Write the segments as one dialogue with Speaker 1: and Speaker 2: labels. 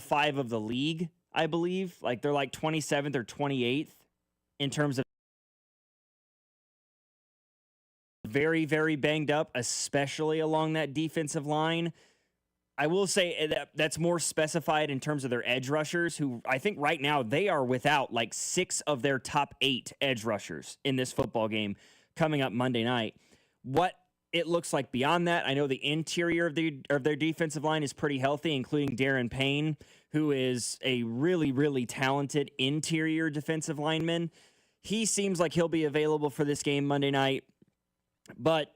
Speaker 1: 5 of the league, I believe. Like they're like 27th or 28th in terms of very, very banged up, especially along that defensive line. I will say that that's more specified in terms of their edge rushers, who I think right now they are without like 6 of their top 8 edge rushers in this football game coming up Monday night. What it looks like beyond that, I know the interior of their defensive line is pretty healthy, including Darren Payne, who is a really, really talented interior defensive lineman. He seems like he'll be available for this game Monday night. But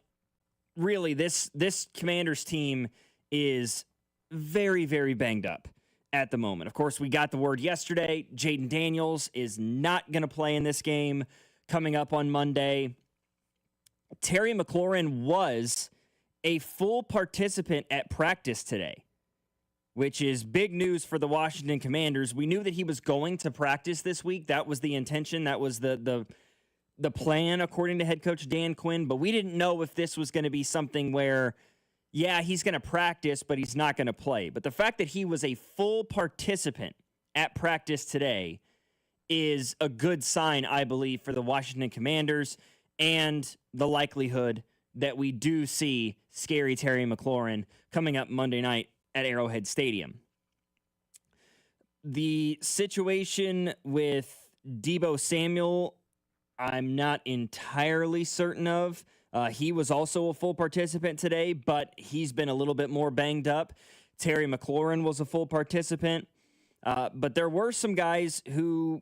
Speaker 1: really, this Commanders team is very, very banged up at the moment. Of course, we got the word yesterday. Jaden Daniels is not going to play in this game coming up on Monday. Terry McLaurin was a full participant at practice today, which is big news for the Washington Commanders. We knew that he was going to practice this week. That was the intention. That was the plan, according to head coach Dan Quinn. But we didn't know if this was going to be something where, yeah, he's going to practice, but he's not going to play. But the fact that he was a full participant at practice today is a good sign, I believe, for the Washington Commanders and the likelihood that we do see scary Terry McLaurin coming up Monday night at Arrowhead Stadium. The situation with Deebo Samuel, I'm not entirely certain of. He was also a full participant today, but he's been a little bit more banged up. Terry McLaurin was a full participant. But there were some guys who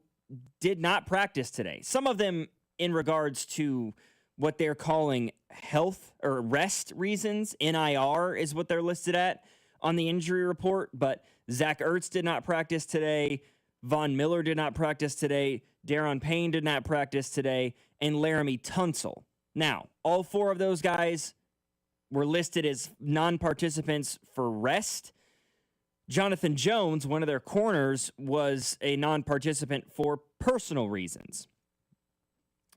Speaker 1: did not practice today. Some of them in regards to what they're calling health or rest reasons. NIR is what they're listed at on the injury report. But Zach Ertz did not practice today. Von Miller did not practice today. Darren Payne did not practice today. And Laramie Tunsil. Now, all 4 of those guys were listed as non-participants for rest. Jonathan Jones, one of their corners, was a non-participant for personal reasons.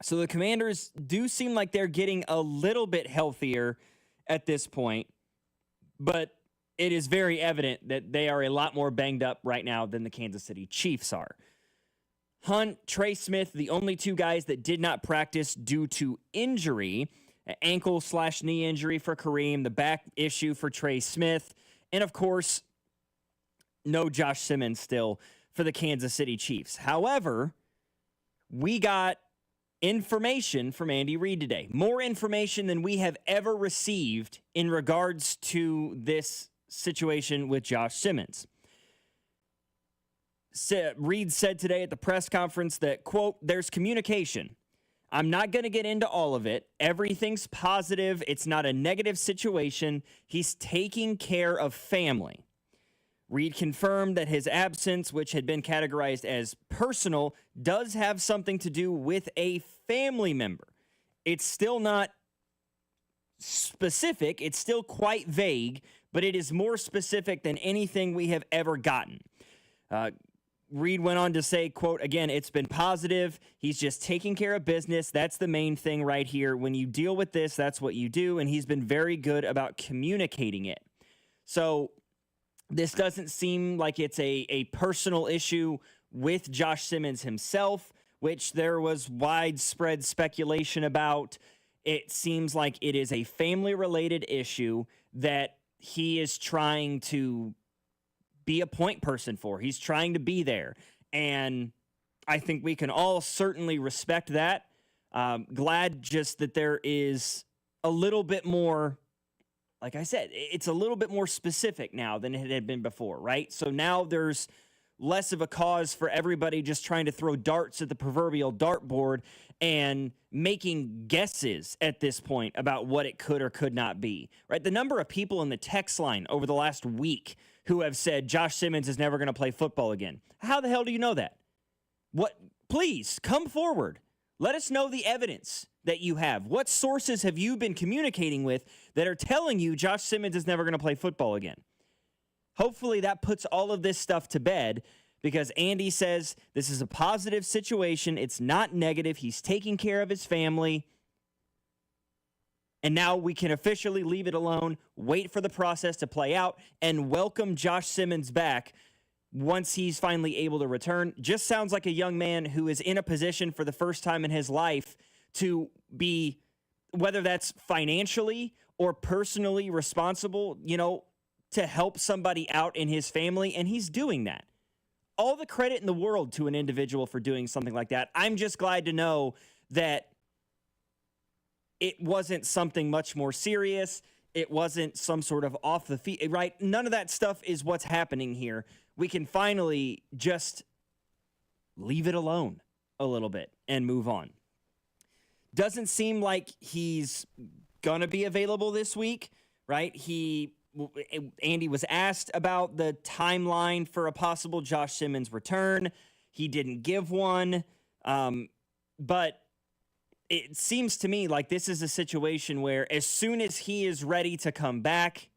Speaker 1: So the Commanders do seem like they're getting a little bit healthier at this point, but it is very evident that they are a lot more banged up right now than the Kansas City Chiefs are. Hunt, Trey Smith, the only 2 guys that did not practice due to injury, ankle/knee injury for Kareem, the back issue for Trey Smith, and of course, no Josh Simmons still for the Kansas City Chiefs. However, we got information from Andy Reid today. More information than we have ever received in regards to this situation with Josh Simmons. Reid said today at the press conference that, quote, there's communication. I'm not going to get into all of it. Everything's positive. It's not a negative situation. He's taking care of family. Reid confirmed that his absence, which had been categorized as personal, does have something to do with a family member. It's still not specific. It's still quite vague, but it is more specific than anything we have ever gotten. Reid went on to say, quote, again, it's been positive. He's just taking care of business. That's the main thing right here. When you deal with this, that's what you do. And he's been very good about communicating it. So this doesn't seem like it's a personal issue with Josh Simmons himself, which there was widespread speculation about. It seems like it is a family-related issue that he is trying to be a point person for. He's trying to be there. And I think we can all certainly respect that. Glad just that there is a little bit more, like I said, it's a little bit more specific now than it had been before, right? So now there's less of a cause for everybody just trying to throw darts at the proverbial dartboard and making guesses at this point about what it could or could not be, right? The number of people in the text line over the last week who have said Josh Simmons is never going to play football again. How the hell do you know that? What? Please come forward. Let us know the evidence that you have. What sources have you been communicating with that are telling you Josh Simmons is never going to play football again? Hopefully that puts all of this stuff to bed, because Andy says this is a positive situation. It's not negative. He's taking care of his family. And now we can officially leave it alone, wait for the process to play out, and welcome Josh Simmons back once he's finally able to return. Just sounds like a young man who is in a position for the first time in his life to be, whether that's financially or personally responsible, to help somebody out in his family, and he's doing that. All the credit in the world to an individual for doing something like that. I'm just glad to know that it wasn't something much more serious. It wasn't some sort of off the feet, right? None of that stuff is what's happening here. We can finally just leave it alone a little bit and move on. Doesn't seem like he's going to be available this week, right? Andy was asked about the timeline for a possible Josh Simmons return. He didn't give one, but it seems to me like this is a situation where as soon as he is ready to come back,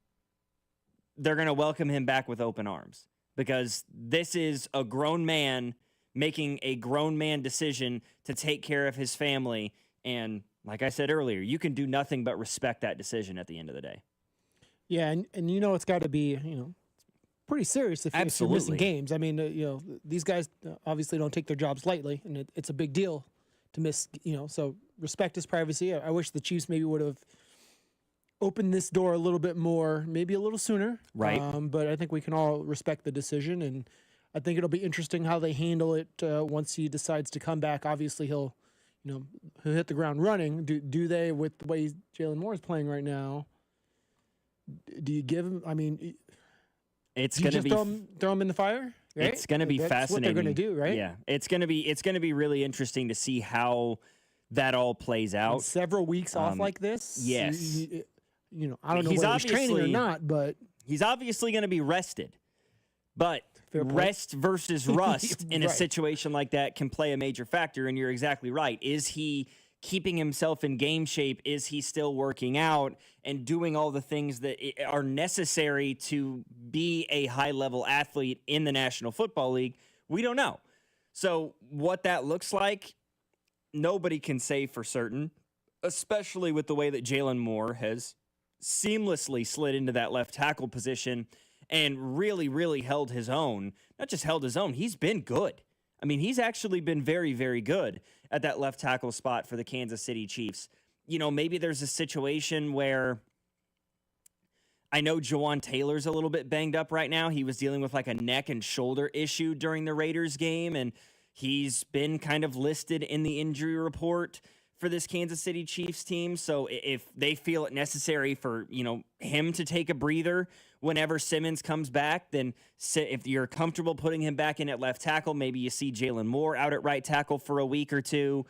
Speaker 1: they're going to welcome him back with open arms, because this is a grown man making a grown man decision to take care of his family. And like I said earlier, you can do nothing but respect that decision at the end of the day.
Speaker 2: Yeah, and it's got to be, pretty serious if you're missing games. I mean, these guys obviously don't take their jobs lightly, and it's a big deal to miss, so respect his privacy. I wish the Chiefs maybe would have opened this door a little bit more, maybe a little sooner.
Speaker 1: Right.
Speaker 2: But I think we can all respect the decision, and I think it'll be interesting how they handle it once he decides to come back. Obviously, he'll hit the ground running. Do they, with the way Jalen Moore is playing right now, do you give him,
Speaker 1: it's going to be
Speaker 2: throw him in the fire? Right?
Speaker 1: It's going to be fascinating.
Speaker 2: That's what they're going to do, right?
Speaker 1: Yeah, it's going to be really interesting to see how that all plays out.
Speaker 2: And several weeks off like this.
Speaker 1: Yes.
Speaker 2: I don't know whether he's training or not, but
Speaker 1: he's obviously going to be rested. But rest versus rust in a situation like that can play a major factor, and you're exactly right. Is he keeping himself in game shape? Is he still working out and doing all the things that are necessary to be a high-level athlete in the National Football League? We don't know. So what that looks like, nobody can say for certain, especially with the way that Jalen Moore has seamlessly slid into that left tackle position and really, really held his own. Not just held his own, he's been good. I mean, he's actually been very, very good at that left tackle spot for the Kansas City Chiefs. Maybe there's a situation where I know Jawan Taylor's a little bit banged up right now. He was dealing with like a neck and shoulder issue during the Raiders game, and he's been kind of listed in the injury report for this Kansas City Chiefs team. So if they feel it necessary for, him to take a breather whenever Simmons comes back, then if you're comfortable putting him back in at left tackle, maybe you see Jalen Moore out at right tackle for a week or two.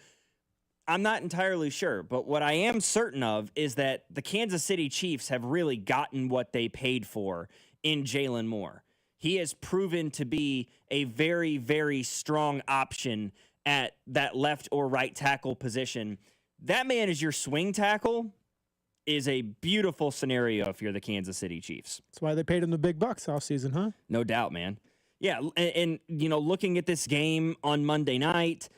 Speaker 1: I'm not entirely sure, but what I am certain of is that the Kansas City Chiefs have really gotten what they paid for in Jalen Moore. He has proven to be a very, very strong option at that left or right tackle position. That man is your swing tackle is a beautiful scenario if you're the Kansas City Chiefs.
Speaker 2: That's why they paid him the big bucks all season, huh?
Speaker 1: No doubt, man. Yeah, and looking at this game on Monday night,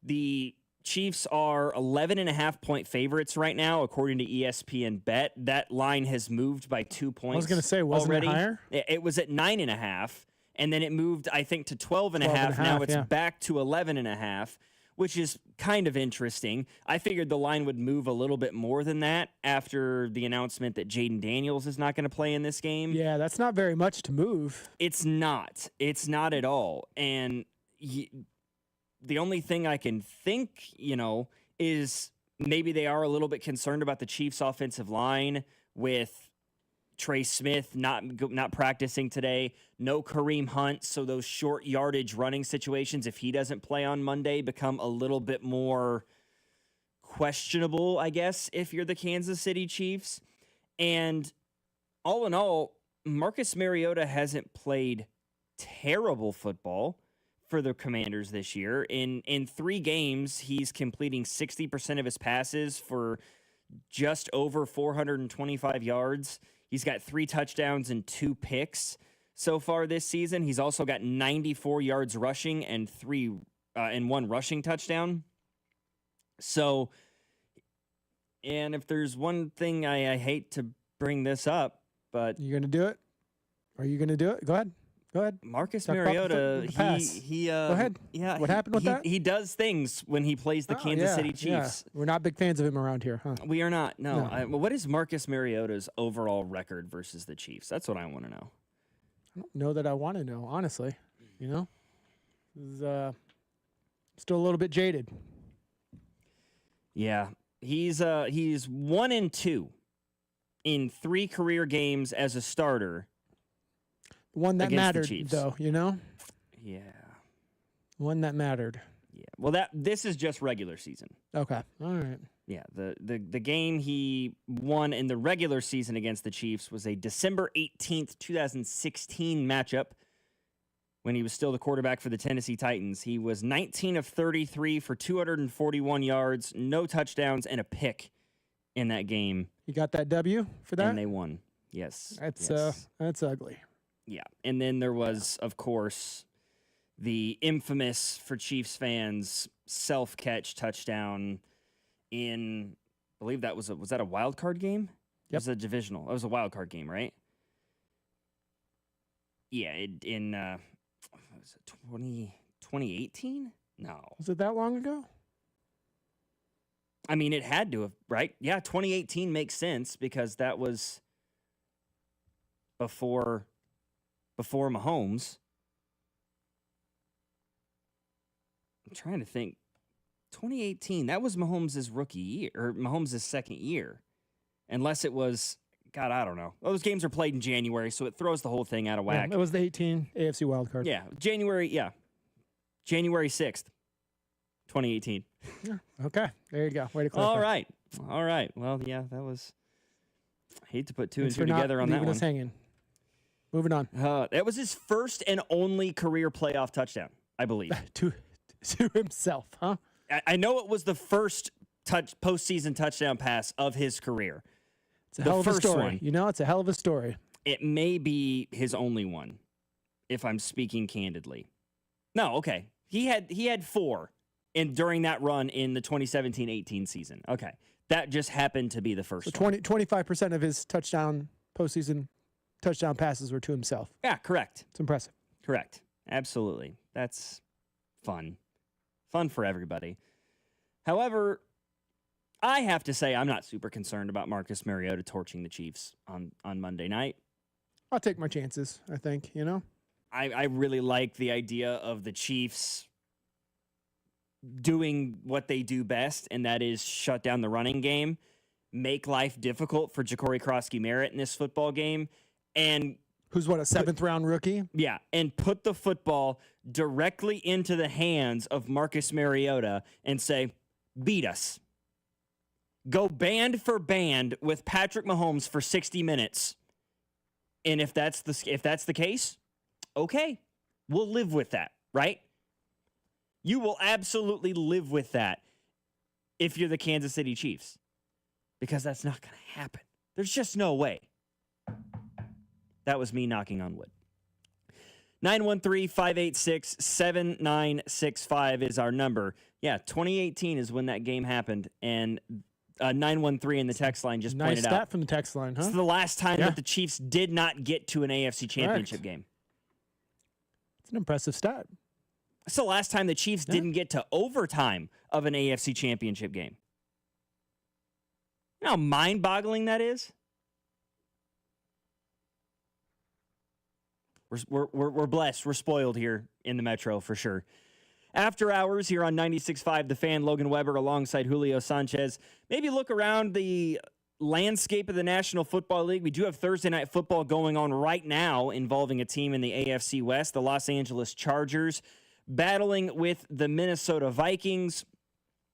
Speaker 1: the Chiefs are 11.5-point favorites right now, according to ESPN Bet. That line has moved by 2 points.
Speaker 2: I was going to say, wasn't
Speaker 1: already.
Speaker 2: It higher?
Speaker 1: It was at 9.5, and then it moved, I think, to 12.5. Now it's back to 11.5, which is kind of interesting. I figured the line would move a little bit more than that after the announcement that Jaden Daniels is not going to play in this game.
Speaker 2: Yeah, that's not very much to move.
Speaker 1: It's not. It's not at all. And the only thing I can think, is maybe they are a little bit concerned about the Chiefs' offensive line with Trey Smith not practicing today, no Kareem Hunt, so those short yardage running situations, if he doesn't play on Monday, become a little bit more questionable, I guess, if you're the Kansas City Chiefs. And all in all, Marcus Mariota hasn't played terrible football for the Commanders this year. In 3 games, he's completing 60% of his passes for just over 425 yards. He's got 3 touchdowns and 2 picks so far this season. He's also got 94 yards rushing and 1 rushing touchdown. So, and if there's one thing I hate to bring this up, but
Speaker 2: you going to do it? Are you going to do it? Go ahead. Go ahead.
Speaker 1: Marcus
Speaker 2: Talk about
Speaker 1: Mariota,
Speaker 2: the pass. Go ahead.
Speaker 1: Yeah,
Speaker 2: What happened with that?
Speaker 1: He does things when he plays the Kansas City Chiefs.
Speaker 2: Yeah. We're not big fans of him around here, huh?
Speaker 1: We are not. No.
Speaker 2: No.
Speaker 1: Well, what is Marcus Mariota's overall record versus the Chiefs? That's what I want to know.
Speaker 2: I don't know that I want to know, honestly. You know, he's still a little bit jaded.
Speaker 1: Yeah, he's 1-2 in 3 career games as a starter.
Speaker 2: One that
Speaker 1: against the
Speaker 2: mattered,
Speaker 1: Chiefs.
Speaker 2: though. You know,
Speaker 1: Yeah.
Speaker 2: one that mattered.
Speaker 1: Yeah. Well, this is just regular season.
Speaker 2: Okay, all right.
Speaker 1: Yeah, the game he won in the regular season against the Chiefs was a December 18th, 2016 matchup when he was still the quarterback for the Tennessee Titans. He was 19 of 33 for 241 yards, no touchdowns, and a pick in that game.
Speaker 2: You got that W for that?
Speaker 1: And they won. Yes.
Speaker 2: That's ugly.
Speaker 1: Yeah. And then there was, of course, the infamous for Chiefs fans self-catch touchdown in, I believe that was that a wild card game? It was a divisional. It was a wild card game, right? Yeah, in was it 2018? No.
Speaker 2: Was it that long ago?
Speaker 1: I mean, it had to have, right? Yeah, 2018 makes sense because that was before Mahomes. I'm trying to think. 2018, that was Mahomes' rookie year, or Mahomes' second year. Unless it was, God, I don't know. Those games are played in January, so it throws the whole thing out of whack.
Speaker 2: Yeah, it was the 18 AFC wildcard.
Speaker 1: Yeah, January 6th, 2018.
Speaker 2: Yeah. Okay, there you go. Way to clarify.
Speaker 1: All right. Well, yeah, that was, I hate to put two
Speaker 2: Thanks
Speaker 1: and two
Speaker 2: for not
Speaker 1: together on that
Speaker 2: leaving
Speaker 1: one.
Speaker 2: us hanging. Moving on.
Speaker 1: That was his first and only career playoff touchdown, I believe.
Speaker 2: to himself, huh?
Speaker 1: I know it was the first postseason touchdown pass of his career.
Speaker 2: It's a hell of a
Speaker 1: first
Speaker 2: story.
Speaker 1: one.
Speaker 2: You know, it's a hell of a story.
Speaker 1: It may be his only one, if I'm speaking candidly. No, okay. He had 4 during that run in the 2017-18 season. Okay. That just happened to be the first
Speaker 2: So
Speaker 1: one.
Speaker 2: 25% of his postseason touchdown passes were to himself.
Speaker 1: Yeah, correct.
Speaker 2: It's impressive.
Speaker 1: Correct. Absolutely. That's fun. Fun for everybody. However, I have to say I'm not super concerned about Marcus Mariota torching the Chiefs on Monday night.
Speaker 2: I'll take my chances, I think, you know?
Speaker 1: I really like the idea of the Chiefs doing what they do best, and that is shut down the running game, make life difficult for Ja'Cory Krosky-Merritt in this football game, and
Speaker 2: who's what, a 7th-round rookie?
Speaker 1: Yeah, and put the football directly into the hands of Marcus Mariota and say, beat us. Go band for band with Patrick Mahomes for 60 minutes. And if that's the case, okay, we'll live with that, right? You will absolutely live with that if you're the Kansas City Chiefs, because that's not going to happen. There's just no way. That was me knocking on wood. 913-586-7965 is our number. Yeah, 2018 is when that game happened, and 913 in the text line just
Speaker 2: nice
Speaker 1: pointed
Speaker 2: stat
Speaker 1: out.
Speaker 2: from the text line, huh?
Speaker 1: It's the last time that the Chiefs did not get to an AFC championship game.
Speaker 2: It's an impressive stat.
Speaker 1: It's the last time the Chiefs didn't get to overtime of an AFC championship game. You know how mind-boggling that is? We're blessed. We're spoiled here in the Metro for sure. After hours here on 96.5, The Fan, Logan Weber alongside Julio Sanchez. Maybe look around the landscape of the National Football League. We do have Thursday Night Football going on right now involving a team in the AFC West, the Los Angeles Chargers, battling with the Minnesota Vikings.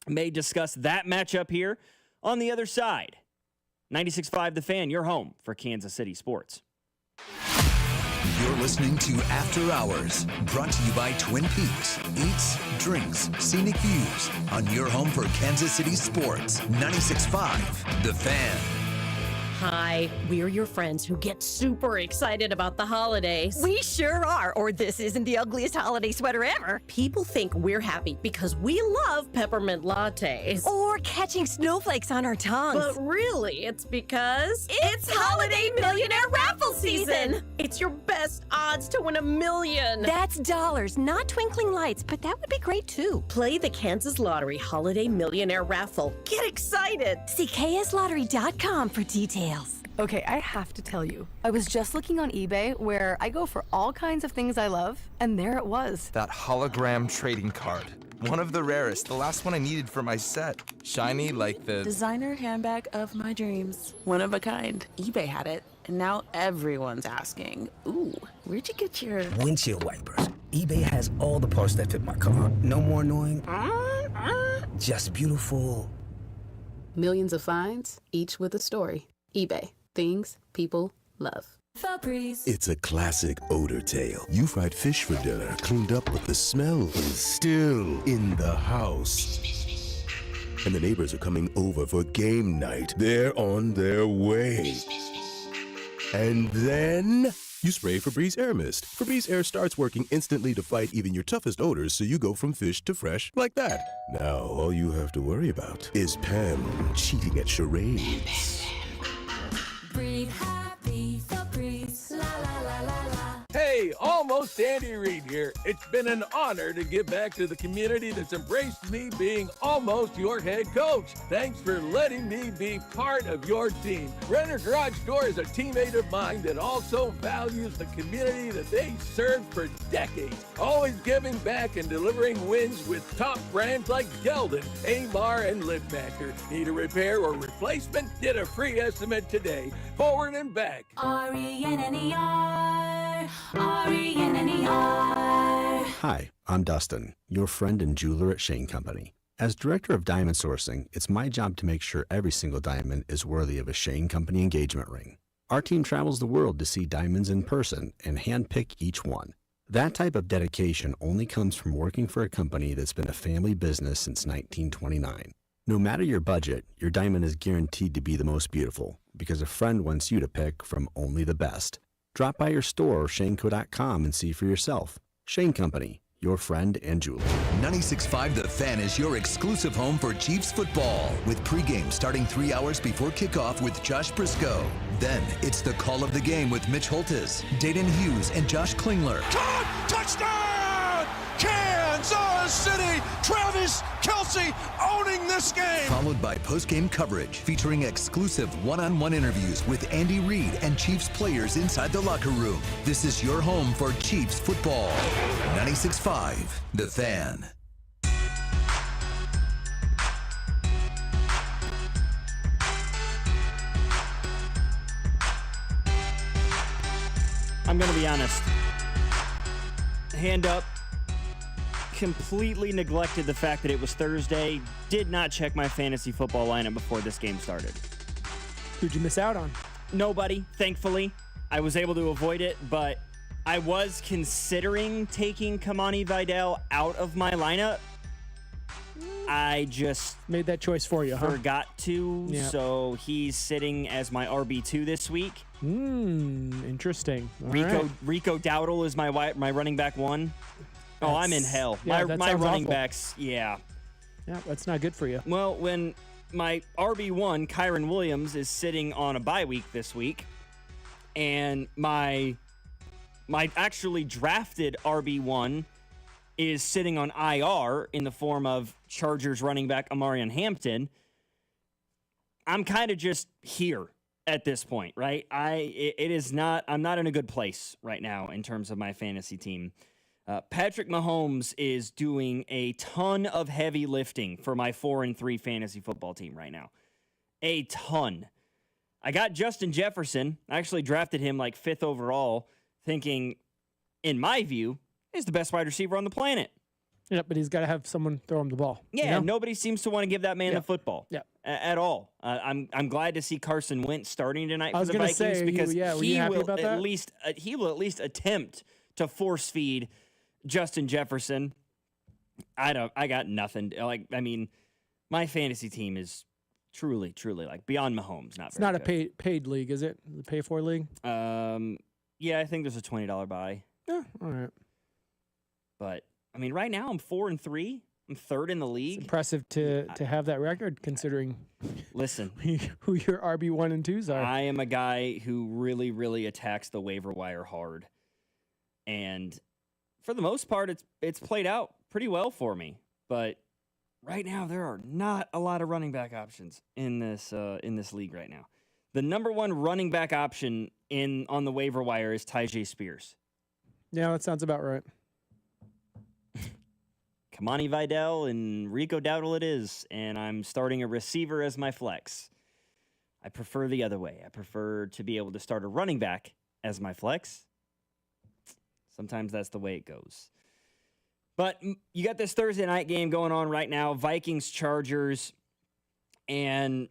Speaker 1: May discuss that matchup here on the other side. 96.5 The Fan, your home for Kansas City sports.
Speaker 3: You're listening to After Hours, brought to you by Twin Peaks. Eats, drinks, scenic views on your home for Kansas City sports. 96.5 The Fan.
Speaker 4: Hi, we're your friends who get super excited about the holidays.
Speaker 5: We sure are, or this isn't the ugliest holiday sweater ever.
Speaker 4: People think we're happy because we love peppermint lattes.
Speaker 5: Or catching snowflakes on our tongues.
Speaker 4: But really, it's because
Speaker 5: it's Holiday Millionaire Raffle season!
Speaker 4: It's your best odds to win $1 million.
Speaker 5: That's dollars, not twinkling lights, but that would be great too.
Speaker 4: Play the Kansas Lottery Holiday Millionaire Raffle. Get excited!
Speaker 5: See kslottery.com for details.
Speaker 6: Okay, I have to tell you, I was just looking on eBay where I go for all kinds of things I love, and there it was.
Speaker 7: That hologram trading card. One of the rarest, the last one I needed for my set. Shiny like the
Speaker 8: designer handbag of my dreams. One of a kind. eBay had it, and now everyone's asking, ooh, where'd you get your
Speaker 9: windshield wipers? eBay has all the parts that fit my car. No more annoying, just beautiful.
Speaker 8: Millions of finds, each with a story. eBay. Things people love.
Speaker 10: Febreze. It's a classic odor tale. You fried fish for dinner, cleaned up, but the smell is still in the house. And the neighbors are coming over for game night. They're on their way. And then you spray Febreze Air Mist. Febreze Air starts working instantly to fight even your toughest odors, so you go from fish to fresh like that. Now, all you have to worry about is Pam cheating at charades.
Speaker 11: Breathe happy, Febreze, la la la la la.
Speaker 12: Hey, almost Andy Reid here. It's been an honor to give back to the community that's embraced me being almost your head coach. Thanks for letting me be part of your team. Renner Garage Door is a teammate of mine that also values the community that they served for decades, always giving back and delivering wins with top brands like Geldon, Amar, and LiftMaster. Need a repair or replacement? Get a free estimate today. Forward and back.
Speaker 11: RENNER, RENNER.
Speaker 13: Hi, I'm Dustin, your friend and jeweler at Shane Company. As director of diamond sourcing, it's my job to make sure every single diamond is worthy of a Shane Company engagement ring. Our team travels the world to see diamonds in person and handpick each one. That type of dedication only comes from working for a company that's been a family business since 1929. No matter your budget, your diamond is guaranteed to be the most beautiful because a friend wants you to pick from only the best. Drop by your store or shaneco.com and see for yourself. Shane Company, your friend and jeweler.
Speaker 3: 96.5 The Fan is your exclusive home for Chiefs football, with pregame starting 3 hours before kickoff with Josh Briscoe. Then it's the call of the game with Mitch Holtis, Dayton Hughes, and Josh Klingler.
Speaker 14: Touchdown! Kansas City! Travis Kelce owning this game!
Speaker 3: Followed by postgame coverage featuring exclusive one-on-one interviews with Andy Reid and Chiefs players inside the locker room. This is your home for Chiefs football. 96.5 The Fan.
Speaker 1: I'm going to be honest. Hand up. Completely neglected the fact that it was Thursday. Did not check my fantasy football lineup before this game started.
Speaker 2: Who'd you miss out on?
Speaker 1: Nobody, thankfully. I was able to avoid it, but I was considering taking Kamani Vidal out of my lineup. I just
Speaker 2: made that choice for you,
Speaker 1: forgot to, so he's sitting as my RB2 this week.
Speaker 2: Interesting.
Speaker 1: Rico Dowdle is my running back 1. Oh, I'm in hell.
Speaker 2: Yeah,
Speaker 1: my running
Speaker 2: awful.
Speaker 1: backs, yeah.
Speaker 2: Yeah, that's not good for you.
Speaker 1: Well, when my RB1, Kyron Williams, is sitting on a bye week this week, and my actually drafted RB1 is sitting on IR in the form of Chargers running back Amarian Hampton, I'm kind of just here at this point, right? I'm not in a good place right now in terms of my fantasy team. Patrick Mahomes is doing a ton of heavy lifting for my 4-3 fantasy football team right now. A ton. I got Justin Jefferson. I actually drafted him like 5th overall, thinking, in my view, he's the best wide receiver on the planet.
Speaker 2: Yeah, but he's got to have someone throw him the ball.
Speaker 1: Yeah, nobody seems to want to give that man the football.
Speaker 2: Yeah.
Speaker 1: At all. I'm glad to see Carson Wentz starting tonight for the Vikings
Speaker 2: say,
Speaker 1: because
Speaker 2: he will at
Speaker 1: least attempt to force feed Justin Jefferson. I got nothing. My fantasy team is Truly, like beyond Mahomes.
Speaker 2: It's not a paid league, is it? The pay for league?
Speaker 1: Yeah, I think there's a $20 buy.
Speaker 2: Yeah, all right.
Speaker 1: But I mean, right now I'm 4-3. I'm third in the league.
Speaker 2: It's impressive to have that record, considering.
Speaker 1: Listen,
Speaker 2: who your RB1 and 2s are.
Speaker 1: I am a guy who really, really attacks the waiver wire hard, and for the most part, it's played out pretty well for me. But right now, there are not a lot of running back options in this league right now. The number one running back option on the waiver wire is Tyjae Spears.
Speaker 2: Yeah, that sounds about right.
Speaker 1: Kamani Vidal and Rico Dowdle it is, and I'm starting a receiver as my flex. I prefer the other way. I prefer to be able to start a running back as my flex. Sometimes that's the way it goes. But you got this Thursday night game going on right now, Vikings-Chargers, and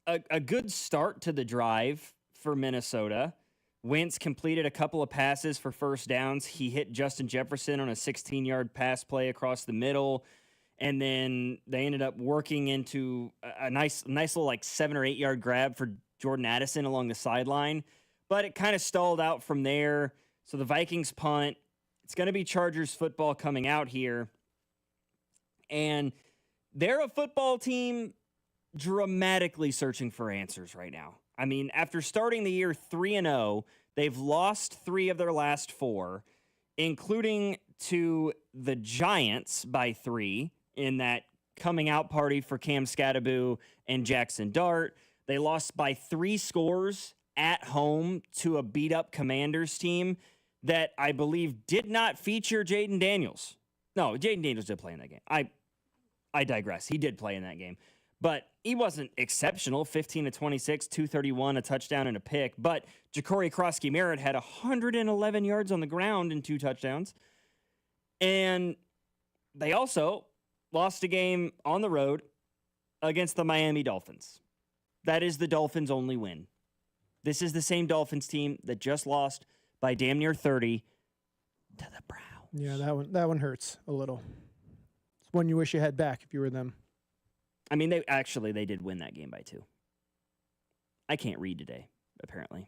Speaker 1: a good start to the drive for Minnesota. Wentz completed a couple of passes for first downs. He hit Justin Jefferson on a 16-yard pass play across the middle, and then they ended up working into a nice little like 7 or 8 yard grab for Jordan Addison along the sideline. But it kind of stalled out from there. So the Vikings punt. It's going to be Chargers football coming out here, and they're a football team dramatically searching for answers right now. I mean, after starting the year 3-0, they've lost 3 of their last 4, including to the Giants by 3 in that coming out party for Cam Scattaboo and Jackson Dart. They lost by 3 scores at home to a beat-up Commanders team that I believe did not feature Jaden Daniels. No, Jaden Daniels did play in that game. I digress. He did play in that game. But he wasn't exceptional, 15-26, 231, a touchdown and a pick. But Ja'Cory Krosky-Merritt had 111 yards on the ground and 2 touchdowns. And they also lost a game on the road against the Miami Dolphins. That is the Dolphins' only win. This is the same Dolphins team that just lost by damn near 30 to the Browns.
Speaker 2: Yeah, that one hurts a little. It's one you wish you had back if you were them.
Speaker 1: I mean, they did win that game by 2. I can't read today, apparently.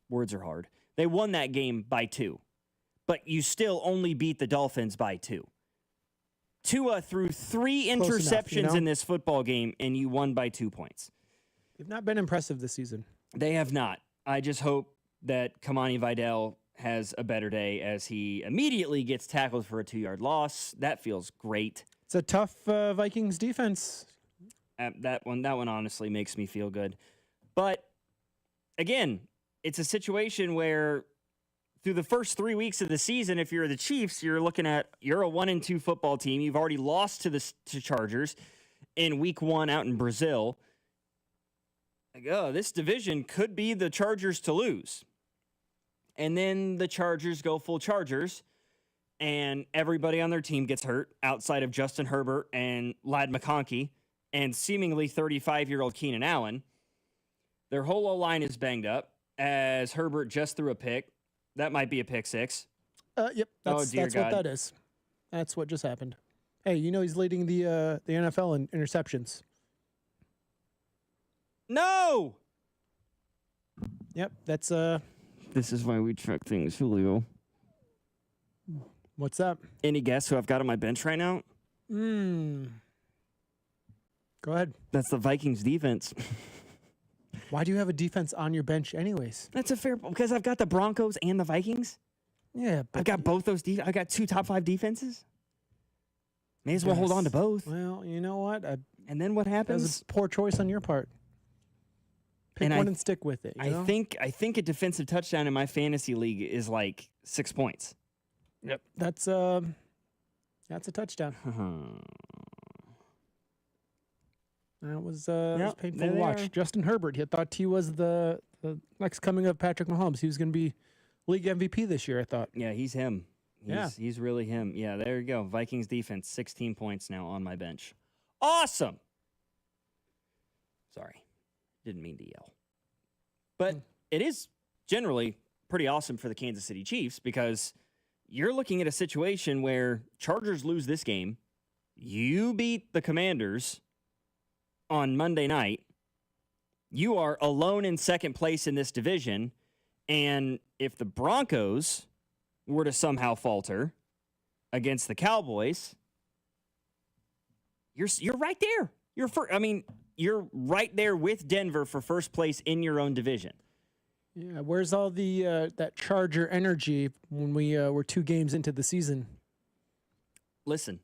Speaker 1: Words are hard. They won that game by 2, but you still only beat the Dolphins by 2. Tua threw 3 interceptions in this football game, and you won by 2 points.
Speaker 2: They've not been impressive this season.
Speaker 1: They have not. I just hope that Kamani Vidal has a better day as he immediately gets tackled for a 2-yard loss. That feels great.
Speaker 2: It's a tough Vikings defense.
Speaker 1: That one honestly makes me feel good. But again, it's a situation where through the first 3 weeks of the season, if you're the Chiefs, you're a 1-2 football team. You've already lost to Chargers in week 1 out in Brazil. This division could be the Chargers to lose. And then the Chargers go full Chargers, and everybody on their team gets hurt outside of Justin Herbert and Ladd McConkey and seemingly 35-year-old Keenan Allen. Their whole O-line is banged up as Herbert just threw a pick. That might be a pick 6.
Speaker 2: Yep, that's what that is. That's what just happened. Hey, he's leading the NFL in interceptions.
Speaker 1: No!
Speaker 2: Yep, that's
Speaker 1: This is why we check things, Julio.
Speaker 2: What's up?
Speaker 1: Any guess who I've got on my bench right now?
Speaker 2: Go ahead.
Speaker 1: That's the Vikings defense.
Speaker 2: Why do you have a defense on your bench anyways?
Speaker 1: That's a fair... Because I've got the Broncos and the Vikings.
Speaker 2: Yeah, but...
Speaker 1: I've got both those... I got 2 top 5 defenses. May as well hold on to both.
Speaker 2: Well, you know what?
Speaker 1: And then what happens?
Speaker 2: That was a poor choice on your part. Pick one and stick with it.
Speaker 1: I think a defensive touchdown in my fantasy league is like 6 points.
Speaker 2: Yep. That's a touchdown. That was painful to watch. Justin Herbert, he thought he was the next coming of Patrick Mahomes. He was going to be league MVP this year, I thought.
Speaker 1: Yeah, he's him. He's really him. Yeah, there you go. Vikings defense, 16 points now on my bench. Awesome. Sorry. Didn't mean to yell. But it is generally pretty awesome for the Kansas City Chiefs because you're looking at a situation where Chargers lose this game. You beat the Commanders on Monday night. You are alone in second place in this division, and if the Broncos were to somehow falter against the Cowboys, you're right there. You're right there with Denver for first place in your own division.
Speaker 2: Yeah, where's all the that Charger energy when we were 2 games into the season?
Speaker 1: Listen,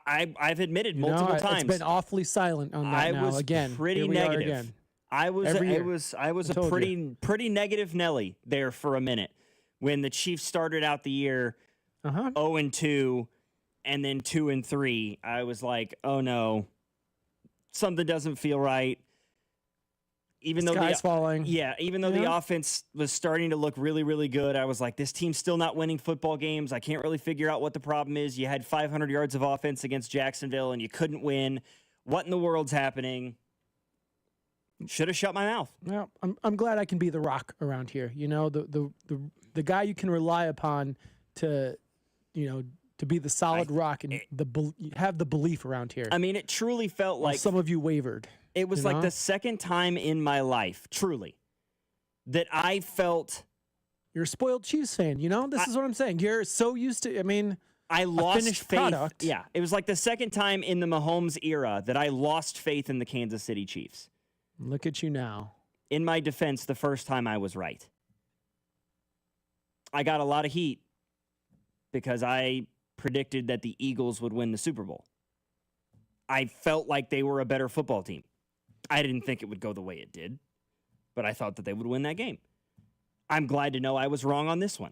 Speaker 1: I've admitted multiple times
Speaker 2: it's been awfully silent on that.
Speaker 1: I
Speaker 2: now.
Speaker 1: was
Speaker 2: Again,
Speaker 1: pretty negative. I was a pretty negative Nelly there for a minute when the Chiefs started out the year 0-2 and then 2-3. I was like, oh no, something doesn't feel right. Even though
Speaker 2: sky's falling.
Speaker 1: Yeah, even though the offense was starting to look really, really good, I was like, this team's still not winning football games. I can't really figure out what the problem is. You had 500 yards of offense against Jacksonville, and you couldn't win. What in the world's happening? Should have shut my mouth.
Speaker 2: Well, I'm glad I can be the rock around here. You know, the guy you can rely upon to, to be the solid rock and have the belief around here.
Speaker 1: I mean, it truly felt like
Speaker 2: some of you wavered.
Speaker 1: It was like the second time in my life, truly, that I felt.
Speaker 2: You're a spoiled Chiefs fan, This is what I'm saying. You're so used to,
Speaker 1: I lost
Speaker 2: finished
Speaker 1: faith.
Speaker 2: Product.
Speaker 1: Yeah, it was like the second time in the Mahomes era that I lost faith in the Kansas City Chiefs.
Speaker 2: Look at you now.
Speaker 1: In my defense, the first time I was right. I got a lot of heat because I predicted that the Eagles would win the Super Bowl. I felt like they were a better football team. I didn't think it would go the way it did, but I thought that they would win that game. I'm glad to know I was wrong on this one,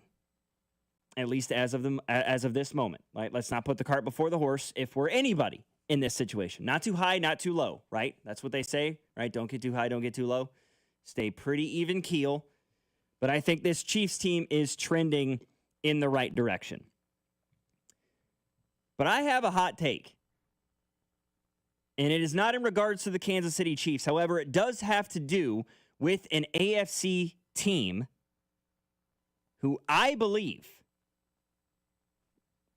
Speaker 1: at least as of this moment. Right? Let's not put the cart before the horse. If we're anybody in this situation, not too high, not too low, right? That's what they say, right? Don't get too high, don't get too low. Stay pretty even keel. But I think this Chiefs team is trending in the right direction. But I have a hot take. And it is not in regards to the Kansas City Chiefs. However, it does have to do with an AFC team who I believe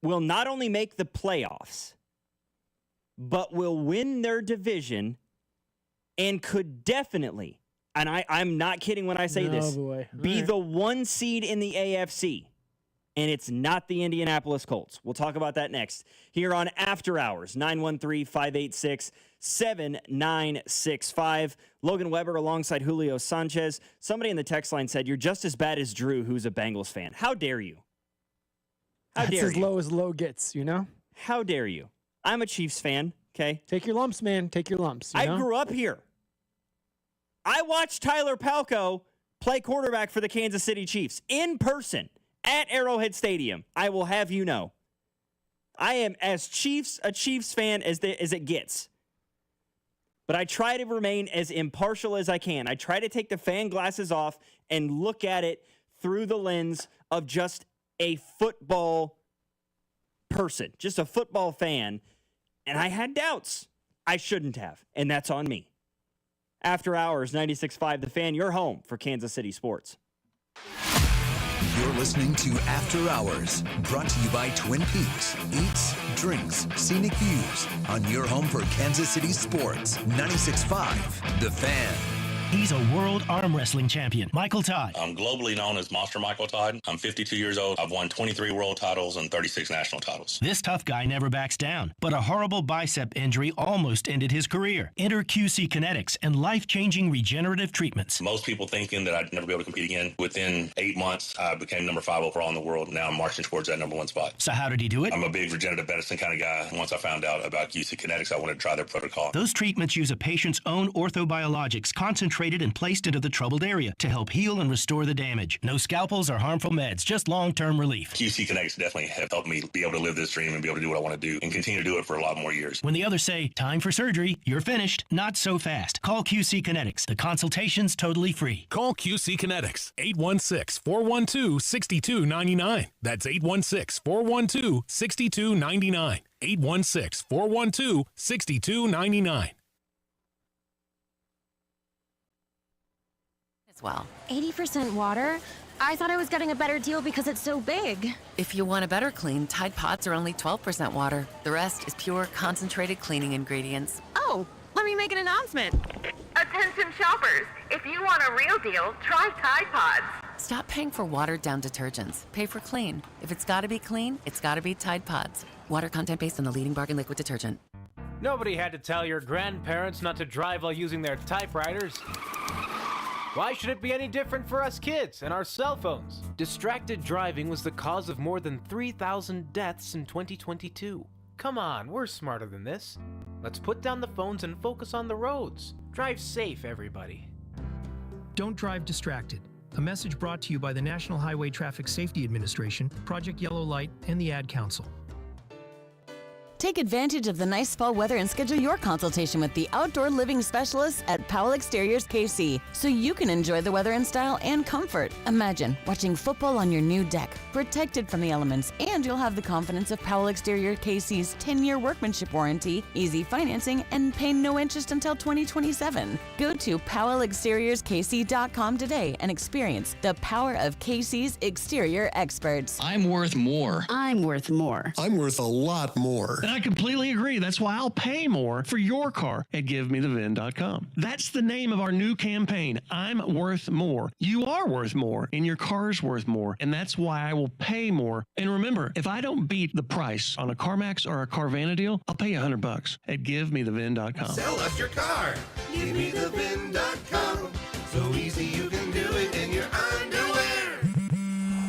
Speaker 1: will not only make the playoffs, but will win their division and could definitely, and I'm not kidding when I say this, be the 1 seed in the AFC. And it's not the Indianapolis Colts. We'll talk about that next here on After Hours, 913-586-7965. Logan Weber alongside Julio Sanchez. Somebody in the text line said, you're just as bad as Drew, who's a Bengals fan. How dare you?
Speaker 2: That's as low as low gets,
Speaker 1: How dare you? I'm a Chiefs fan, okay?
Speaker 2: Take your lumps, man. Take your lumps.
Speaker 1: I grew up here. I watched Tyler Palko play quarterback for the Kansas City Chiefs in person. At Arrowhead Stadium, I will have you know, I am a Chiefs fan as it gets. But I try to remain as impartial as I can. I try to take the fan glasses off and look at it through the lens of just a football person, just a football fan. And I had doubts. I shouldn't have, and that's on me. After Hours, 96.5 The Fan, your home for Kansas City sports.
Speaker 3: You're listening to After Hours, brought to you by Twin Peaks. Eats, drinks, scenic views on your home for Kansas City sports. 96.5 The Fan.
Speaker 15: He's a world arm wrestling champion, Michael Todd.
Speaker 16: I'm globally known as Monster Michael Todd. I'm 52 years old. I've won 23 world titles and 36 national titles.
Speaker 15: This tough guy never backs down, but a horrible bicep injury almost ended his career. Enter QC Kinetics and life-changing regenerative treatments.
Speaker 16: Most people thinking that I'd never be able to compete again. Within 8 months, I became number 5 overall in the world. Now I'm marching towards that number 1 spot.
Speaker 15: So how did he do it?
Speaker 16: I'm a big regenerative medicine kind of guy. Once I found out about QC Kinetics, I wanted to try their protocol.
Speaker 15: Those treatments use a patient's own orthobiologics concentrated and placed into the troubled area to help heal and restore the damage. No scalpels or harmful meds, just long-term relief.
Speaker 16: QC Kinetics definitely have helped me be able to live this dream and be able to do what I want to do and continue to do it for a lot more years.
Speaker 15: When the others say, time for surgery, you're finished. Not so fast. Call QC Kinetics. The consultation's totally free.
Speaker 17: Call QC Kinetics. 816-412-6299. That's 816-412-6299. 816-412-6299.
Speaker 18: Well, 80% water? I thought I was getting a better deal because it's so big.
Speaker 19: If you want a better clean, Tide Pods are only 12% water. The rest is pure, concentrated cleaning ingredients.
Speaker 18: Oh, let me make an announcement.
Speaker 20: A Attention shoppers, if you want a real deal, try Tide Pods.
Speaker 19: Stop paying for watered-down detergents. Pay for clean. If it's gotta be clean, it's gotta be Tide Pods. Water content based on the leading bargain liquid detergent.
Speaker 21: Nobody had to tell your grandparents not to drive while using their typewriters. Why should it be any different for us kids and our cell phones? Distracted driving was the cause of more than 3,000 deaths in 2022. Come on, we're smarter than this. Let's put down the phones and focus on the roads. Drive safe, everybody.
Speaker 22: Don't drive distracted. A message brought to you by the National Highway Traffic Safety Administration, Project Yellow Light, and the Ad Council.
Speaker 23: Take advantage of the nice fall weather and schedule your consultation with the outdoor living specialists at Powell Exteriors KC so you can enjoy the weather in style and comfort. Imagine watching football on your new deck, protected from the elements, and you'll have the confidence of Powell Exterior KC's 10-year workmanship warranty, easy financing, and pay no interest until 2027. Go to PowellExteriorsKC.com today and experience the power of KC's exterior experts.
Speaker 24: I'm worth more.
Speaker 23: I'm worth more.
Speaker 24: I'm worth a lot more.
Speaker 15: And I completely agree. That's why I'll pay more for your car at GiveMeTheVin.com. That's the name of our new campaign. I'm worth more. You are worth more, and your car's worth more, and that's why I will pay more. And remember, if I don't beat the price on a CarMax or a Carvana deal, I'll pay you $100 at GiveMeTheVin.com.
Speaker 24: Sell us your car. GiveMeTheVin.com. So easy you can do it in your underwear.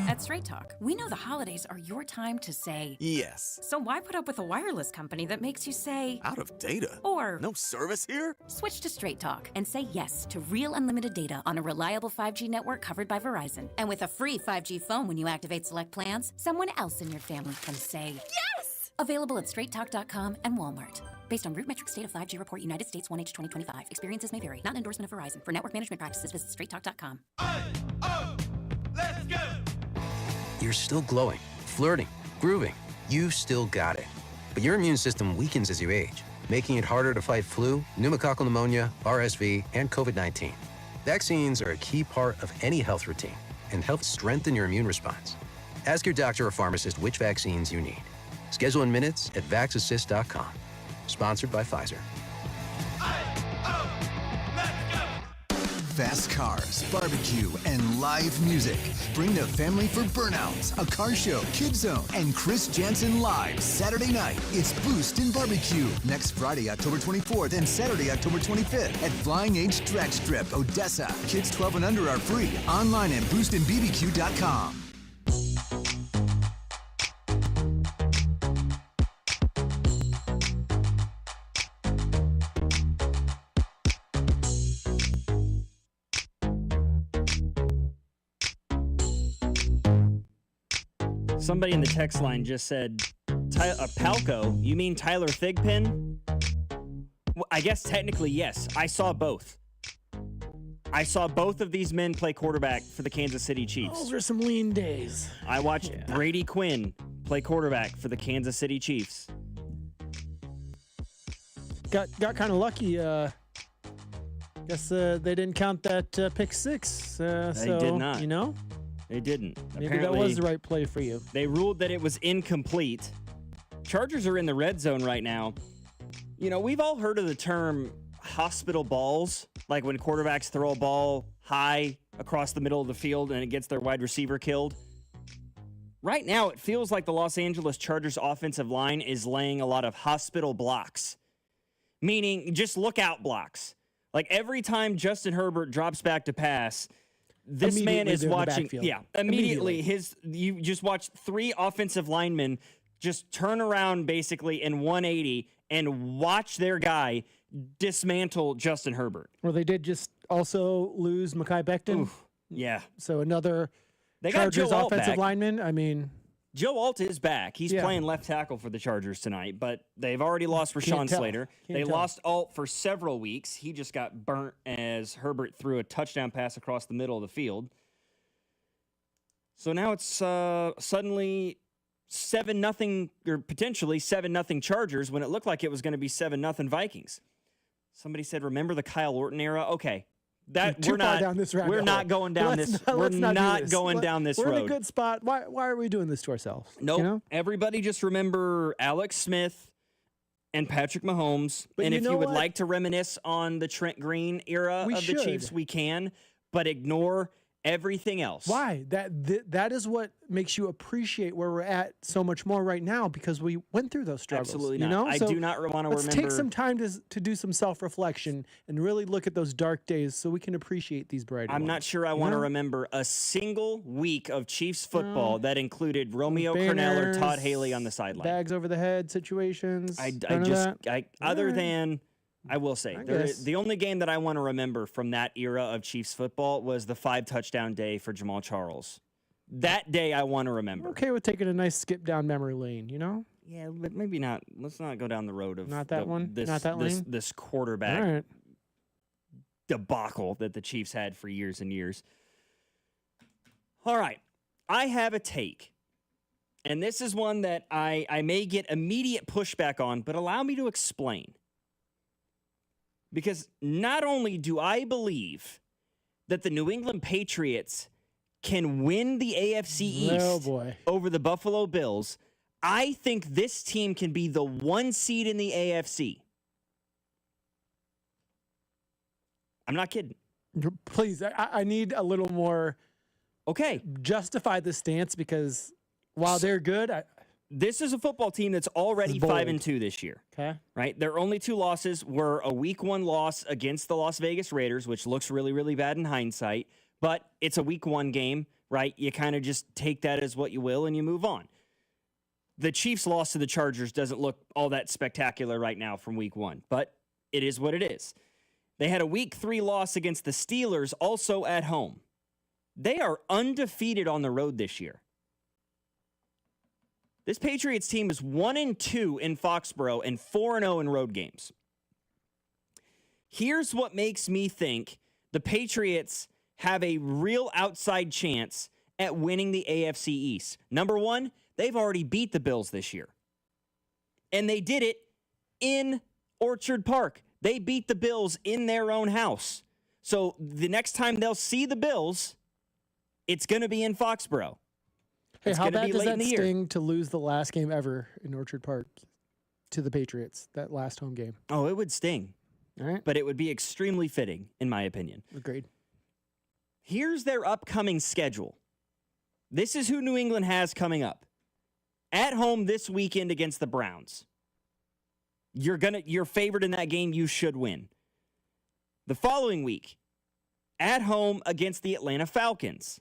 Speaker 25: At Straight Talk, we know the holidays are your time to say
Speaker 26: yes.
Speaker 25: So why put up with a wireless company that makes you say
Speaker 26: Out of data?
Speaker 25: Or
Speaker 26: no service here?
Speaker 25: Switch to Straight Talk and say yes to real unlimited data on a reliable 5G network covered by Verizon. And with a free 5G phone when you activate select plans, someone else in your family can say yes! Available at straighttalk.com and Walmart. Based on RootMetrics State of 5G Report, United States 1H 2025. Experiences may vary. Not an endorsement of Verizon. For network management practices, visit straighttalk.com.
Speaker 26: Let's go!
Speaker 27: You're still glowing, flirting, grooving. You still got it. But your immune system weakens as you age, making it harder to fight flu, pneumococcal pneumonia, RSV, and COVID-19. Vaccines are a key part of any health routine and help strengthen your immune response. Ask your doctor or pharmacist which vaccines you need. Schedule in minutes at vaxassist.com. Sponsored by Pfizer.
Speaker 3: Fast cars, barbecue, and live music. Bring the family for Burnouts, a car show, Kid Zone, and Chris Jansen live Saturday night. It's Boost and Barbecue next Friday, October 24th and Saturday, October 25th at Flying H Drag Strip, Odessa. Kids 12 and under are free. Online at boostandbbq.com.
Speaker 1: Somebody in the text line just said, Palco, you mean Tyler Thigpen? Well, I guess technically, yes. I saw both. I saw both of these men play quarterback for the Kansas City Chiefs.
Speaker 2: Those are some lean days.
Speaker 1: I watched Brady Quinn play quarterback for the Kansas City Chiefs.
Speaker 2: Got kind of lucky. Guess they didn't count that pick six.
Speaker 1: They did not.
Speaker 2: You know?
Speaker 1: They didn't.
Speaker 2: Maybe
Speaker 1: Apparently,
Speaker 2: that was the right play for you.
Speaker 1: They ruled that it was incomplete. Chargers are in the red zone right now. You know, we've all heard of the term hospital balls, like when quarterbacks throw a ball high across the middle of the field and it gets their wide receiver killed. Right now, it feels like the Los Angeles Chargers offensive line is laying a lot of hospital blocks, meaning just lookout blocks. Like every time Justin Herbert drops back to pass, this man is watching. Yeah, immediately. You just watch three offensive linemen just turn around basically in 180 and watch their guy dismantle Justin Herbert.
Speaker 2: Well, they did just also lose Mekhi Becton.
Speaker 1: Oof, yeah.
Speaker 2: So another
Speaker 1: they got
Speaker 2: Chargers
Speaker 1: Joe Alt
Speaker 2: offensive
Speaker 1: back.
Speaker 2: lineman. I mean,
Speaker 1: Joe Alt is back. He's playing left tackle for the Chargers tonight, but they've already lost Rashawn Slater. They lost Alt for several weeks. He just got burnt as Herbert threw a touchdown pass across the middle of the field. So now it's suddenly 7-0 or potentially 7-0 Chargers when it looked like it was going to be 7-0 Vikings. Somebody said, "Remember the Kyle Orton era?" Okay, we're not
Speaker 2: down this rabbit
Speaker 1: we're
Speaker 2: hole.
Speaker 1: not going down this. We're not going down this road.
Speaker 2: We're in a good spot. Why are we doing this to ourselves?
Speaker 1: Nope.
Speaker 2: You know?
Speaker 1: Everybody just remember Alex Smith and Patrick Mahomes.
Speaker 2: But
Speaker 1: and
Speaker 2: you
Speaker 1: if
Speaker 2: know
Speaker 1: you would
Speaker 2: what?
Speaker 1: like to reminisce on the Trent Green era
Speaker 2: We
Speaker 1: of
Speaker 2: should.
Speaker 1: the Chiefs, we can, but ignore everything else.
Speaker 2: Why? That is what makes you appreciate where we're at so much more right now, because we went through those struggles.
Speaker 1: Absolutely
Speaker 2: you
Speaker 1: not.
Speaker 2: know?
Speaker 1: I
Speaker 2: So
Speaker 1: do not want to
Speaker 2: let's
Speaker 1: remember.
Speaker 2: take some time to do some self-reflection and really look at those dark days so we can appreciate these brighter
Speaker 1: I'm
Speaker 2: ones.
Speaker 1: not sure I
Speaker 2: You
Speaker 1: want to
Speaker 2: know?
Speaker 1: remember a single week of Chiefs football that included Romeo
Speaker 2: Banners,
Speaker 1: Crennel or Todd Haley on the sideline.
Speaker 2: Bags over the head situations.
Speaker 1: I
Speaker 2: none of
Speaker 1: just,
Speaker 2: that?
Speaker 1: other
Speaker 2: Alright.
Speaker 1: than, I will say,
Speaker 2: guess.
Speaker 1: the only game that I want to remember from that era of Chiefs football was the 5-touchdown day for Jamal Charles. That day I want to remember.
Speaker 2: Okay with taking a nice skip down memory lane, you know?
Speaker 1: Yeah, but maybe not. Let's not go down the road of
Speaker 2: Not that one?
Speaker 1: This,
Speaker 2: Not that
Speaker 1: this,
Speaker 2: lane?
Speaker 1: this quarterback
Speaker 2: All right.
Speaker 1: debacle that the Chiefs had for years and years. All right, I have a take. And this is one that I may get immediate pushback on, but allow me to explain. Because not only do I believe that the New England Patriots can win the AFC East over the Buffalo Bills, I think this team can be the 1 seed in the AFC. I'm not kidding.
Speaker 2: Please, I need a little more.
Speaker 1: Okay.
Speaker 2: Justify the stance, because while they're good,
Speaker 1: This is a football team that's already
Speaker 2: bold.
Speaker 1: 5-2 this year.
Speaker 2: Okay.
Speaker 1: Right? Their only 2 losses were a week 1 loss against the Las Vegas Raiders, which looks really, really bad in hindsight, but it's a week 1 game, right? You kind of just take that as what you will and you move on. The Chiefs' loss to the Chargers doesn't look all that spectacular right now from week 1, but it is what it is. They had a week 3 loss against the Steelers, also at home. They are undefeated on the road this year. This Patriots team is 1-2 in Foxborough and 4-0 in road games. Here's what makes me think the Patriots have a real outside chance at winning the AFC East. Number 1, they've already beat the Bills this year. And they did it in Orchard Park. They beat the Bills in their own house. So the next time they'll see the Bills, it's going to be in Foxborough.
Speaker 2: Hey,
Speaker 1: It's
Speaker 2: how
Speaker 1: gonna
Speaker 2: bad
Speaker 1: be
Speaker 2: does
Speaker 1: late in
Speaker 2: that
Speaker 1: the year.
Speaker 2: sting to lose the last game ever in Orchard Park to the Patriots, that last home game?
Speaker 1: Oh, it would sting.
Speaker 2: All right.
Speaker 1: But it would be extremely fitting, in my opinion.
Speaker 2: Agreed.
Speaker 1: Here's their upcoming schedule. This is who New England has coming up. At home this weekend against the Browns. You're favored in that game, you should win. The following week, at home against the Atlanta Falcons.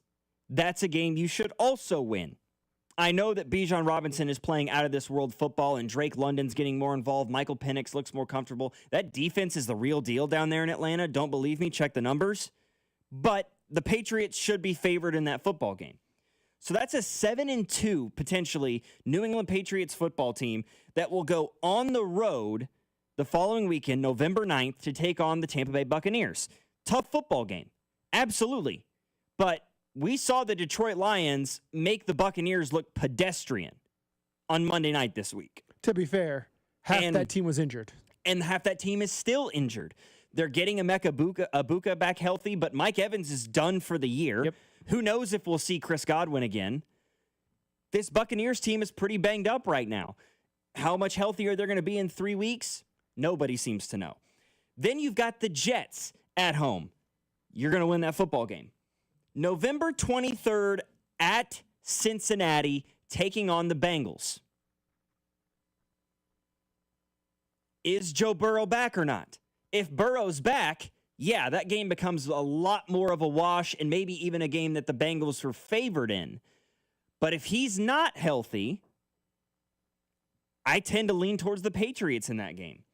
Speaker 1: That's a game you should also win. I know that Bijan Robinson is playing out of this world football and Drake London's getting more involved. Michael Penix looks more comfortable. That defense is the real deal down there in Atlanta. Don't believe me? Check the numbers. But the Patriots should be favored in that football game. So that's a 7-2, potentially, New England Patriots football team that will go on the road the following weekend, November 9th, to take on the Tampa Bay Buccaneers. Tough football game. Absolutely. But we saw the Detroit Lions make the Buccaneers look pedestrian on Monday night this week.
Speaker 2: To be fair, half that team was injured.
Speaker 1: And half that team is still injured. They're getting Emeka Ibuka back healthy, but Mike Evans is done for the year.
Speaker 2: Yep.
Speaker 1: Who knows if we'll see Chris Godwin again? This Buccaneers team is pretty banged up right now. How much healthier they're going to be in 3 weeks? Nobody seems to know. Then you've got the Jets at home. You're going to win that football game. November 23rd at Cincinnati, taking on the Bengals. Is Joe Burrow back or not? If Burrow's back, yeah, that game becomes a lot more of a wash and maybe even a game that the Bengals were favored in. But if he's not healthy, I tend to lean towards the Patriots in that game.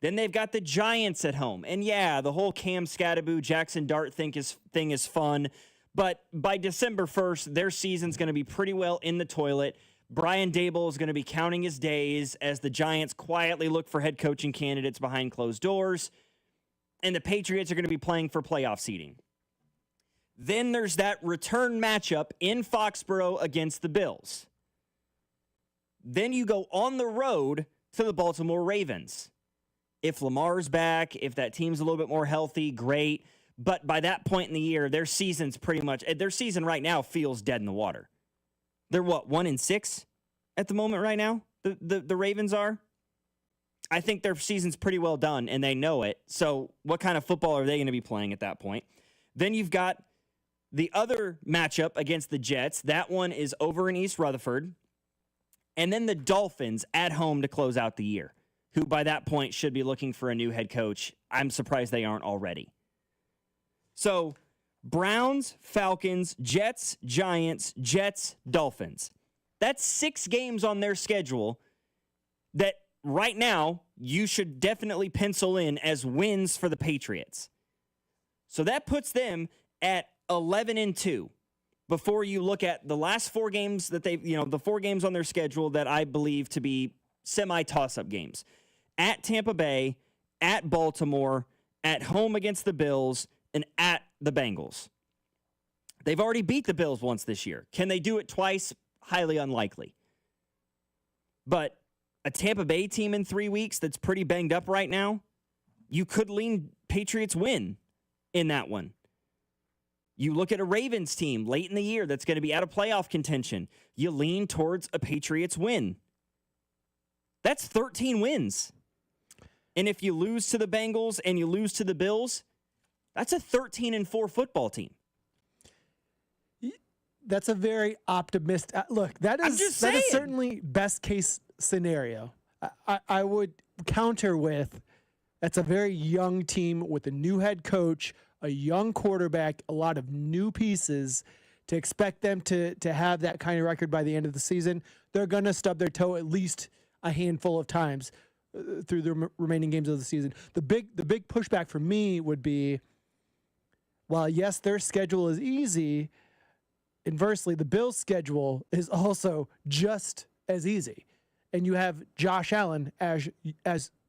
Speaker 1: Then they've got the Giants at home. And yeah, the whole Cam Scatterboo, Jackson Dart thing is fun. But by December 1st, their season's going to be pretty well in the toilet. Brian Daboll is going to be counting his days as the Giants quietly look for head coaching candidates behind closed doors. And the Patriots are going to be playing for playoff seeding. Then there's that return matchup in Foxborough against the Bills. Then you go on the road to the Baltimore Ravens. If Lamar's back, if that team's a little bit more healthy, great. But by that point in the year, their season right now feels dead in the water. They're what, 1-6 at the moment right now? The Ravens are? I think their season's pretty well done, and they know it. So what kind of football are they going to be playing at that point? Then you've got the other matchup against the Jets. That one is over in East Rutherford. And then the Dolphins at home to close out the year, who by that point should be looking for a new head coach. I'm surprised they aren't already. So Browns, Falcons, Jets, Giants, Jets, Dolphins. That's 6 games on their schedule that right now you should definitely pencil in as wins for the Patriots. So that puts them at 11-2 before you look at the last 4 games that they've, the 4 games on their schedule that I believe to be semi-toss-up games. At Tampa Bay, at Baltimore, at home against the Bills, and at the Bengals. They've already beat the Bills once this year. Can they do it twice? Highly unlikely. But a Tampa Bay team in 3 weeks that's pretty banged up right now, you could lean Patriots win in that one. You look at a Ravens team late in the year that's going to be out of playoff contention. You lean towards a Patriots win. That's 13 wins. And if you lose to the Bengals and you lose to the Bills, that's a 13-4 football team.
Speaker 2: That's a very optimistic look. That is certainly best case scenario. I would counter with that's a very young team with a new head coach, a young quarterback, a lot of new pieces. To expect them to have that kind of record by the end of the season, they're going to stub their toe at least a handful of times through the remaining games of the season. The big pushback for me would be, while yes, their schedule is easy, inversely, the Bills' schedule is also just as easy. And you have Josh Allen as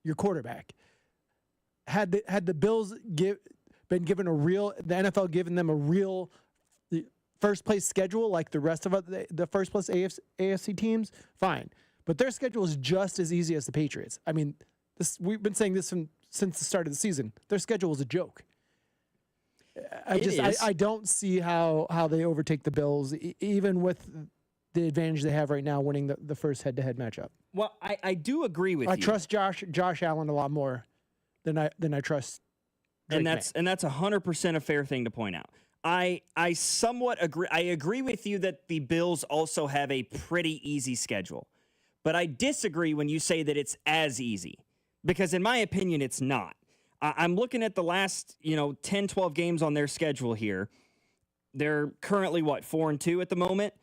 Speaker 2: your quarterback. Had the Bills been given the NFL given them a real first place schedule like the rest of the first place AFC teams, fine. But their schedule is just as easy as the Patriots. I mean, we've been saying this since the start of the season. Their schedule is a joke. I don't see how they overtake the Bills, even with the advantage they have right now, winning the first head-to-head matchup.
Speaker 1: Well, I do agree with you.
Speaker 2: I trust Josh Allen a lot more than I trust Drake May.
Speaker 1: And that's 100% a fair thing to point out. I somewhat agree. I agree with you that the Bills also have a pretty easy schedule, but I disagree when you say that it's as easy, because in my opinion, it's not. I'm looking at the last, 10, 12 games on their schedule here. They're currently, 4-2 at the moment?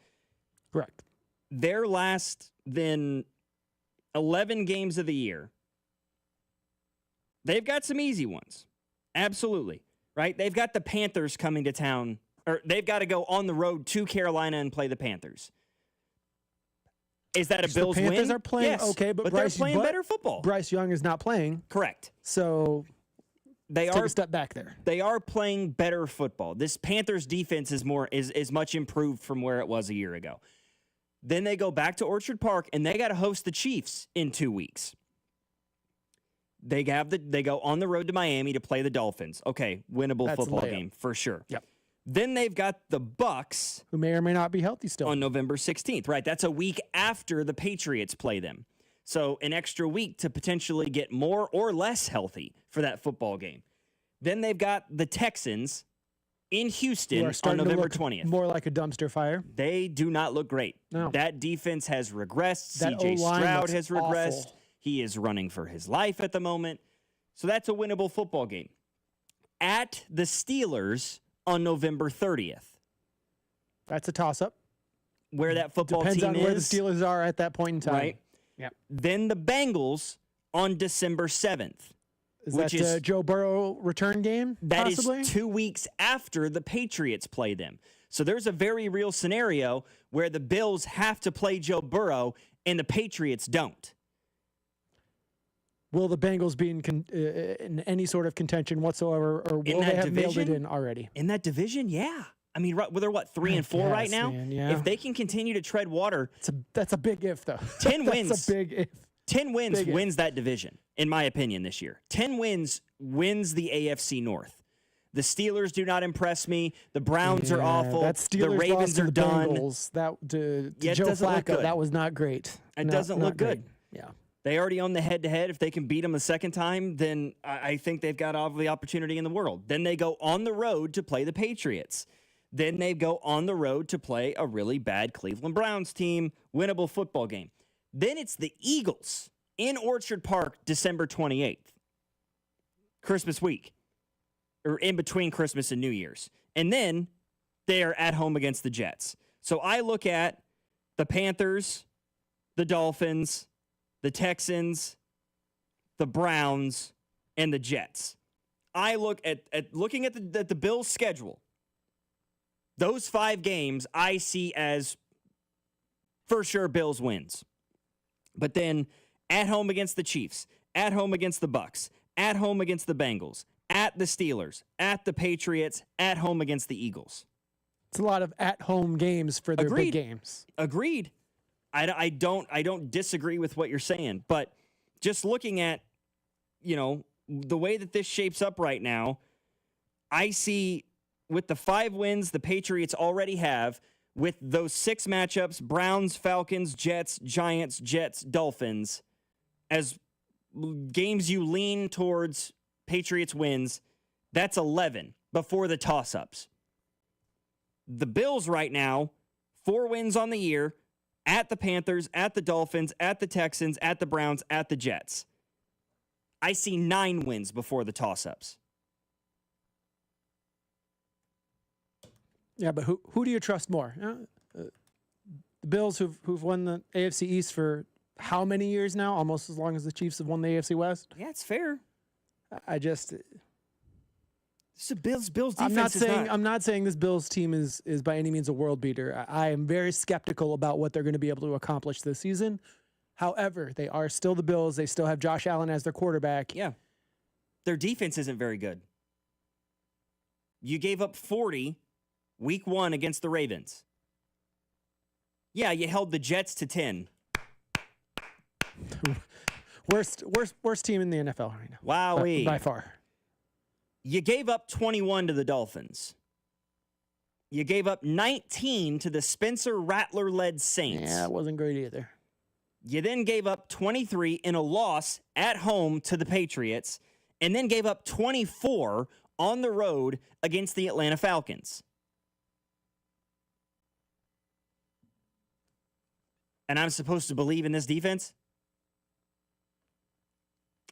Speaker 2: Correct.
Speaker 1: Their last, then, 11 games of the year, they've got some easy ones. Absolutely. Right? They've got the Panthers coming to town, or they've got to go on the road to Carolina and play the Panthers. Is that a Bills win?
Speaker 2: The Panthers are playing,
Speaker 1: yes,
Speaker 2: okay, but
Speaker 1: they're playing better football.
Speaker 2: Bryce Young is not playing.
Speaker 1: Correct.
Speaker 2: So
Speaker 1: they
Speaker 2: take a step back there.
Speaker 1: They are playing better football. This Panthers defense is much improved from where it was a year ago. Then they go back to Orchard Park, and they got to host the Chiefs in 2 weeks. They go on the road to Miami to play the Dolphins. Okay, winnable football game for sure.
Speaker 2: Yep.
Speaker 1: Then they've got the Bucks,
Speaker 2: who may or may not be healthy still,
Speaker 1: on November 16th. Right, that's a week after the Patriots play them. So an extra week to potentially get more or less healthy for that football game. Then they've got the Texans in Houston on November 20th.
Speaker 2: More like a dumpster fire.
Speaker 1: They do not look great.
Speaker 2: No.
Speaker 1: That defense has regressed.
Speaker 2: That
Speaker 1: CJ
Speaker 2: O-line
Speaker 1: Stroud has
Speaker 2: looks
Speaker 1: regressed.
Speaker 2: awful.
Speaker 1: He is running for his life at the moment. So that's a winnable football game. At the Steelers on November 30th.
Speaker 2: That's a toss-up.
Speaker 1: Where that football
Speaker 2: Depends
Speaker 1: team
Speaker 2: on where the Steelers are at that point in time.
Speaker 1: Right.
Speaker 2: Yeah.
Speaker 1: Then the Bengals on December 7th.
Speaker 2: Is that Joe Burrow return game,
Speaker 1: That
Speaker 2: possibly?
Speaker 1: is 2 weeks after the Patriots play them. So there's a very real scenario where the Bills have to play Joe Burrow and the Patriots don't.
Speaker 2: Will the Bengals be in any sort of contention whatsoever, or will they have nailed it in already?
Speaker 1: In that division, yeah. I mean, they're 3-4 right now.
Speaker 2: Man, yeah.
Speaker 1: If they can continue to tread water,
Speaker 2: that's a big if, though.
Speaker 1: 10 wins.
Speaker 2: That's a big if.
Speaker 1: 10 wins
Speaker 2: Big
Speaker 1: wins that division, in my opinion, this year. 10 wins wins the AFC North. The Steelers do not impress me. The Browns are awful.
Speaker 2: That Steelers
Speaker 1: the Ravens
Speaker 2: loss
Speaker 1: are
Speaker 2: to the
Speaker 1: done.
Speaker 2: Bengals, to
Speaker 1: Yeah, it
Speaker 2: Joe
Speaker 1: doesn't look
Speaker 2: Flacco,
Speaker 1: good.
Speaker 2: that was not great.
Speaker 1: It doesn't look good.
Speaker 2: Yeah.
Speaker 1: They already own the head-to-head. If they can beat them the second time, then I think they've got all the opportunity in the world. Then they go on the road to play the Patriots. Then they go on the road to play a really bad Cleveland Browns team, winnable football game. Then it's the Eagles in Orchard Park, December 28th, Christmas week, or in between Christmas and New Year's. And then they are at home against the Jets. So I look at the Panthers, the Dolphins, the Texans, the Browns, and the Jets. I look at looking at the Bills' schedule. Those 5 games I see as for sure Bills wins. But then at home against the Chiefs, at home against the Bucks, at home against the Bengals, at the Steelers, at the Patriots, at home against the Eagles.
Speaker 2: It's a lot of at-home games for their big games.
Speaker 1: Agreed. I don't disagree with what you're saying, but just looking at, the way that this shapes up right now, I see with the 5 wins the Patriots already have, with those 6 matchups, Browns, Falcons, Jets, Giants, Jets, Dolphins, as games you lean towards Patriots wins, that's 11 before the toss-ups. The Bills right now, 4 wins on the year, at the Panthers, at the Dolphins, at the Texans, at the Browns, at the Jets. I see 9 wins before the toss-ups.
Speaker 2: Yeah, but who do you trust more? The Bills, who've won the AFC East for how many years now? Almost as long as the Chiefs have won the AFC West.
Speaker 1: Yeah, it's fair.
Speaker 2: It's a
Speaker 1: Bills defense.
Speaker 2: I'm not saying this Bills team is by any means a world beater. I am very skeptical about what they're going to be able to accomplish this season. However, they are still the Bills. They still have Josh Allen as their quarterback.
Speaker 1: Yeah. Their defense isn't very good. You gave up 40 week 1 against the Ravens. Yeah, you held the Jets to 10.
Speaker 2: Worst team in the NFL right now.
Speaker 1: Wowee.
Speaker 2: By far.
Speaker 1: You gave up 21 to the Dolphins. You gave up 19 to the Spencer Rattler-led Saints.
Speaker 2: Yeah, it wasn't great either.
Speaker 1: You then gave up 23 in a loss at home to the Patriots, and then gave up 24 on the road against the Atlanta Falcons. And I'm supposed to believe in this defense?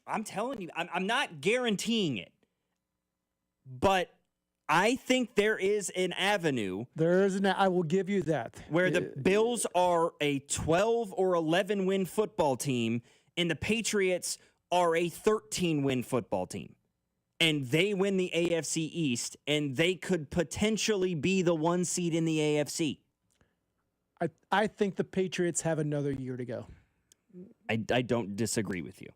Speaker 1: I'm telling you, I'm not guaranteeing it. But I think there is an avenue.
Speaker 2: I will give you that.
Speaker 1: Where the Bills are a 12 or 11 win football team and the Patriots are a 13-win football team. And they win the AFC East and they could potentially be the 1 seed in the AFC.
Speaker 2: I think the Patriots have another year to go.
Speaker 1: I don't disagree with you.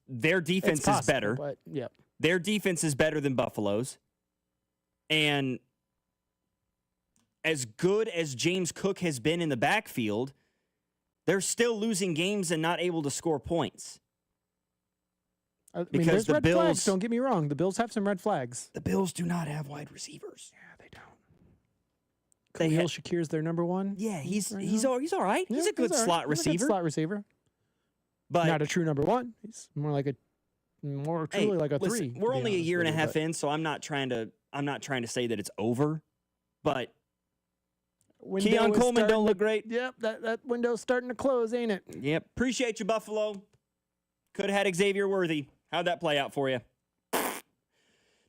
Speaker 1: Their defense is better.
Speaker 2: But, yeah.
Speaker 1: Their defense is better than Buffalo's. And as good as James Cook has been in the backfield, they're still losing games and not able to score points.
Speaker 2: There's red flags, don't get me wrong. The Bills have some red flags.
Speaker 1: The Bills do not have wide receivers.
Speaker 2: Yeah, they don't. Khalil Shakir's their number 1.
Speaker 1: Yeah, he's all right. He's a good slot receiver.
Speaker 2: He's a good slot receiver.
Speaker 1: But
Speaker 2: not a true number 1. He's more truly like a 3.
Speaker 1: We're only a year and a half in, so I'm not trying to say that it's over. But Keon Coleman don't look great.
Speaker 2: Yep, that window's starting to close, ain't it?
Speaker 1: Yep. Appreciate you, Buffalo. Could have had Xavier Worthy. How'd that play out for you?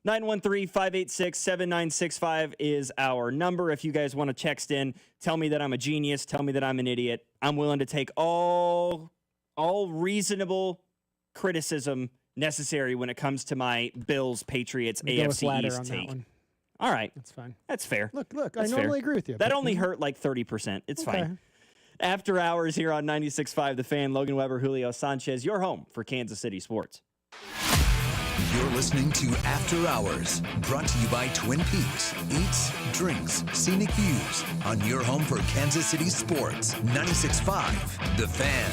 Speaker 1: 913-586-7965 is our number. If you guys want to text in, tell me that I'm a genius, tell me that I'm an idiot. I'm willing to take all reasonable criticism necessary when it comes to my Bills Patriots AFC East take. All right.
Speaker 2: That's fine.
Speaker 1: That's fair.
Speaker 2: Look, I normally agree with you.
Speaker 1: That only hurt like 30%. It's fine. After hours here on 96.5 The Fan, Logan Weber, Julio Sanchez, your home for Kansas City sports.
Speaker 3: You're listening to After Hours, brought to you by Twin Peaks. Eats, drinks, scenic views on your home for Kansas City sports. 96.5 The Fan.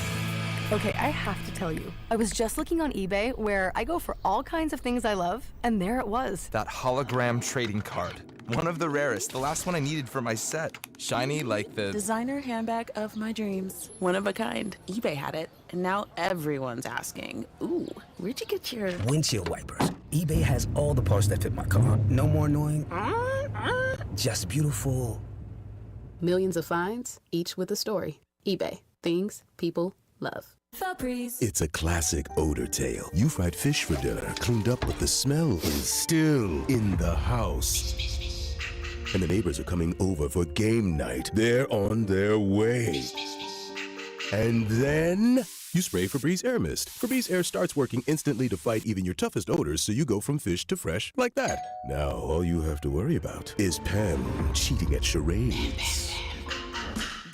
Speaker 4: Okay, I have to tell you, I was just looking on eBay where I go for all kinds of things I love, and there it was.
Speaker 5: That hologram trading card. One of the rarest. The last one I needed for my set. Shiny like the...
Speaker 6: Designer handbag of my dreams. One of a kind. eBay had it, and now everyone's asking, ooh, where'd you get your...
Speaker 7: Windshield wipers. eBay has all the parts that fit my car. No more annoying. Just beautiful.
Speaker 8: Millions of finds, each with a story. eBay. Things people love.
Speaker 11: Febreze.
Speaker 9: It's a classic odor tale. You fried fish for dinner, cleaned up, but the smell is still in the house. And the neighbors are coming over for game night. They're on their way. And then you spray Febreze Air Mist. Febreze Air starts working instantly to fight even your toughest odors, so you go from fish to fresh like that. Now all you have to worry about is Pam cheating at charades.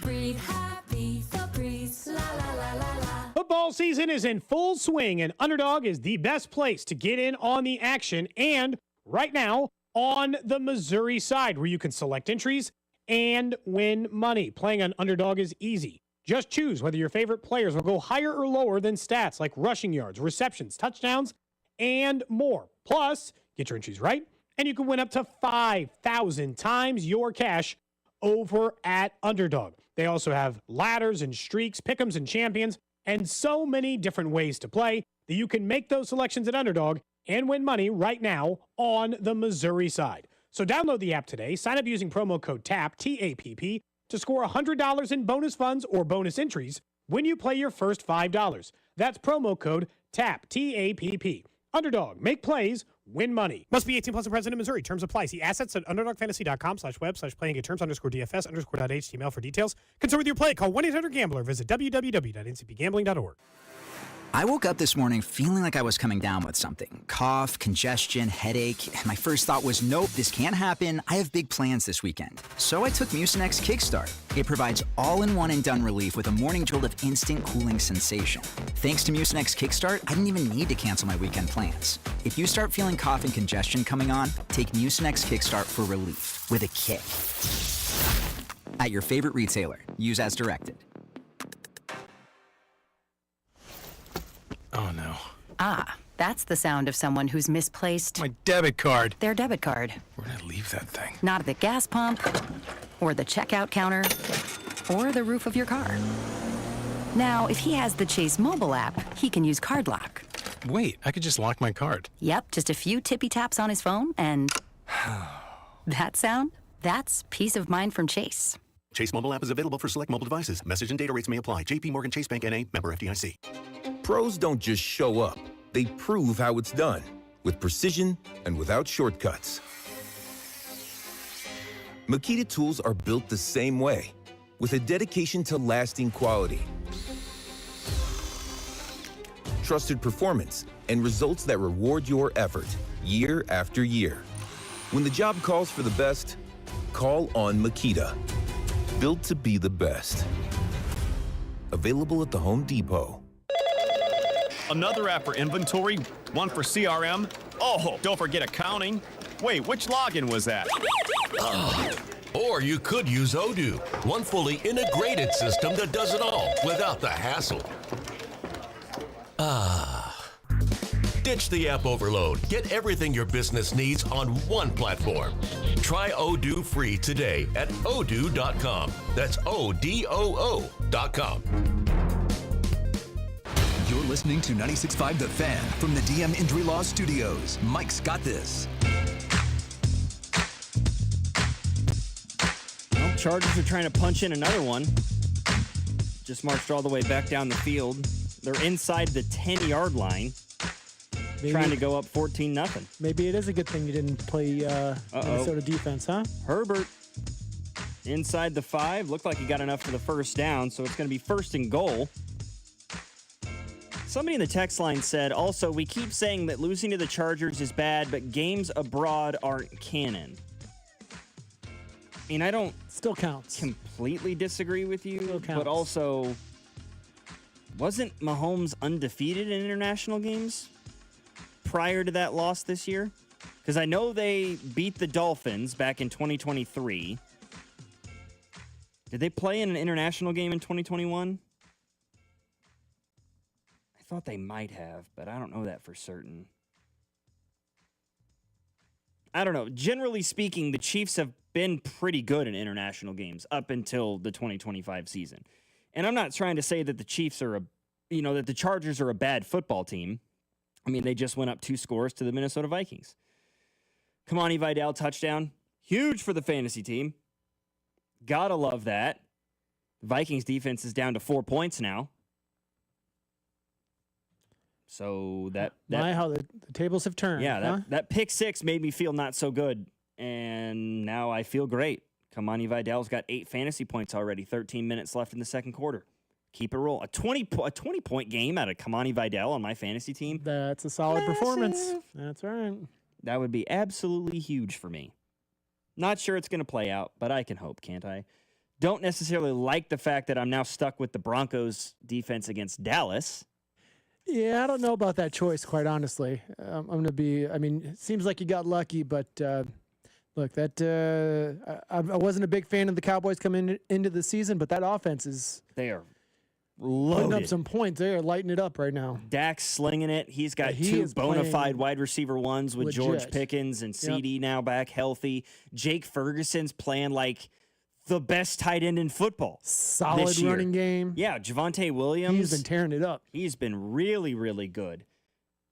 Speaker 11: Breathe happy, Febreze. La la la la la.
Speaker 10: Football season is in full swing, and Underdog is the best place to get in on the action. And right now, on the Missouri side, where you can select entries and win money. Playing on Underdog is easy. Just choose whether your favorite players will go higher or lower than stats like rushing yards, receptions, touchdowns, and more. Plus, get your entries right, and you can win up to 5,000 times your cash over at Underdog. They also have ladders and streaks, pick'ems and champions, and so many different ways to play that you can make those selections at Underdog and win money right now on the Missouri side. So download the app today, sign up using promo code TAPP, T-A-P-P, to score $100 in bonus funds or bonus entries when you play your first $5. That's promo code TAPP, T-A-P-P. Underdog, make plays, win money. Must be 18 plus and present in Missouri. Terms apply. See assets at underdogfantasy.com/web/playing-terms_DFS_html for details. Concern with your play. Call 1-800-GAMBLER. Visit www.ncpgambling.org.
Speaker 26: I woke up this morning feeling like I was coming down with something. Cough, congestion, headache. My first thought was, nope, this can't happen. I have big plans this weekend. So I took Mucinex Kickstart. It provides all-in-one and done relief with a morning jolt of instant cooling sensation. Thanks to Mucinex Kickstart, I didn't even need to cancel my weekend plans. If you start feeling cough and congestion coming on, take Mucinex Kickstart for relief with a kick. At your favorite retailer. Use as directed.
Speaker 28: Oh, no.
Speaker 19: Ah, that's the sound of someone who's misplaced
Speaker 28: My debit card.
Speaker 19: their debit card.
Speaker 28: Where'd I leave that thing?
Speaker 19: Not at the gas pump, or the checkout counter, or the roof of your car. Now, if he has the Chase mobile app, he can use Card Lock.
Speaker 28: Wait, I could just lock my card.
Speaker 19: Yep, just a few tippy taps on his phone, and that sound, that's peace of mind from Chase.
Speaker 29: Chase mobile app is available for select mobile devices. Message and data rates may apply. JP Morgan Chase Bank N.A., member FDIC.
Speaker 30: Pros don't just show up. They prove how it's done, with precision and without shortcuts. Makita tools are built the same way, with a dedication to lasting quality, trusted performance, and results that reward your effort year after year. When the job calls for the best, call on Makita. Built to be the best. Available at the Home Depot.
Speaker 31: Another app for inventory, one for CRM. Oh, don't forget accounting. Wait, which login was that?
Speaker 17: Or you could use Odoo, one fully integrated system that does it all without the hassle. Ditch the app overload. Get everything your business needs on one platform. Try Odoo free today at odoo.com. That's ODOO.com.
Speaker 3: You're listening to 96.5 The Fan from the DM Injury Law Studios. Mike's got this.
Speaker 1: Well, Chargers are trying to punch in another one. Just marched all the way back down the field. They're inside the 10-yard line. Trying to go up 14-0.
Speaker 2: Maybe it is a good thing you didn't play Minnesota defense, huh?
Speaker 1: Herbert inside the 5. Looked like he got enough for the first down, so it's going to be 1st and goal. Somebody in the text line said, also, we keep saying that losing to the Chargers is bad, but games abroad aren't canon. I mean, I don't
Speaker 2: still counts.
Speaker 1: Completely disagree with you, but also, wasn't Mahomes undefeated in international games prior to that loss this year? Because I know they beat the Dolphins back in 2023. Did they play in an international game in 2021? I thought they might have, but I don't know that for certain. I don't know. Generally speaking, the Chiefs have been pretty good in international games up until the 2025 season. And I'm not trying to say that the Chiefs are that the Chargers are a bad football team. I mean, they just went up 2 scores to the Minnesota Vikings. Kamani Vidal touchdown. Huge for the fantasy team. Gotta love that. Vikings defense is down to 4 points now. So
Speaker 2: how the tables have turned.
Speaker 1: Yeah, that pick 6 made me feel not so good. And now I feel great. Kamani Vidal's got 8 fantasy points already, 13 minutes left in the second quarter. Keep it roll. A 20-point game out of Kamani Vidal on my fantasy team.
Speaker 2: That's a solid performance. That's right.
Speaker 1: That would be absolutely huge for me. Not sure it's going to play out, but I can hope, can't I? Don't necessarily like the fact that I'm now stuck with the Broncos defense against Dallas.
Speaker 2: Yeah, I don't know about that choice, quite honestly. I'm going to be, it seems like you got lucky, but look, I wasn't a big fan of the Cowboys coming into the season, but that offense is...
Speaker 1: They are loaded.
Speaker 2: Putting up some points. They are lighting it up right now.
Speaker 1: Dak's slinging it. He's got 2 bona fide wide receiver ones with
Speaker 2: legit.
Speaker 1: George Pickens and CD now back healthy. Jake Ferguson's playing like the best tight end in football.
Speaker 2: Solid running game.
Speaker 1: Yeah, Javonte Williams.
Speaker 2: He's been tearing it up.
Speaker 1: He's been really, really good.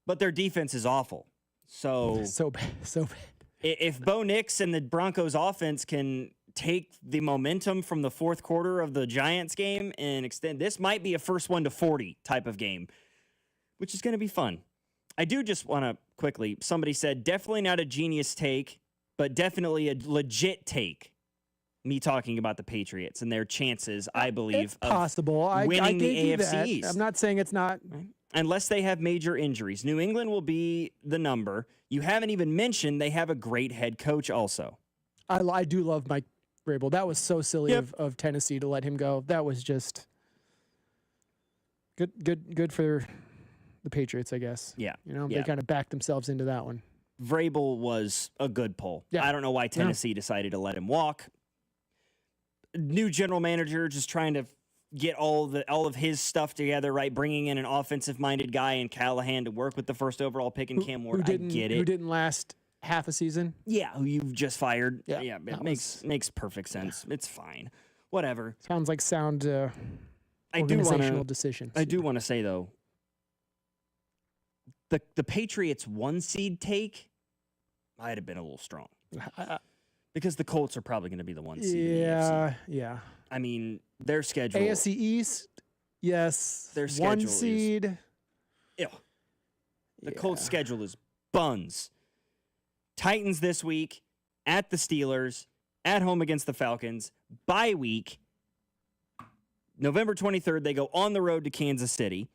Speaker 1: But their defense is awful. So
Speaker 2: bad. So bad.
Speaker 1: If Bo Nix and the Broncos offense can take the momentum from the fourth quarter of the Giants game and extend, this might be a first 1 to 40 type of game, which is going to be fun. I do just want to quickly, somebody said, definitely not a genius take, but definitely a legit take. Me talking about the Patriots and their chances, I believe,
Speaker 2: it's possible.
Speaker 1: of winning
Speaker 2: I
Speaker 1: the AFC East.
Speaker 2: I'm not saying it's not.
Speaker 1: Unless they have major injuries. New England will be the number. You haven't even mentioned they have a great head coach also.
Speaker 2: I do love Mike Vrabel. That was so silly of Tennessee to let him go. That was just good for the Patriots, I guess.
Speaker 1: Yeah.
Speaker 2: They kind of backed themselves into that one.
Speaker 1: Vrabel was a good pull.
Speaker 2: Yeah.
Speaker 1: I don't know why Tennessee decided to let him walk. New general manager just trying to get all of his stuff together, right? Bringing in an offensive-minded guy in Callahan to work with the first overall pick in Cam Ward. I get it.
Speaker 2: Who didn't last half a season?
Speaker 1: Yeah, who you've just fired.
Speaker 2: Yeah,
Speaker 1: it makes perfect sense. Yeah. It's fine. Whatever.
Speaker 2: Sounds like sound organizational decisions.
Speaker 1: I do want to say, though, the Patriots 1 seed take might have been a little strong. Because the Colts are probably going to be the 1 seed in the AFC.
Speaker 2: Yeah.
Speaker 1: I mean, their schedule.
Speaker 2: AFC East, yes.
Speaker 1: Their schedule
Speaker 2: 1 seed.
Speaker 1: The Colts' schedule is buns. Titans this week, at the Steelers, at home against the Falcons, bye week. November 23rd, they go on the road to Kansas City.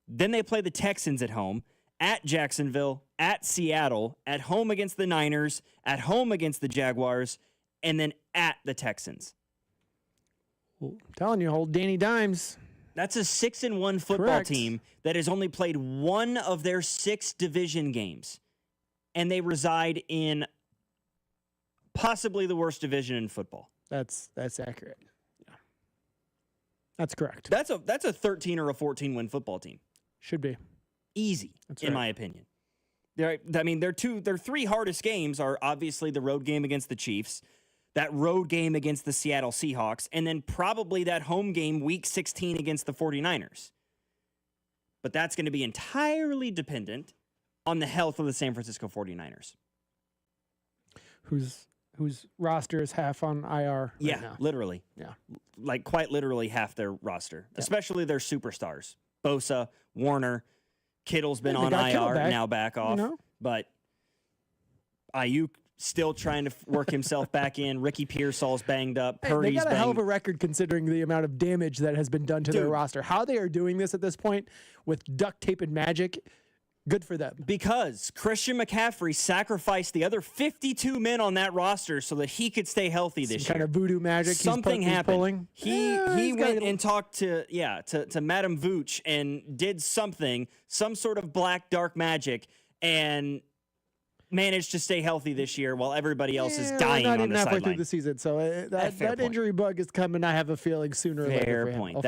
Speaker 1: Then they play the Texans at home, at Jacksonville, at Seattle, at home against the Niners, at home against the Jaguars, and then at the Texans.
Speaker 2: Well, I'm telling you, old Danny Dimes.
Speaker 1: That's a 6-1 football team that has only played 1 of their 6 division games. And they reside in possibly the worst division in football.
Speaker 2: That's accurate. Yeah. That's correct.
Speaker 1: That's a 13 or a 14 win football team.
Speaker 2: Should be.
Speaker 1: Easy, in my opinion. Their 3 hardest games are obviously the road game against the Chiefs, that road game against the Seattle Seahawks, and then probably that home game week 16 against the 49ers. But that's going to be entirely dependent on the health of the San Francisco 49ers.
Speaker 2: Whose roster is half on IR right now.
Speaker 1: Literally.
Speaker 2: Yeah.
Speaker 1: Like quite literally half their roster, especially their superstars. Bosa, Warner, Kittle's been on IR, now back off. But Ayuk still trying to work himself back in. Ricky Pearsall's banged up. Purdy's
Speaker 2: they got a hell of a record considering the amount of damage that has been done to their roster. How they are doing this at this point with duct tape and magic, good for them.
Speaker 1: Because Christian McCaffrey sacrificed the other 52 men on that roster so that he could stay healthy this year.
Speaker 2: Kind of voodoo magic.
Speaker 1: Something happened.
Speaker 2: Pulling.
Speaker 1: He went and talked to Madame Vooch and did some sort of black dark magic, and managed to stay healthy this year while everybody else is dying
Speaker 2: not
Speaker 1: on
Speaker 2: even
Speaker 1: the
Speaker 2: halfway
Speaker 1: sideline.
Speaker 2: through the season, so that injury bug is coming. I have a feeling sooner or later.
Speaker 1: Fair point.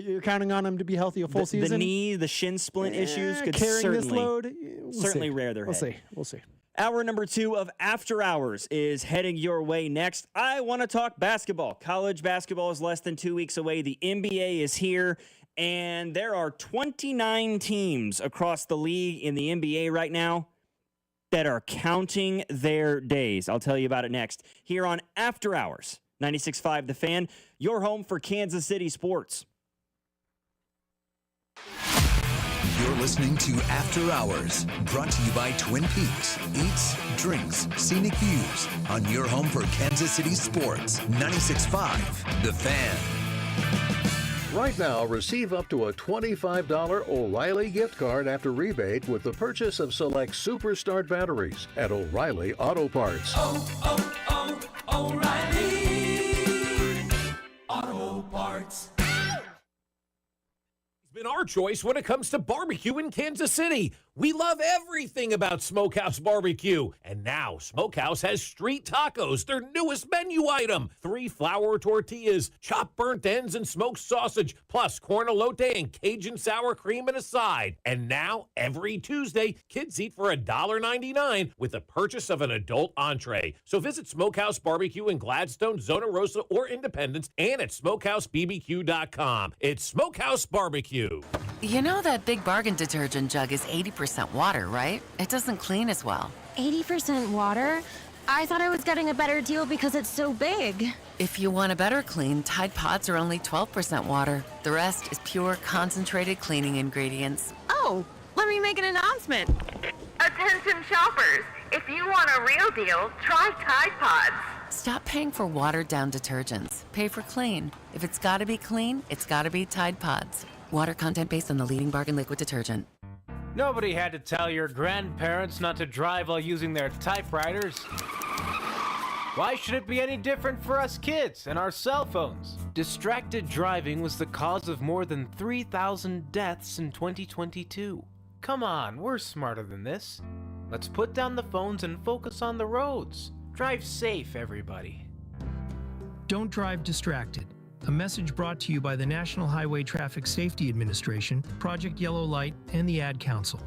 Speaker 2: You're counting on him to be healthy a full season.
Speaker 1: The knee, the shin splint issues could
Speaker 2: carrying
Speaker 1: certainly
Speaker 2: this load.
Speaker 1: certainly rear their head.
Speaker 2: We'll see.
Speaker 1: Hour number 2 of After Hours is heading your way next. I want to talk basketball. College basketball is less than 2 weeks away. The NBA is here, and there are 29 teams across the league in the NBA right now that are counting their days. I'll tell you about it next here on After Hours, 96.5 The Fan, your home for Kansas City sports.
Speaker 3: You're listening to After Hours, brought to you by Twin Peaks. Eats, drinks, scenic views on your home for Kansas City sports. 96.5 The Fan.
Speaker 12: Right now, receive up to a $25 O'Reilly gift card after rebate with the purchase of select Superstart batteries at O'Reilly Auto Parts.
Speaker 11: O'Reilly Auto Parts.
Speaker 13: Been our choice when it comes to barbecue in Kansas City. We love everything about Smokehouse Barbecue. And now Smokehouse has street tacos, their newest menu item. 3 flour tortillas, chopped burnt ends and smoked sausage, plus corn elote and Cajun sour cream and a side. And now, every Tuesday, kids eat for $1.99 with the purchase of an adult entree. So visit Smokehouse Barbecue in Gladstone, Zona Rosa, or Independence, and at smokehousebbq.com. It's Smokehouse Barbecue.
Speaker 14: You know that Big Bargain detergent jug is 80% water, right? It doesn't clean as well.
Speaker 15: 80% water? I thought I was getting a better deal because it's so big.
Speaker 14: If you want a better clean, Tide Pods are only 12% water. The rest is pure, concentrated cleaning ingredients.
Speaker 15: Oh, let me make an announcement.
Speaker 16: Attention shoppers, if you want a real deal, try Tide Pods.
Speaker 14: Stop paying for watered-down detergents. Pay for clean. If it's gotta be clean, it's gotta be Tide Pods. Water content based on the leading bargain liquid detergent.
Speaker 18: Nobody had to tell your grandparents not to drive while using their typewriters. Why should it be any different for us kids and our cell phones? Distracted driving was the cause of more than 3,000 deaths in 2022. Come on, we're smarter than this. Let's put down the phones and focus on the roads. Drive safe, everybody.
Speaker 20: Don't drive distracted. A message brought to you by the National Highway Traffic Safety Administration, Project Yellow Light, and the Ad Council.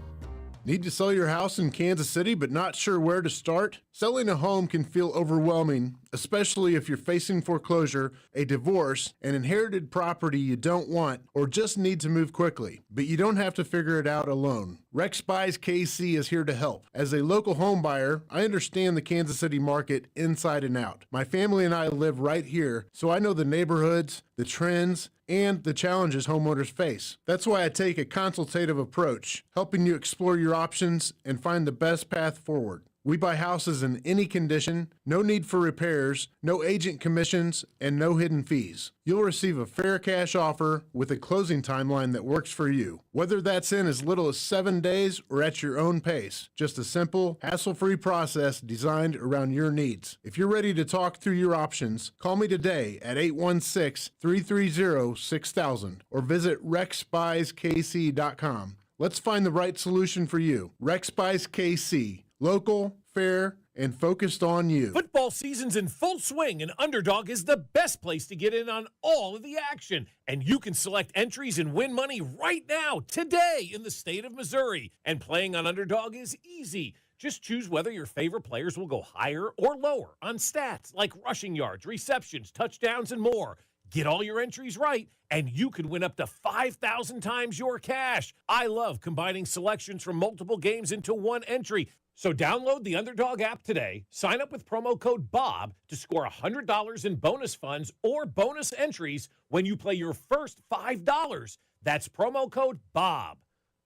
Speaker 21: Need to sell your house in Kansas City but not sure where to start? Selling a home can feel overwhelming, especially if you're facing foreclosure, a divorce, an inherited property you don't want, or just need to move quickly. But you don't have to figure it out alone. Rex Buys KC is here to help. As a local home buyer, I understand the Kansas City market inside and out. My family and I live right here, so I know the neighborhoods, the trends, and the challenges homeowners face. That's why I take a consultative approach, helping you explore your options and find the best path forward. We buy houses in any condition, no need for repairs, no agent commissions, and no hidden fees. You'll receive a fair cash offer with a closing timeline that works for you. Whether that's in as little as 7 days or at your own pace, just a simple, hassle-free process designed around your needs. If you're ready to talk through your options, call me today at 816-330-6000 or visit rexbuyskc.com. Let's find the right solution for you. Rex Buys KC. Local, fair, and focused on you.
Speaker 13: Football season's in full swing, and Underdog is the best place to get in on all of the action. And you can select entries and win money right now, today, in the state of Missouri. And playing on Underdog is easy. Just choose whether your favorite players will go higher or lower on stats like rushing yards, receptions, touchdowns, and more. Get all your entries right, and you could win up to 5,000 times your cash. I love combining selections from multiple games into one entry. So download the Underdog app today, sign up with promo code BOB to score $100 in bonus funds or bonus entries when you play your first $5. That's promo code BOB.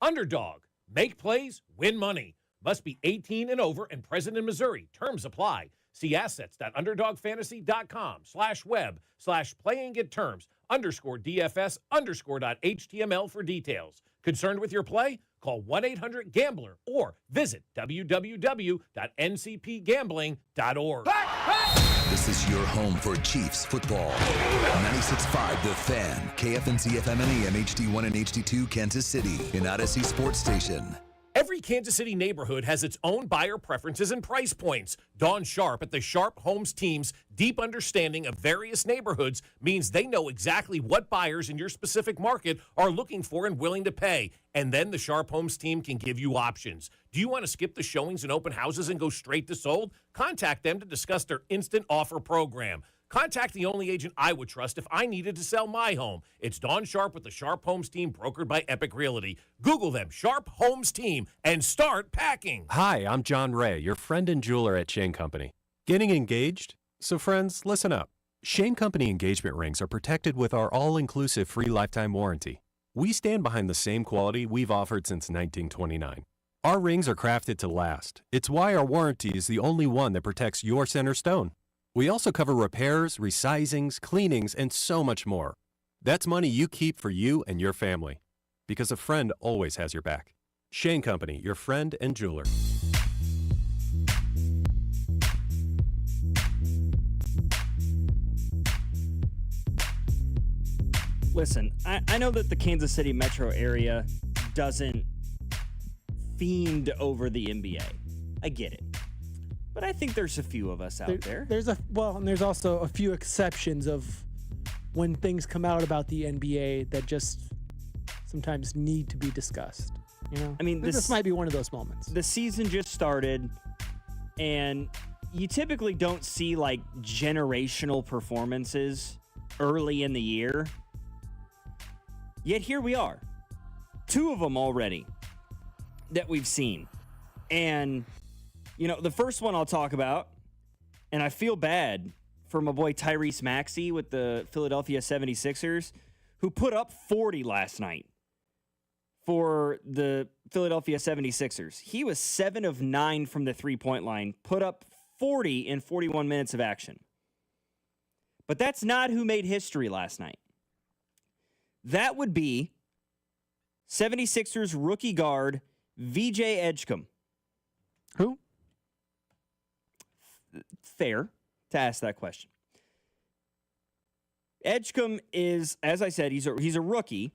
Speaker 13: Underdog. Make plays, win money. Must be 18 and over and present in Missouri. Terms apply. See assets.underdogfantasy.com/web/play and get terms _DFS_.html for details. Concerned with your play? Call 1-800-GAMBLER or visit www.ncpgambling.org.
Speaker 3: This is your home for Chiefs football. 96.5 The Fan, KFNC FM and AM HD1 and HD2 Kansas City, an Odyssey sports station.
Speaker 13: Every Every Kansas City neighborhood has its own buyer preferences and price points. Dawn Sharp at the Sharp Homes team's deep understanding of various neighborhoods means they know exactly what buyers in your specific market are looking for and willing to pay. And then the Sharp Homes team can give you options. Do you want to skip the showings and open houses and go straight to sold? Contact them to discuss their instant offer program. Contact the only agent I would trust if I needed to sell my home. It's Dawn Sharp with the Sharp Homes team, brokered by Epic Realty. Google them, Sharp Homes team, and start packing.
Speaker 4: Hi, I'm John Ray, your friend and jeweler at Shane Company. Getting engaged? So friends, listen up. Shane Company engagement rings are protected with our all-inclusive free lifetime warranty. We stand behind the same quality we've offered since 1929. Our rings are crafted to last. It's why our warranty is the only one that protects your center stone. We also cover repairs, resizings, cleanings, and so much more. That's money you keep for you and your family. Because a friend always has your back. Shane Company, your friend and jeweler.
Speaker 1: Listen, I know that the Kansas City metro area doesn't fiend over the NBA. I get it. But I think there's a few of us out there.
Speaker 2: And there's also a few exceptions of when things come out about the NBA that just sometimes need to be discussed. You know,
Speaker 1: I mean,
Speaker 2: this might be one of those moments.
Speaker 1: The season just started, and you typically don't see like generational performances early in the year. Yet here we are, 2 of them already that we've seen, and. You know, the first one I'll talk about, and I feel bad for my boy Tyrese Maxey with the Philadelphia 76ers, who put up 40 last night for the Philadelphia 76ers. He was 7 of 9 from the three-point line, put up 40 in 41 minutes of action. But that's not who made history last night. That would be 76ers rookie guard VJ Edgecombe.
Speaker 2: Who?
Speaker 1: Fair to ask that question. Edgecombe is, as I said, he's a rookie,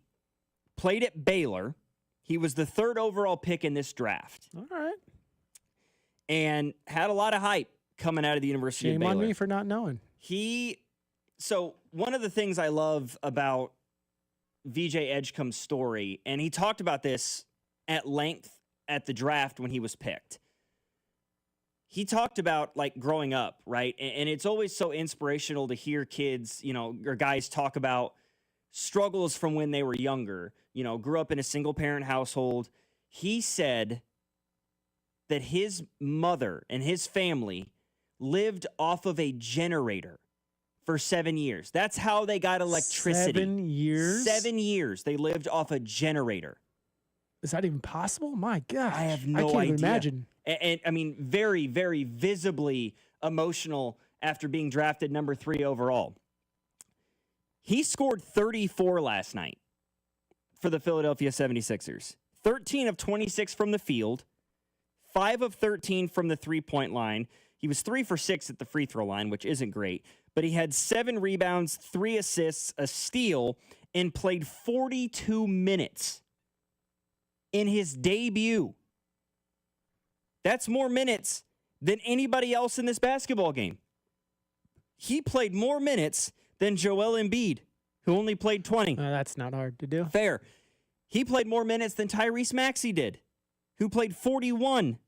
Speaker 1: played at Baylor. He was the 3rd overall pick in this draft.
Speaker 2: All right.
Speaker 1: And had a lot of hype coming out of the University of Baylor.
Speaker 2: Shame on me for not knowing.
Speaker 1: So one of the things I love about VJ Edgecombe's story, and he talked about this at length at the draft when he was picked. He talked about like growing up, right? And it's always so inspirational to hear kids, or guys talk about struggles from when they were younger, grew up in a single parent household. He said that his mother and his family lived off of a generator for 7 years. That's how they got electricity.
Speaker 2: 7 years?
Speaker 1: 7 years. They lived off a generator.
Speaker 2: Is that even possible? My gosh.
Speaker 1: I have no idea.
Speaker 2: I can't even imagine.
Speaker 1: And I mean, very, very visibly emotional after being drafted number 3 overall. He scored 34 last night for the Philadelphia 76ers. 13 of 26 from the field, 5 of 13 from the three-point line. He was 3 for 6 at the free throw line, which isn't great. But he had 7 rebounds, 3 assists, a steal, and played 42 minutes in his debut. That's more minutes than anybody else in this basketball game. He played more minutes than Joel Embiid, who only played 20.
Speaker 2: That's not hard to do.
Speaker 1: Fair. He played more minutes than Tyrese Maxey did, who played 41.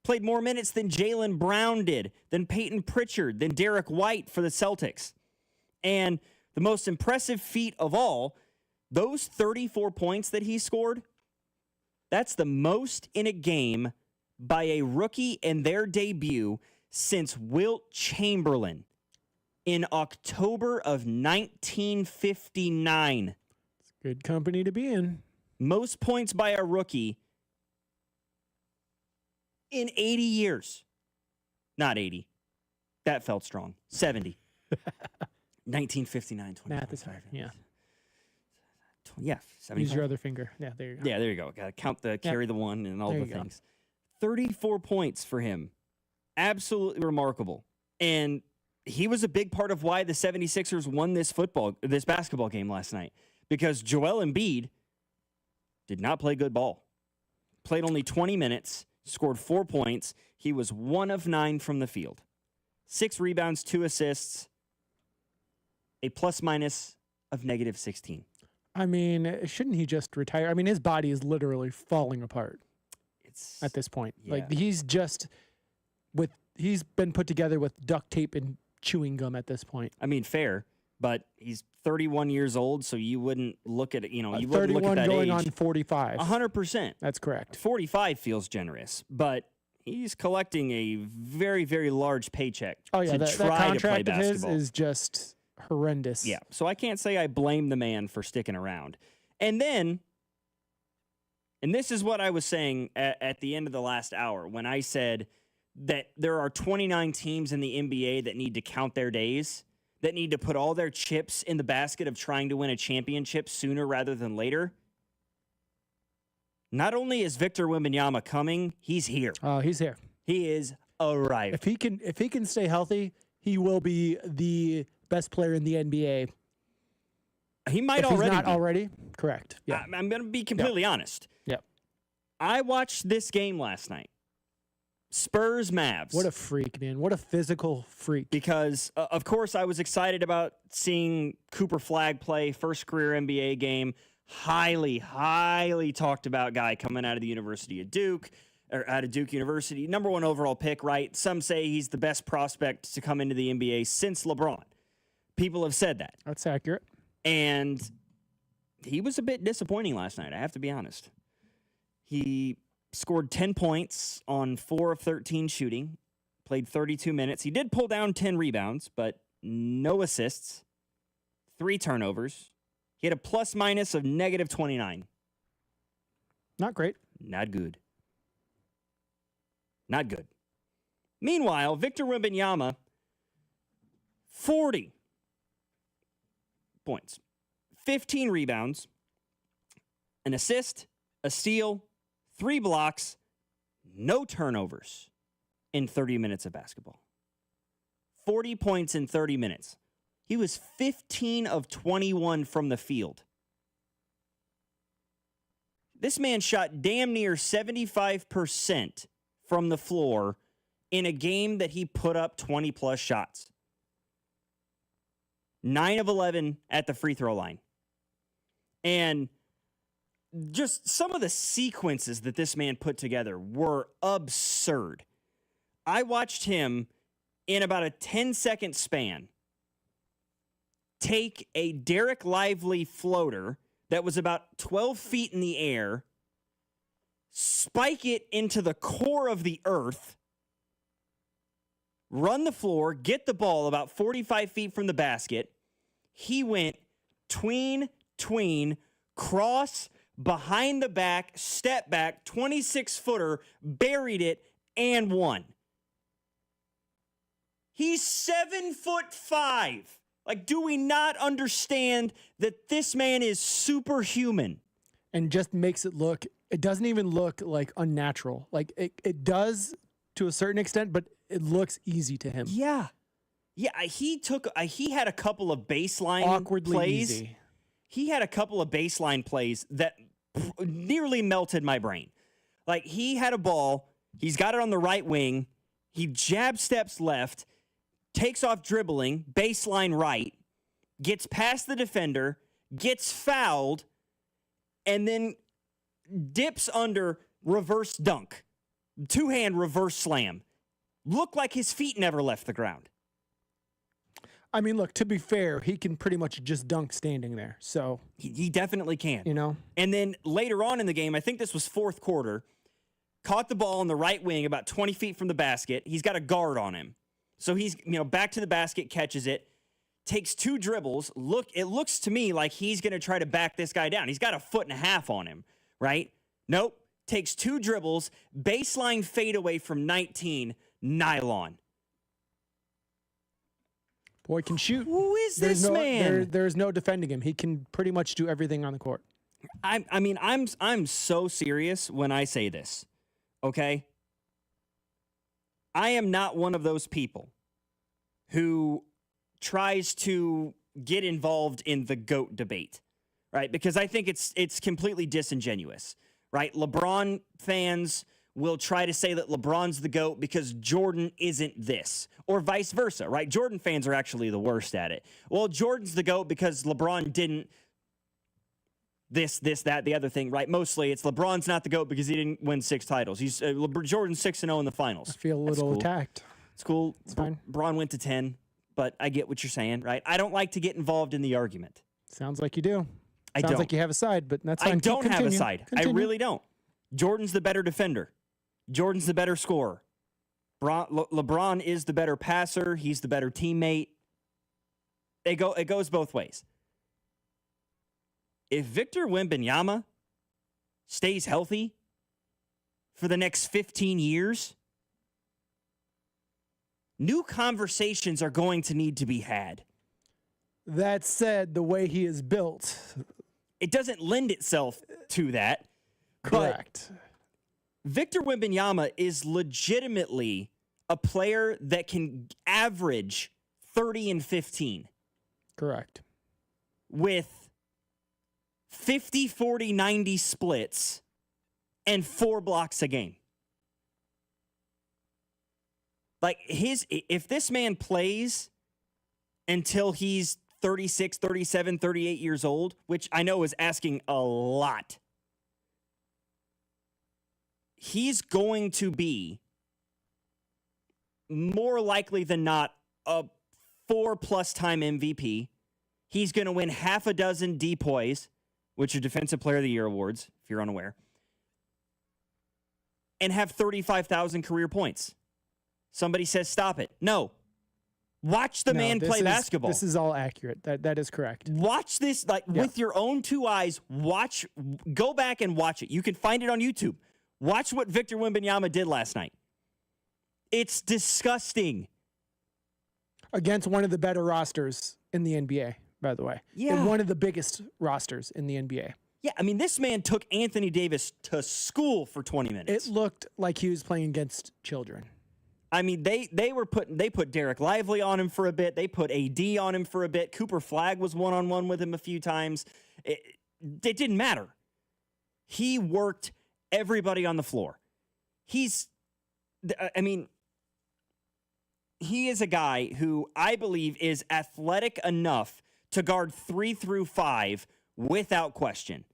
Speaker 1: Played more minutes than Jaylen Brown did, than Peyton Pritchard, than Derek White for the Celtics. And the most impressive feat of all, those 34 points that he scored, that's the most in a game by a rookie in their debut since Wilt Chamberlain in October of 1959.
Speaker 2: It's good company to be in.
Speaker 1: Most points by a rookie in 80 years. Not 80. That felt strong. 70. 1959.
Speaker 2: Math is hard. Yeah.
Speaker 1: Yeah. 75.
Speaker 2: Use your other finger. Yeah, there you go.
Speaker 1: Yeah, there you go. Got to count carry the one and all the things. 34 points for him. Absolutely remarkable. And he was a big part of why the 76ers won this basketball game last night. Because Joel Embiid did not play good ball. played only 20 minutes, scored 4 points. He was 1 of 9 from the field. 6 rebounds, 2 assists, a plus-minus of -16.
Speaker 2: I mean, shouldn't he just retire? I mean, his body is literally falling apart. At this point.
Speaker 1: Yeah.
Speaker 2: Like, he's been put together with duct tape and chewing gum at this point.
Speaker 1: I mean, fair, but he's 31 years old, so you wouldn't look at it, you wouldn't look at that
Speaker 2: going
Speaker 1: age.
Speaker 2: on 45.
Speaker 1: 100%.
Speaker 2: That's correct.
Speaker 1: 45 feels generous, but he's collecting a very, very large paycheck
Speaker 2: Oh, yeah,
Speaker 1: to
Speaker 2: that
Speaker 1: try to play
Speaker 2: contract of his
Speaker 1: basketball.
Speaker 2: is just horrendous.
Speaker 1: Yeah, so I can't say I blame the man for sticking around. And then, and this is what I was saying at the end of the last hour when I said that there are 29 teams in the NBA that need to count their days, that need to put all their chips in the basket of trying to win a championship sooner rather than later. Not only is Victor Wembanyama coming, he's here.
Speaker 2: Oh, he's here.
Speaker 1: He is arrived.
Speaker 2: If he can stay healthy, he will be the best player in the NBA.
Speaker 1: He might
Speaker 2: if
Speaker 1: already
Speaker 2: he's not
Speaker 1: be.
Speaker 2: already. Correct. Yeah.
Speaker 1: I'm going to be completely honest.
Speaker 2: Yep.
Speaker 1: I watched this game last night. Spurs Mavs.
Speaker 2: What a freak, man. What a physical freak.
Speaker 1: Because, of course, I was excited about seeing Cooper Flagg play, first career NBA game. Highly, highly talked about guy coming out of the University of Duke, or out of Duke University. Number 1 overall pick, right? Some say he's the best prospect to come into the NBA since LeBron. People have said that.
Speaker 2: That's accurate.
Speaker 1: And he was a bit disappointing last night, I have to be honest. He scored 10 points on 4 of 13 shooting, played 32 minutes. He did pull down 10 rebounds, but no assists, 3 turnovers. He had a plus-minus of -29.
Speaker 2: Not great.
Speaker 1: Not good. Not good. Meanwhile, Victor Wembanyama, 40 points, 15 rebounds, an assist, a steal, 3 blocks, no turnovers in 30 minutes of basketball. 40 points in 30 minutes. He was 15 of 21 from the field. This man shot damn near 75% from the floor in a game that he put up 20-plus shots. 9 of 11 at the free throw line. And just some of the sequences that this man put together were absurd. I watched him in about a 10-second span take a Derek Lively floater that was about 12 feet in the air, spike it into the core of the earth, run the floor, get the ball about 45 feet from the basket. He went tween, cross, behind the back, step back, 26-footer, buried it, and won. He's 7'5". Like, do we not understand that this man is superhuman?
Speaker 2: And just makes it look, it doesn't even look like unnatural. Like, it does to a certain extent, but it looks easy to him.
Speaker 1: Yeah. Yeah, he had a couple of baseline
Speaker 2: Awkwardly
Speaker 1: plays.
Speaker 2: easy.
Speaker 1: He had a couple of baseline plays that nearly melted my brain. Like, he had a ball, he's got it on the right wing, he jab steps left, takes off dribbling, baseline right, gets past the defender, gets fouled, and then dips under, reverse dunk. 2-hand reverse slam. Looked like his feet never left the ground.
Speaker 2: I mean, look, to be fair, he can pretty much just dunk standing there. So
Speaker 1: He definitely can.
Speaker 2: You know?
Speaker 1: And then later on in the game, I think this was fourth quarter, caught the ball on the right wing about 20 feet from the basket. He's got a guard on him. So he's, back to the basket, catches it, takes 2 dribbles. It looks to me like he's going to try to back this guy down. He's got a 1.5 feet on him, right? Nope. Takes 2 dribbles, baseline fadeaway from 19, nylon.
Speaker 2: Boy can shoot.
Speaker 1: Who is this man?
Speaker 2: There's no defending him. He can pretty much do everything on the court.
Speaker 1: I'm so serious when I say this, okay? I am not one of those people who tries to get involved in the GOAT debate, right? Because I think it's completely disingenuous, right? LeBron fans will try to say that LeBron's the GOAT because Jordan isn't this, or vice versa, right? Jordan fans are actually the worst at it. Well, Jordan's the GOAT because LeBron didn't this, that, the other thing, right? Mostly it's LeBron's not the GOAT because he didn't win 6 titles. He's Jordan's 6-0 in the finals.
Speaker 2: I feel a little attacked.
Speaker 1: It's cool.
Speaker 2: It's fine.
Speaker 1: LeBron went to 10, but I get what you're saying, right? I don't like to get involved in the argument.
Speaker 2: Sounds like you do.
Speaker 1: I
Speaker 2: Sounds
Speaker 1: don't.
Speaker 2: like you have a side, but that's fine.
Speaker 1: I don't have a side.
Speaker 2: Continue.
Speaker 1: I really don't. Jordan's the better defender. Jordan's the better scorer. LeBron is the better passer. He's the better teammate. It goes both ways. If Victor Wembanyama stays healthy for the next 15 years, new conversations are going to need to be had.
Speaker 2: That said, the way he is built,
Speaker 1: it doesn't lend itself to that.
Speaker 2: Correct.
Speaker 1: But Victor Wembanyama is legitimately a player that can average 30 and 15.
Speaker 2: Correct.
Speaker 1: With 50, 40, 90 splits and 4 blocks a game. Like if this man plays until he's 36, 37, 38 years old, which I know is asking a lot, he's going to be more likely than not a 4+ time MVP. He's going to win half a dozen DPOYs, which are Defensive Player of the Year awards, if you're unaware, and have 35,000 career points. Somebody says, stop it. No. Watch the man play basketball.
Speaker 2: This is all accurate. That is correct.
Speaker 1: Watch this with your own 2 eyes. Go back and watch it. You can find it on YouTube. Watch what Victor Wembanyama did last night. It's disgusting.
Speaker 2: Against one of the better rosters in the NBA, by the way.
Speaker 1: Yeah.
Speaker 2: And one of the biggest rosters in the NBA.
Speaker 1: Yeah, I mean, this man took Anthony Davis to school for 20 minutes.
Speaker 2: It looked like he was playing against children.
Speaker 1: I mean, they put Derek Lively on him for a bit. They put AD on him for a bit. Cooper Flagg was one-on-one with him a few times. It didn't matter. He worked everybody on the floor. He is a guy who I believe is athletic enough to guard 3 through 5 without question.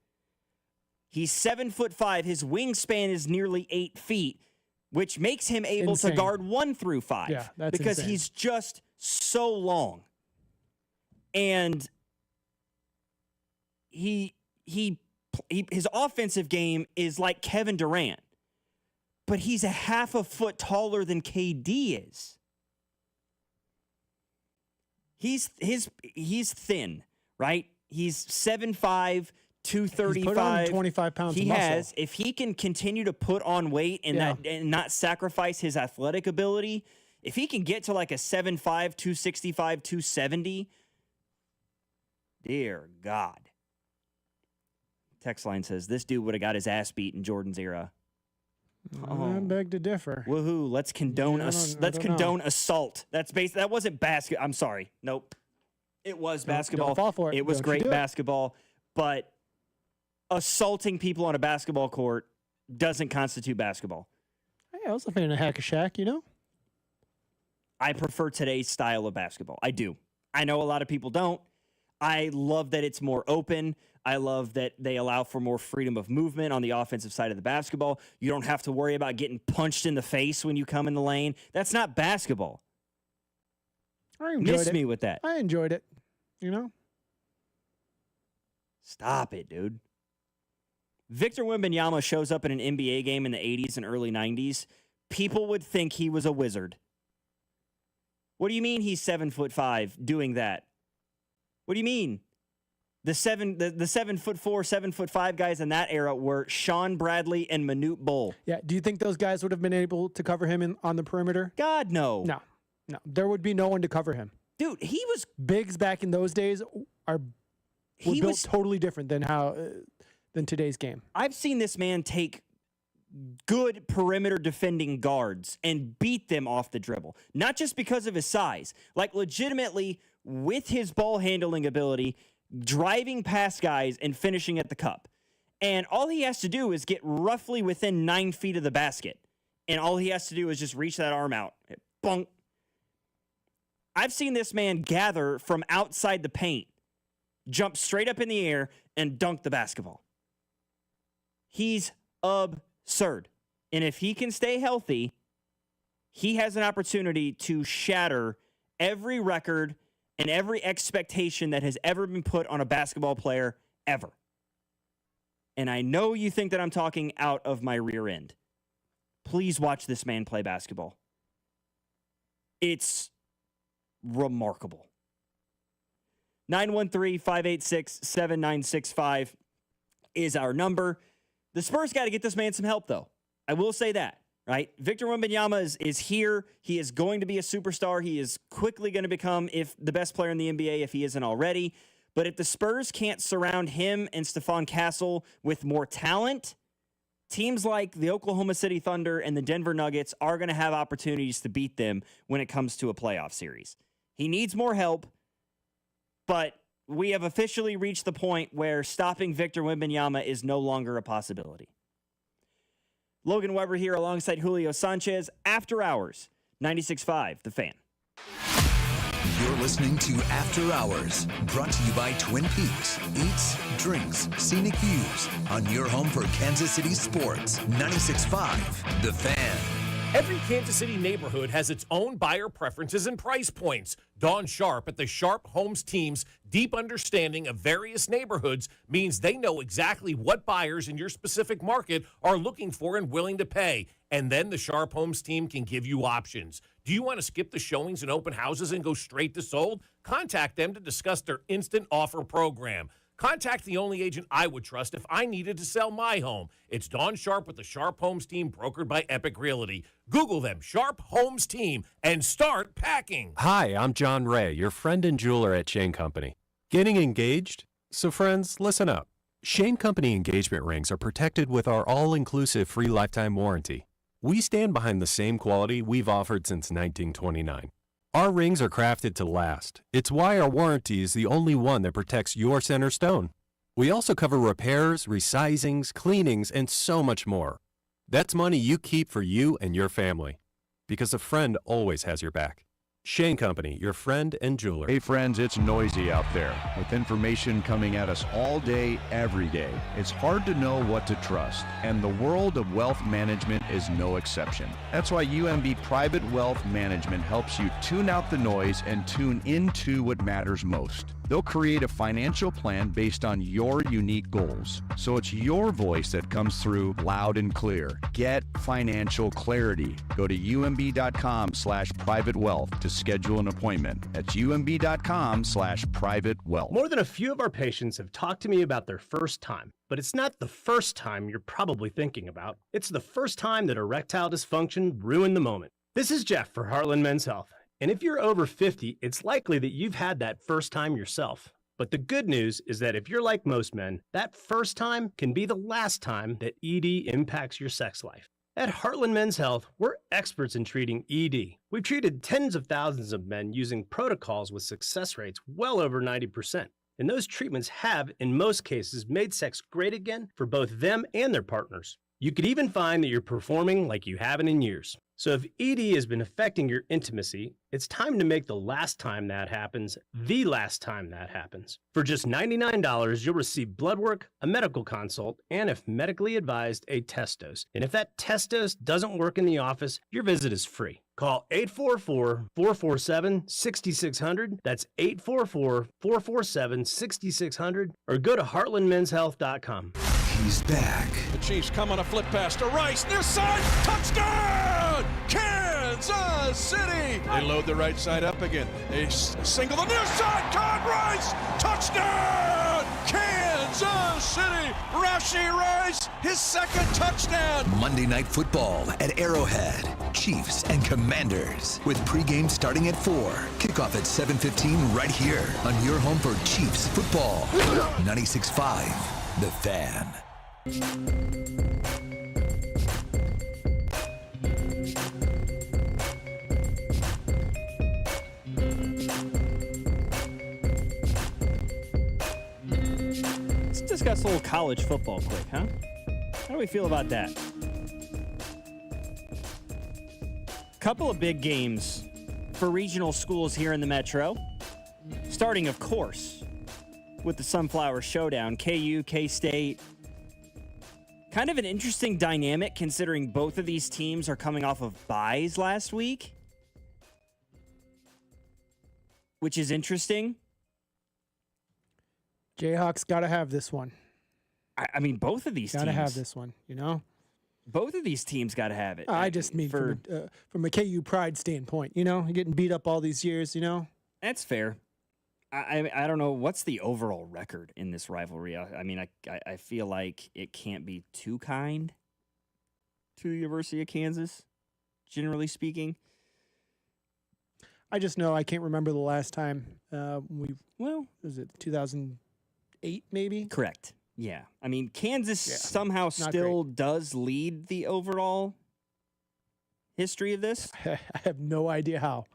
Speaker 1: He's 7'5". His wingspan is nearly 8 feet, which makes him able to guard 1 through 5.
Speaker 2: Yeah, that's
Speaker 1: because
Speaker 2: insane.
Speaker 1: he's just so long. And his offensive game is like Kevin Durant, but he's a half a foot taller than KD is. He's thin, right? He's 7'5", 235.
Speaker 2: He's put on 25 pounds of muscle.
Speaker 1: If he can continue to put on weight and and not sacrifice his athletic ability, if he can get to like a 7'5", 265, 270, dear God. Text line says, this dude would have got his ass beat in Jordan's era.
Speaker 2: I beg to differ.
Speaker 1: Woohoo! Let's condone assault. That wasn't basket. I'm sorry. Nope. It was basketball.
Speaker 2: Don't fall for it.
Speaker 1: It was
Speaker 2: Don't
Speaker 1: great
Speaker 2: you do it.
Speaker 1: basketball, but assaulting people on a basketball court doesn't constitute basketball.
Speaker 2: Hey, I was a fan of Hack-a-Shaq, you know?
Speaker 1: I prefer today's style of basketball. I do. I know a lot of people don't. I love that it's more open. I love that they allow for more freedom of movement on the offensive side of the basketball. You don't have to worry about getting punched in the face when you come in the lane. That's not basketball.
Speaker 2: I enjoyed
Speaker 1: Miss
Speaker 2: it.
Speaker 1: me with that.
Speaker 2: I enjoyed it, you know?
Speaker 1: Stop it, dude. Victor Wembanyama shows up in an NBA game in the 80s and early 90s. People would think he was a wizard. What do you mean he's 7'5" doing that? What do you mean? The 7'4", 7'5" guys in that era were Sean Bradley and Manute Bol.
Speaker 2: Yeah. Do you think those guys would have been able to cover him on the perimeter?
Speaker 1: God, no.
Speaker 2: No. There would be no one to cover him.
Speaker 1: Dude, he was...
Speaker 2: Bigs back in those days were built totally different than than today's game.
Speaker 1: I've seen this man take good perimeter defending guards and beat them off the dribble. Not just because of his size. Like, legitimately, with his ball handling ability, driving past guys and finishing at the cup. And all he has to do is get roughly within 9 feet of the basket. And all he has to do is just reach that arm out. Bonk. I've seen this man gather from outside the paint, jump straight up in the air, and dunk the basketball. He's absurd. And if he can stay healthy, he has an opportunity to shatter every record and every expectation that has ever been put on a basketball player ever. And I know you think that I'm talking out of my rear end. Please watch this man play basketball. It's remarkable. 913-586-7965 is our number. The Spurs got to get this man some help, though. I will say that, right? Victor Wembanyama is here. He is going to be a superstar. He is quickly going to become the best player in the NBA if he isn't already. But if the Spurs can't surround him and Stephon Castle with more talent, teams like the Oklahoma City Thunder and the Denver Nuggets are going to have opportunities to beat them when it comes to a playoff series. He needs more help, but we have officially reached the point where stopping Victor Wembanyama is no longer a possibility. Logan Weber here alongside Julio Sanchez. After Hours, 96.5, The Fan.
Speaker 3: You're listening to After Hours, brought to you by Twin Peaks. Eats, drinks, scenic views on your home for Kansas City sports. 96.5, The Fan.
Speaker 13: Every Kansas City neighborhood has its own buyer preferences and price points. Dawn Sharp at the Sharp Homes team's deep understanding of various neighborhoods means they know exactly what buyers in your specific market are looking for and willing to pay. And then the Sharp Homes team can give you options. Do you want to skip the showings and open houses and go straight to sold? Contact them to discuss their instant offer program. Contact the only agent I would trust if I needed to sell my home. It's Dawn Sharp with the Sharp Homes team, brokered by Epic Realty. Google them, Sharp Homes team, and start packing.
Speaker 4: Hi, I'm John Ray, your friend and jeweler at Shane Company. Getting engaged? So friends, listen up. Shane Company engagement rings are protected with our all-inclusive free lifetime warranty. We stand behind the same quality we've offered since 1929. Our rings are crafted to last. It's why our warranty is the only one that protects your center stone. We also cover repairs, resizings, cleanings, and so much more. That's money you keep for you and your family. Because a friend always has your back. Shane Company, your friend and jeweler.
Speaker 5: Hey friends, it's noisy out there with information coming at us all day, every day. It's hard to know what to trust, and the world of wealth management is no exception. That's why UMB Private Wealth Management helps you tune out the noise and tune into what matters most. They'll create a financial plan based on your unique goals, so it's your voice that comes through loud and clear. Get financial clarity. Go to umb.com/privatewealth to schedule an appointment. That's umb.com/privatewealth.
Speaker 6: More than a few of our patients have talked to me about their first time, but it's not the first time you're probably thinking about. It's the first time that erectile dysfunction ruined the moment. This is Jeff for Heartland Men's Health. And if you're over 50, it's likely that you've had that first time yourself. But the good news is that if you're like most men, that first time can be the last time that ED impacts your sex life. At Heartland Men's Health, we're experts in treating ED. We've treated tens of thousands of men using protocols with success rates well over 90%. And those treatments have, in most cases, made sex great again for both them and their partners. You could even find that you're performing like you haven't in years. So if ED has been affecting your intimacy, it's time to make the last time that happens the last time that happens. For just $99, you'll receive blood work, a medical consult, and if medically advised, a test dose. And if that test dose doesn't work in the office, your visit is free. Call 844-447-6600. That's 844-447-6600. Or go to heartlandmenshealth.com.
Speaker 3: He's back.
Speaker 7: The Chiefs come on a flip pass to Rice. Near side. Touchdown! Kansas City! They load the right side up again. They single the near side. Caught Rice! Touchdown! Kansas City! Rashee Rice, his second touchdown!
Speaker 3: Monday Night Football at Arrowhead. Chiefs and Commanders. With pregame starting at 4. Kickoff at 7:15 right here on your home for Chiefs football. 96.5, The Fan.
Speaker 1: Let's discuss a little college football quick, huh? How do we feel about that? Couple of big games for regional schools here in the Metro. Starting, of course, with the Sunflower Showdown. KU, K-State. Kind of an interesting dynamic considering both of these teams are coming off of byes last week. Which is interesting.
Speaker 2: Jayhawks got to have this one.
Speaker 1: I mean, both of these teams.
Speaker 2: Got to have this one, you know?
Speaker 1: Both of these teams got to have it.
Speaker 2: I just mean from a KU pride standpoint, you know? Getting beat up all these years, you know?
Speaker 1: That's fair. I don't know. What's the overall record in this rivalry? I mean, I feel like it can't be too kind to the University of Kansas, generally speaking.
Speaker 2: I just know I can't remember the last time was it 2008 maybe?
Speaker 1: Correct. Yeah. I mean, Kansas somehow still does lead the overall history of this.
Speaker 2: I have no idea how.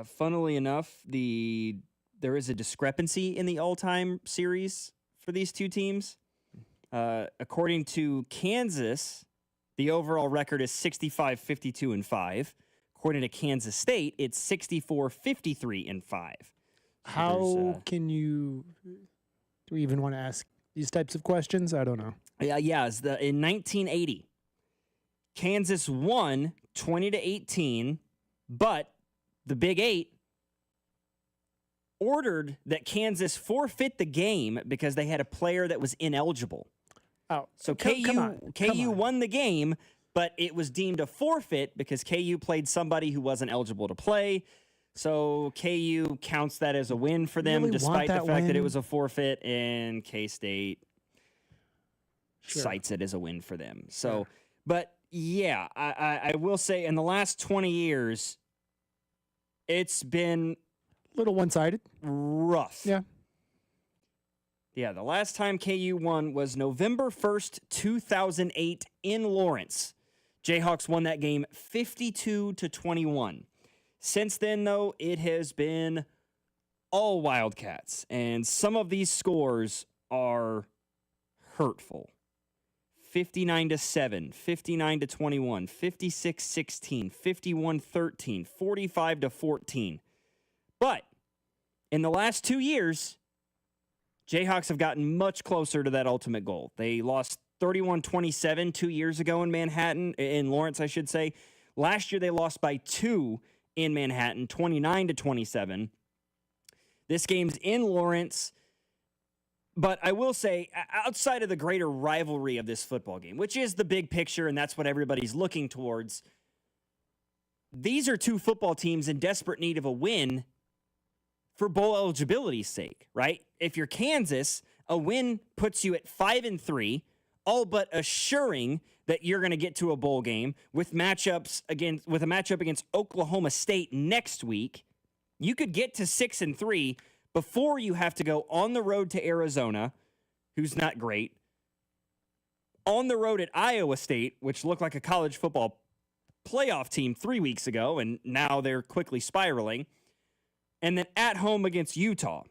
Speaker 1: Funnily enough, there is a discrepancy in the all-time series for these two teams. According to Kansas, the overall record is 65-52-5. According to Kansas State, it's 64-53-5. So
Speaker 2: how can you? Do we even want to ask these types of questions? I don't know.
Speaker 1: Yeah. In 1980, Kansas won 20-18, but the Big Eight ordered that Kansas forfeit the game because they had a player that was ineligible.
Speaker 2: Oh,
Speaker 1: so KU won the game, but it was deemed a forfeit because KU played somebody who wasn't eligible to play. So KU counts that as a win for them, despite the fact that it was a forfeit, and K-State cites it as a win for them. So, but yeah, I will say in the last 20 years, it's been
Speaker 2: a little one-sided.
Speaker 1: Rough.
Speaker 2: Yeah.
Speaker 1: Yeah, the last time KU won was November 1st, 2008 in Lawrence. Jayhawks won that game 52-21. Since then, though, it has been all Wildcats, and some of these scores are hurtful. 59-7, 59-21, 56-16, 51-13, 45-14. But in the last 2 years, Jayhawks have gotten much closer to that ultimate goal. They lost 31-27 2 years ago in Lawrence, I should say. Last year, they lost by 2 in Manhattan, 29-27. This game's in Lawrence. But I will say, outside of the greater rivalry of this football game, which is the big picture, and that's what everybody's looking towards, these are two football teams in desperate need of a win for bowl eligibility's sake, right? If you're Kansas, a win puts you at 5-3, all but assuring that you're going to get to a bowl game with a matchup against Oklahoma State next week. You could get to 6-3 before you have to go on the road to Arizona, who's not great, on the road at Iowa State, which looked like a college football playoff team 3 weeks ago, and now they're quickly spiraling, and then at home against Utah.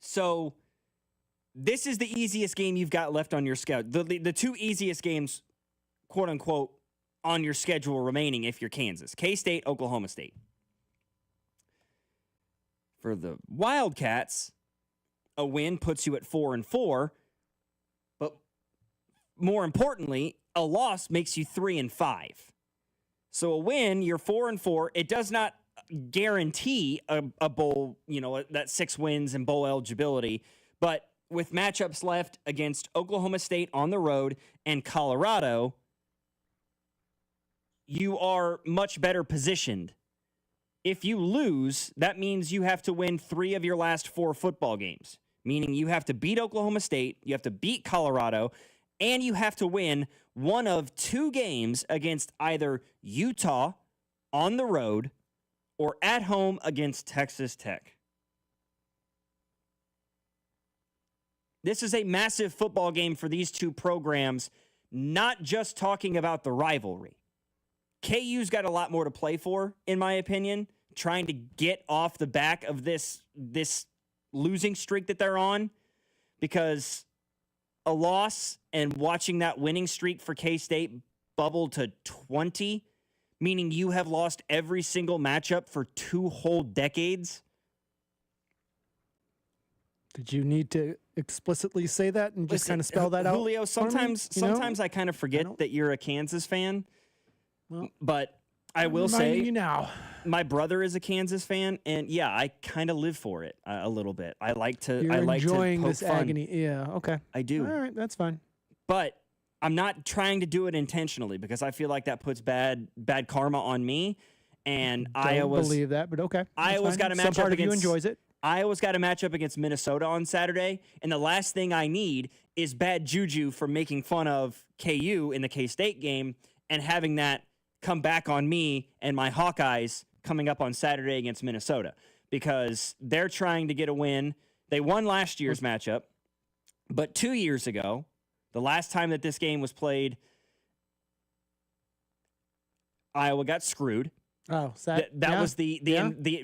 Speaker 1: So this is the easiest game you've got left on your schedule. The two easiest games, quote unquote, on your schedule remaining if you're Kansas: K-State, Oklahoma State. For the Wildcats, a win puts you at 4-4, but more importantly, a loss makes you 3-5. So a win, you're 4-4. It does not guarantee a bowl, that 6 wins and bowl eligibility, but with matchups left against Oklahoma State on the road and Colorado, you are much better positioned. If you lose, that means you have to win 3 of your last 4 football games, meaning you have to beat Oklahoma State, you have to beat Colorado, and you have to win one of 2 games against either Utah on the road or at home against Texas Tech. This is a massive football game for these two programs, not just talking about the rivalry. KU's got a lot more to play for, in my opinion, trying to get off the back of this losing streak that they're on. because a loss and watching that winning streak for K-State bubble to 20, meaning you have lost every single matchup for 2 whole decades.
Speaker 2: Did you need to explicitly say that and just kind of spell that out?
Speaker 1: Julio, sometimes I kind of forget that you're a Kansas fan.
Speaker 2: Well,
Speaker 1: but I will
Speaker 2: reminding
Speaker 1: say
Speaker 2: you now.
Speaker 1: My brother is a Kansas fan, and yeah, I kind of live for it a little bit. I like to.
Speaker 2: You're
Speaker 1: I like
Speaker 2: enjoying
Speaker 1: to poke
Speaker 2: this
Speaker 1: fun.
Speaker 2: agony. Yeah. Okay.
Speaker 1: I do.
Speaker 2: All right. That's fine.
Speaker 1: But I'm not trying to do it intentionally because I feel like that puts bad karma on me. And
Speaker 2: I don't believe that, but okay.
Speaker 1: Iowa's got a matchup
Speaker 2: Some part
Speaker 1: against.
Speaker 2: of you enjoys it.
Speaker 1: Iowa's got a matchup against Minnesota on Saturday, and the last thing I need is bad juju from making fun of KU in the K-State game and having that come back on me and my Hawkeyes coming up on Saturday against Minnesota because they're trying to get a win. They won last year's matchup, but 2 years ago, the last time that this game was played, Iowa got screwed.
Speaker 2: Oh,
Speaker 1: that was the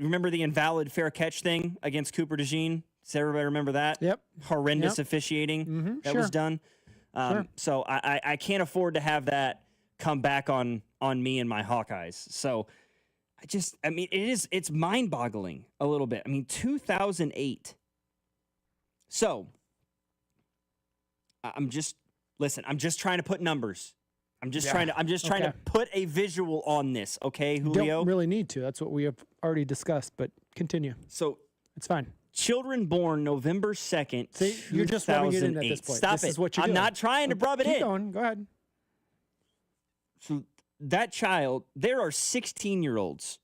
Speaker 1: remember the invalid fair catch thing against Cooper DeJean? Does everybody remember that?
Speaker 2: Yep.
Speaker 1: Horrendous officiating that was done. So I can't afford to have that come back on me and my Hawkeyes. So it's mind-boggling a little bit. I mean, 2008. So I'm just trying to put numbers. I'm just trying to put a visual on this, okay, Julio?
Speaker 2: You don't really need to. That's what we have already discussed, but continue.
Speaker 1: So
Speaker 2: it's fine.
Speaker 1: Children born November 2nd,
Speaker 2: See, you're just rubbing it in at this point.
Speaker 1: Stop
Speaker 2: this
Speaker 1: it.
Speaker 2: Is what you're
Speaker 1: I'm
Speaker 2: doing.
Speaker 1: not trying to rub it in.
Speaker 2: Keep going. Go ahead.
Speaker 1: So that child, there are 16-year-olds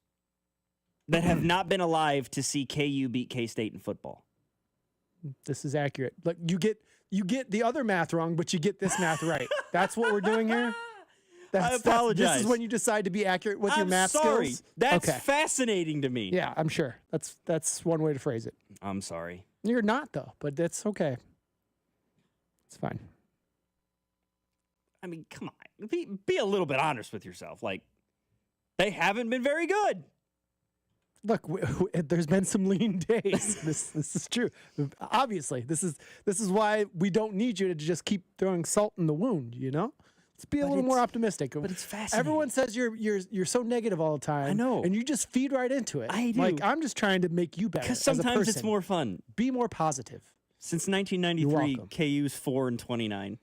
Speaker 1: that have not been alive to see KU beat K-State in football.
Speaker 2: This is accurate. Look, you get the other math wrong, but you get this math right. That's what we're doing here.
Speaker 1: I apologize.
Speaker 2: This is when you decide to be accurate with your math
Speaker 1: sorry.
Speaker 2: skills.
Speaker 1: That's fascinating to me.
Speaker 2: Yeah, I'm sure. That's one way to phrase it.
Speaker 1: I'm sorry.
Speaker 2: You're not though, but that's okay. It's fine.
Speaker 1: I mean, come on. Be a little bit honest with yourself. Like, they haven't been very good.
Speaker 2: Look, there's been some lean days. This is true. Obviously, this is why we don't need you to just keep throwing salt in the wound. You know, let's be a little more optimistic.
Speaker 1: But it's fascinating.
Speaker 2: Everyone says you're so negative all the time.
Speaker 1: I know,
Speaker 2: and you just feed right into it.
Speaker 1: I do.
Speaker 2: Like I'm just trying to make you better.
Speaker 1: Because sometimes it's more fun.
Speaker 2: Be more positive.
Speaker 1: Since 1993, KU's 4-29,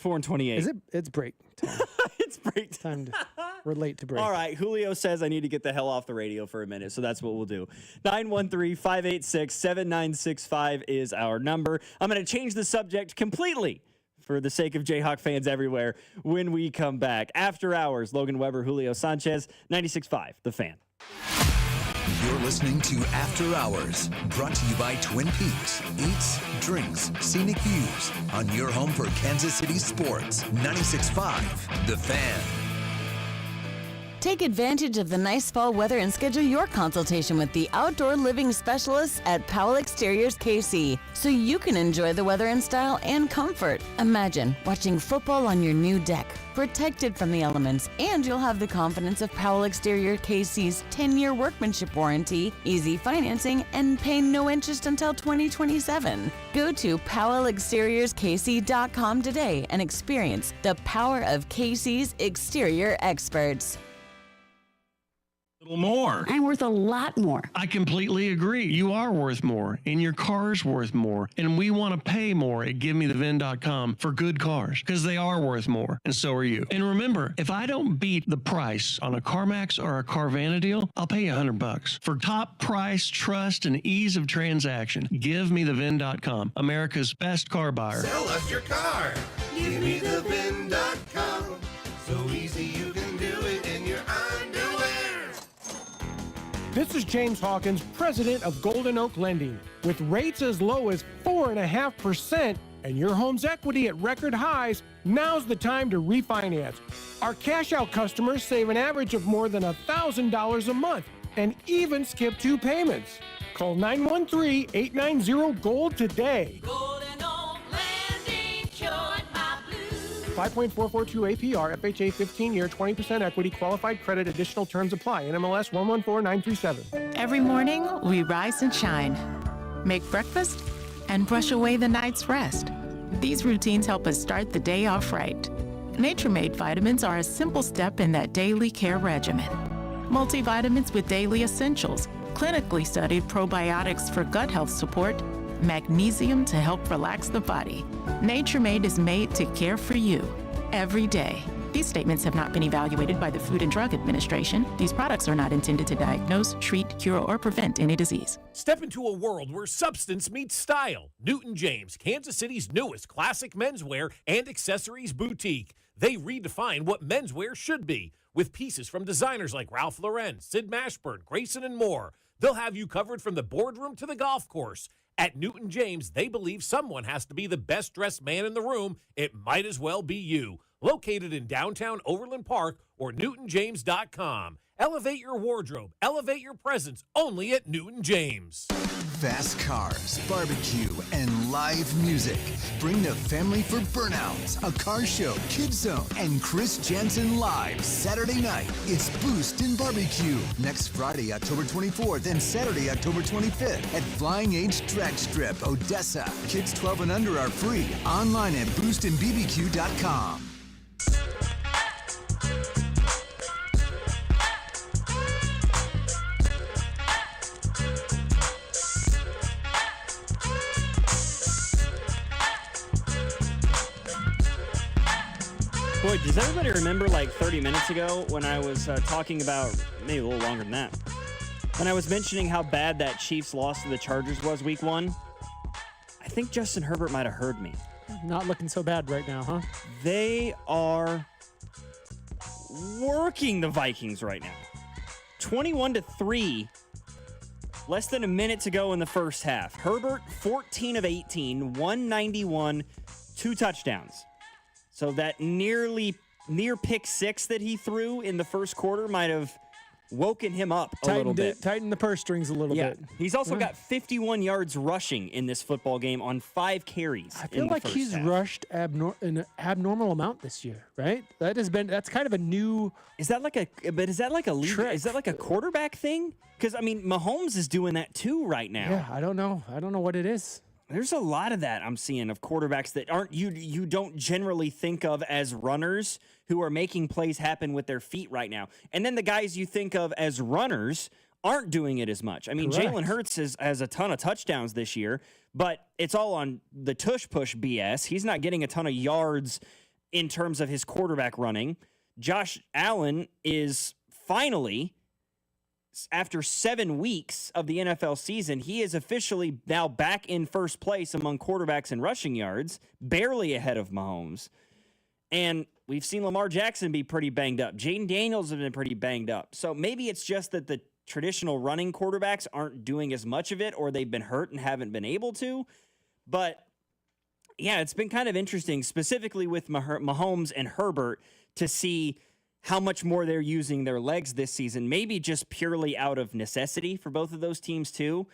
Speaker 1: 4-28.
Speaker 2: Is it? It's break time.
Speaker 1: It's break
Speaker 2: time to relate to break.
Speaker 1: All right, Julio says I need to get the hell off the radio for a minute, so that's what we'll do. 913-586-7965 is our number. I'm going to change the subject completely for the sake of Jayhawk fans everywhere when we come back. After Hours, Logan Weber, Julio Sanchez, 96.5, The Fan.
Speaker 3: You're listening to After Hours, brought to you by Twin Peaks. Eats, drinks, scenic views on your home for Kansas City sports. 96.5, The Fan.
Speaker 8: Take advantage of the nice fall weather and schedule your consultation with the outdoor living specialists at Powell Exteriors KC so you can enjoy the weather in style and comfort. Imagine watching football on your new deck, protected from the elements, and you'll have the confidence of Powell Exterior KC's 10-year workmanship warranty, easy financing, and pay no interest until 2027. Go to PowellExteriorsKC.com today and experience the power of KC's exterior experts.
Speaker 9: Little more.
Speaker 10: I'm worth a lot more.
Speaker 9: I completely agree. You are worth more, and your car's worth more. And we want to pay more at GiveMeTheVin.com for good cars because they are worth more, and so are you. And remember, if I don't beat the price on a CarMax or a Carvana deal, I'll pay you $100 for top price, trust, and ease of transaction. GiveMeTheVin.com, America's best car buyer.
Speaker 19: Sell us your car. GiveMeTheVin.com. So easy you can do it in your underwear.
Speaker 22: This is James Hawkins, president of Golden Oak Lending. With rates as low as 4.5% and your home's equity at record highs, now's the time to refinance. Our cash-out customers save an average of more than $1,000 a month and even skip 2 payments. Call 913-890-GOLD today.
Speaker 11: Golden Oak Lending, cured my blues.
Speaker 22: 5.442 APR, FHA 15-year, 20% equity, qualified credit, additional terms apply. NMLS 114937.
Speaker 14: Every morning, we rise and shine. Make breakfast,
Speaker 10: and brush away the night's rest. These routines help us start the day off right. Nature Made vitamins are a simple step in that daily care regimen. Multivitamins with daily essentials, clinically studied probiotics for gut health support, magnesium to help relax the body. Nature Made is made to care for you every day. These statements have not been evaluated by the Food and Drug Administration. These products are not intended to diagnose, treat, cure, or prevent any disease.
Speaker 13: Step into a world where substance meets style. Newton James, Kansas City's newest classic menswear and accessories boutique. They redefine what menswear should be, with pieces from designers like Ralph Lauren, Sid Mashburn, Grayson, and more. They'll have you covered from the boardroom to the golf course. At Newton James, they believe someone has to be the best-dressed man in the room. It might as well be you. Located in downtown Overland Park or newtonjames.com. Elevate your wardrobe, elevate your presence, only at Newton James.
Speaker 3: Fast cars, barbecue, and live music. Bring the family for Burnouts, a car show, Kids Zone, and Chris Jansen live Saturday night. It's Boost and Barbecue next Friday, October 24th and Saturday, October 25th at Flying H Drag Strip, Odessa. Kids 12 and under are free. Online at boostandbbq.com.
Speaker 1: Boy, does everybody remember like 30 minutes ago when I was talking about, maybe a little longer than that, when I was mentioning how bad that Chiefs loss to the Chargers was week 1? I think Justin Herbert might have heard me.
Speaker 2: Not looking so bad right now, huh?
Speaker 1: They are working the Vikings right now. 21-3, less than a minute to go in the first half. Herbert, 14 of 18, 191, 2 touchdowns. So that near pick 6 that he threw in the first quarter might have woken him up a little bit.
Speaker 2: Tightened the purse strings a little bit.
Speaker 1: He's also got 51 yards rushing in this football game on 5 carries.
Speaker 2: I feel like he's rushed in an abnormal amount this year, right? That's kind of a new.
Speaker 1: Is that like a quarterback thing? Because I mean, Mahomes is doing that too right now.
Speaker 2: Yeah, I don't know what it is.
Speaker 1: There's a lot of that I'm seeing of quarterbacks that aren't you don't generally think of as runners who are making plays happen with their feet right now. And then the guys you think of as runners aren't doing it as much. I mean, Jalen Hurts has a ton of touchdowns this year, but it's all on the tush-push BS. He's not getting a ton of yards in terms of his quarterback running. Josh Allen is finally, after 7 weeks of the NFL season, he is officially now back in first place among quarterbacks in rushing yards, barely ahead of Mahomes. And we've seen Lamar Jackson be pretty banged up. Jaden Daniels has been pretty banged up. So maybe it's just that the traditional running quarterbacks aren't doing as much of it, or they've been hurt and haven't been able to. But yeah, it's been kind of interesting, specifically with Mahomes and Herbert, to see how much more they're using their legs this season, maybe just purely out of necessity for both of those teams too,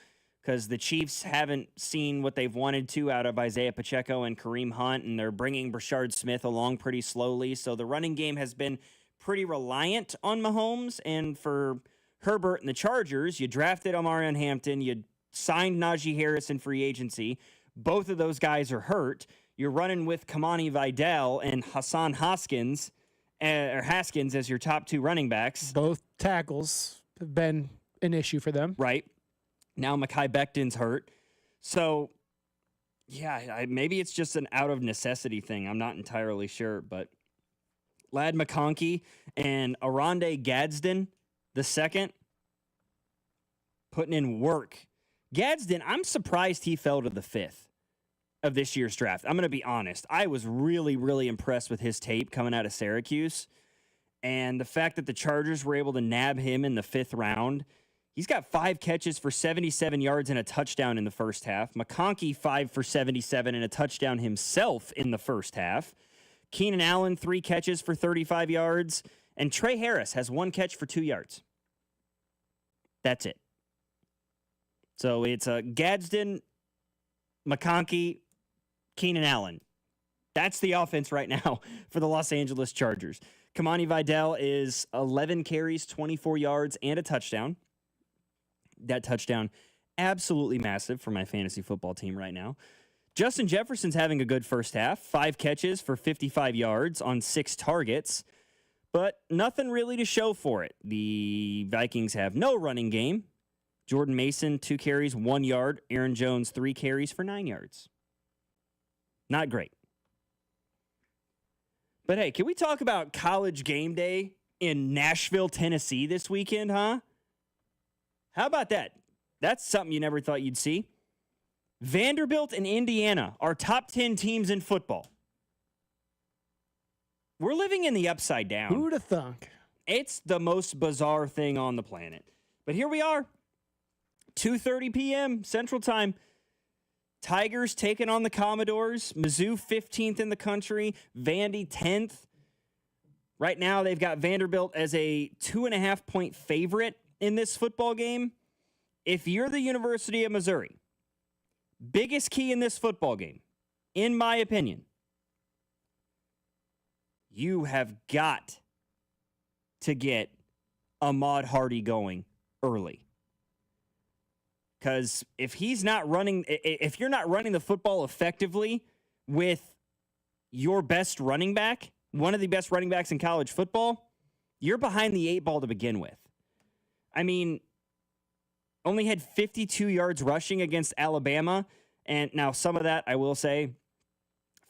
Speaker 1: because the Chiefs haven't seen what they've wanted to out of Isaiah Pacheco and Kareem Hunt, and they're bringing Brashard Smith along pretty slowly. So the running game has been pretty reliant on Mahomes. And for Herbert and the Chargers, you drafted Omarion Hampton, you signed Najee Harris in free agency. Both of those guys are hurt. You're running with Kamani Vidal and Hassan Haskins as your top 2 running backs.
Speaker 2: Both tackles have been an issue for them.
Speaker 1: Right. Now Mekhi Becton's hurt. So, yeah, maybe it's just an out of necessity thing. I'm not entirely sure. But Ladd McConkey and Oronde Gadsden II putting in work. Gadsden, I'm surprised he fell to the 5th of this year's draft. I'm going to be honest. I was really, really impressed with his tape coming out of Syracuse. And the fact that the Chargers were able to nab him in the 5th round. He's got 5 catches for 77 yards and a touchdown in the first half. McConkey, 5 for 77 and a touchdown himself in the first half. Keenan Allen, 3 catches for 35 yards. And Trey Harris has 1 catch for 2 yards. That's it. So it's Gadsden, McConkey, Keenan Allen. That's the offense right now for the Los Angeles Chargers. Kamani Vidal is 11 carries, 24 yards, and a touchdown. That touchdown absolutely massive for my fantasy football team right now. Justin Jefferson's having a good first half, 5 catches for 55 yards on 6 targets, but nothing really to show for it. The Vikings have no running game. Jordan Mason, 2 carries, 1 yard. Aaron Jones, 3 carries for 9 yards. Not great. But hey, can we talk about College Game Day in Nashville, Tennessee this weekend, huh? How about that? That's something you never thought you'd see. Vanderbilt and Indiana are top 10 teams in football. We're living in the upside down.
Speaker 2: Who'd have thunk?
Speaker 1: It's the most bizarre thing on the planet. But here we are. 2:30 p.m. Central Time. Tigers taking on the Commodores. Mizzou 15th in the country. Vandy 10th. Right now, they've got Vanderbilt as a 2.5-point favorite in this football game. If you're the University of Missouri, biggest key in this football game, in my opinion, you have got to get Ahmad Hardy going early. Because if you're not running the football effectively with your best running back, one of the best running backs in college football, you're behind the 8 ball to begin with. I mean, only had 52 yards rushing against Alabama. And now some of that, I will say,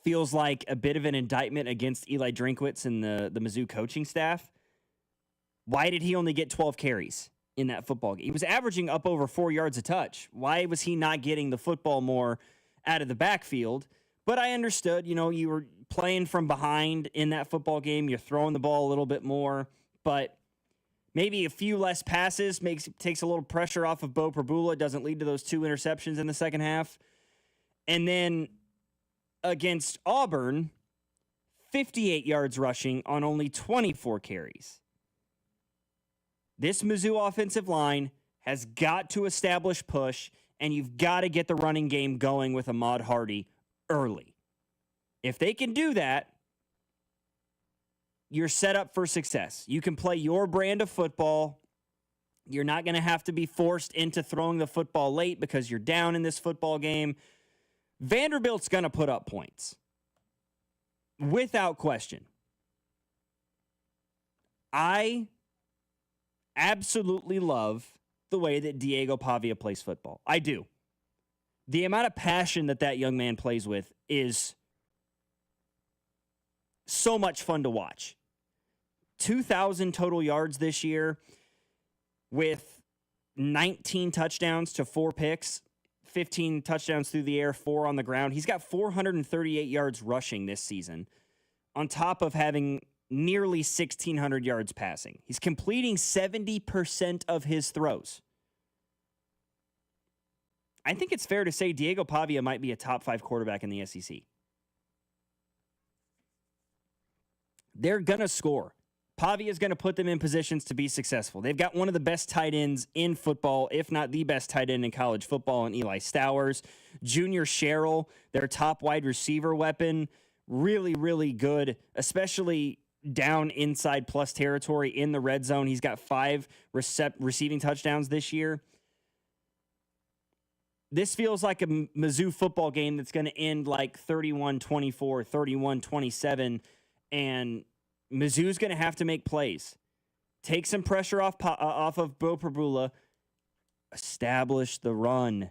Speaker 1: feels like a bit of an indictment against Eli Drinkwitz and the Mizzou coaching staff. Why did he only get 12 carries in that football game? He was averaging up over 4 yards a touch. Why was he not getting the football more out of the backfield? But I understood, you were playing from behind in that football game. You're throwing the ball a little bit more, but maybe a few less passes takes a little pressure off of Bo Prabula. Doesn't lead to those 2 interceptions in the second half. And then against Auburn, 58 yards rushing on only 24 carries. This Mizzou offensive line has got to establish push, and you've got to get the running game going with Ahmad Hardy early. If they can do that, you're set up for success. You can play your brand of football. You're not going to have to be forced into throwing the football late because you're down in this football game. Vanderbilt's going to put up points. Without question. I absolutely love the way that Diego Pavia plays football. I do. The amount of passion that young man plays with is so much fun to watch. 2,000 total yards this year with 19 touchdowns to 4 picks, 15 touchdowns through the air, 4 on the ground. He's got 438 yards rushing this season, on top of having nearly 1,600 yards passing. He's completing 70% of his throws. I think it's fair to say Diego Pavia might be a top 5 quarterback in the SEC. They're going to score. Pavia is going to put them in positions to be successful. They've got one of the best tight ends in football, if not the best tight end in college football, in Eli Stowers. Junior Sherrill, their top wide receiver weapon, really, really good, especially down inside plus territory in the red zone. He's got 5 receiving touchdowns this year. This feels like a Mizzou football game that's going to end like 31-24, 31-27, and Mizzou's going to have to make plays. Take some pressure off of Bo Prabula. Establish the run.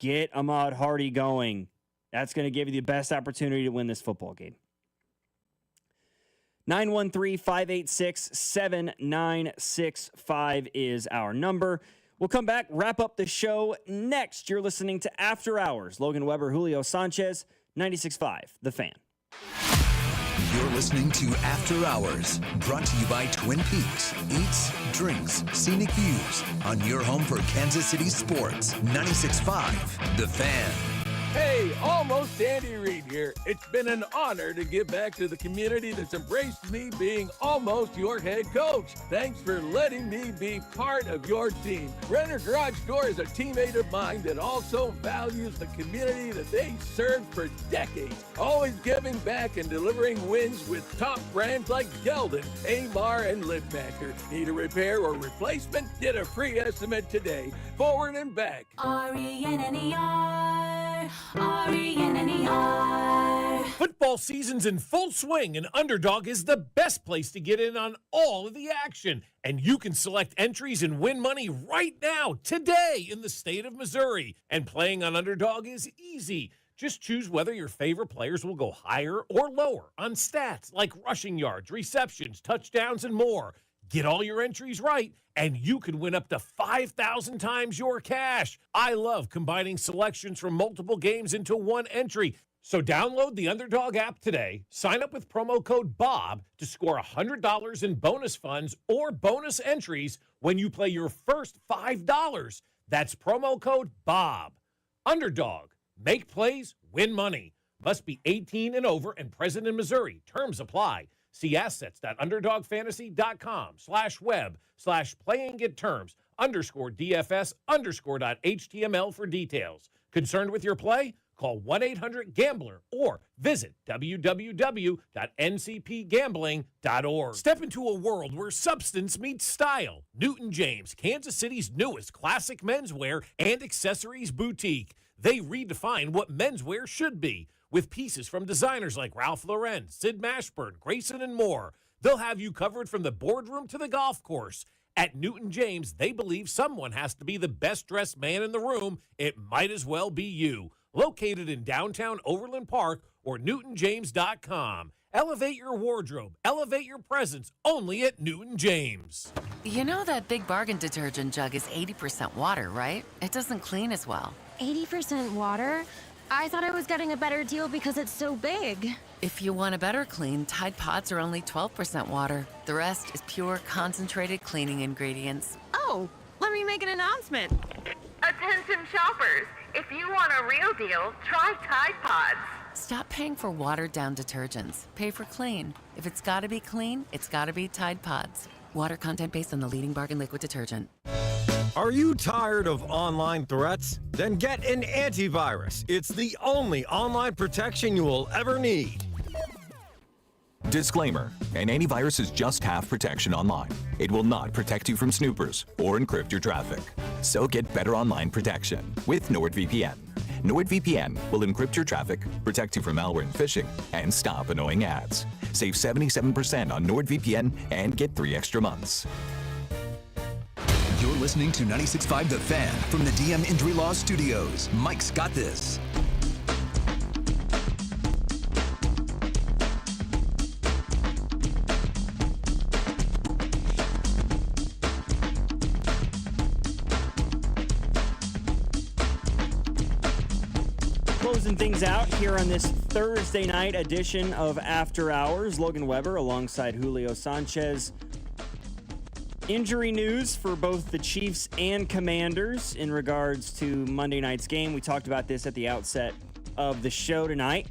Speaker 1: Get Ahmad Hardy going. That's going to give you the best opportunity to win this football game. 913-586-7965 is our number. We'll come back, wrap up the show next. You're listening to After Hours. Logan Weber, Julio Sanchez, 96.5, The Fan.
Speaker 3: You're listening to After Hours, brought to you by Twin Peaks. Eats, drinks, scenic views on your home for Kansas City sports. 96.5, The Fan.
Speaker 12: Hey, almost Andy Reid here. It's been an honor to give back to the community that's embraced me being almost your head coach. Thanks for letting me be part of your team. Renner Garage Door is a teammate of mine that also values the community that they served for decades, always giving back and delivering wins with top brands like Geldon, Amar, and Liftmaster. Need a repair or replacement? Get a free estimate today. Forward and back.
Speaker 11: R-E-N-N-E-R, R-E-N-N-E-R.
Speaker 13: Football season's in full swing, and Underdog is the best place to get in on all of the action. And you can select entries and win money right now, today, in the state of Missouri. And playing on Underdog is easy. Just choose whether your favorite players will go higher or lower on stats like rushing yards, receptions, touchdowns, and more. Get all your entries right, and you can win up to 5,000 times your cash. I love combining selections from multiple games into one entry. So download the Underdog app today, sign up with promo code BOB to score $100 in bonus funds or bonus entries when you play your first $5. That's promo code BOB. Underdog. Make plays, win money. Must be 18 and over and present in Missouri. Terms apply. See assets.underdogfantasy.com/web/play-and-get-terms_DFS_.html for details. Concerned with your play? Call 1-800-GAMBLER or visit www.ncpgambling.org. Step into a world where substance meets style. Newton James, Kansas City's newest classic menswear and accessories boutique. They redefine what menswear should be, with pieces from designers like Ralph Lauren, Sid Mashburn, Grayson, and more. They'll have you covered from the boardroom to the golf course. At Newton James, they believe someone has to be the best-dressed man in the room. It might as well be you. Located in downtown Overland Park or newtonjames.com. Elevate your wardrobe. Elevate your presence only at Newton James.
Speaker 14: You know that Big Bargain detergent jug is 80% water, right? It doesn't clean as well.
Speaker 15: 80% water? I thought I was getting a better deal because it's so big.
Speaker 14: If you want a better clean, Tide Pods are only 12% water. The rest is pure, concentrated cleaning ingredients.
Speaker 15: Oh, let me make an announcement.
Speaker 16: Attention shoppers, if you want a real deal, try Tide Pods.
Speaker 14: Stop paying for watered-down detergents. Pay for clean. If it's gotta be clean, it's gotta be Tide Pods. Water content based on the leading bargain liquid detergent.
Speaker 17: Are you tired of online threats? Then get an antivirus. It's the only online protection you will ever need.
Speaker 23: Disclaimer: an antivirus is just half protection online. It will not protect you from snoopers or encrypt your traffic. So get better online protection with NordVPN. NordVPN will encrypt your traffic, protect you from malware and phishing, and stop annoying ads. Save 77% on NordVPN and get 3 extra months.
Speaker 3: You're listening to 96.5 The Fan from the DM Injury Law Studios. Mike's got this.
Speaker 1: Closing things out here on this Thursday night edition of After Hours. Logan Weber alongside Julio Sanchez. Injury news for both the Chiefs and Commanders in regards to Monday night's game. We talked about this at the outset of the show tonight.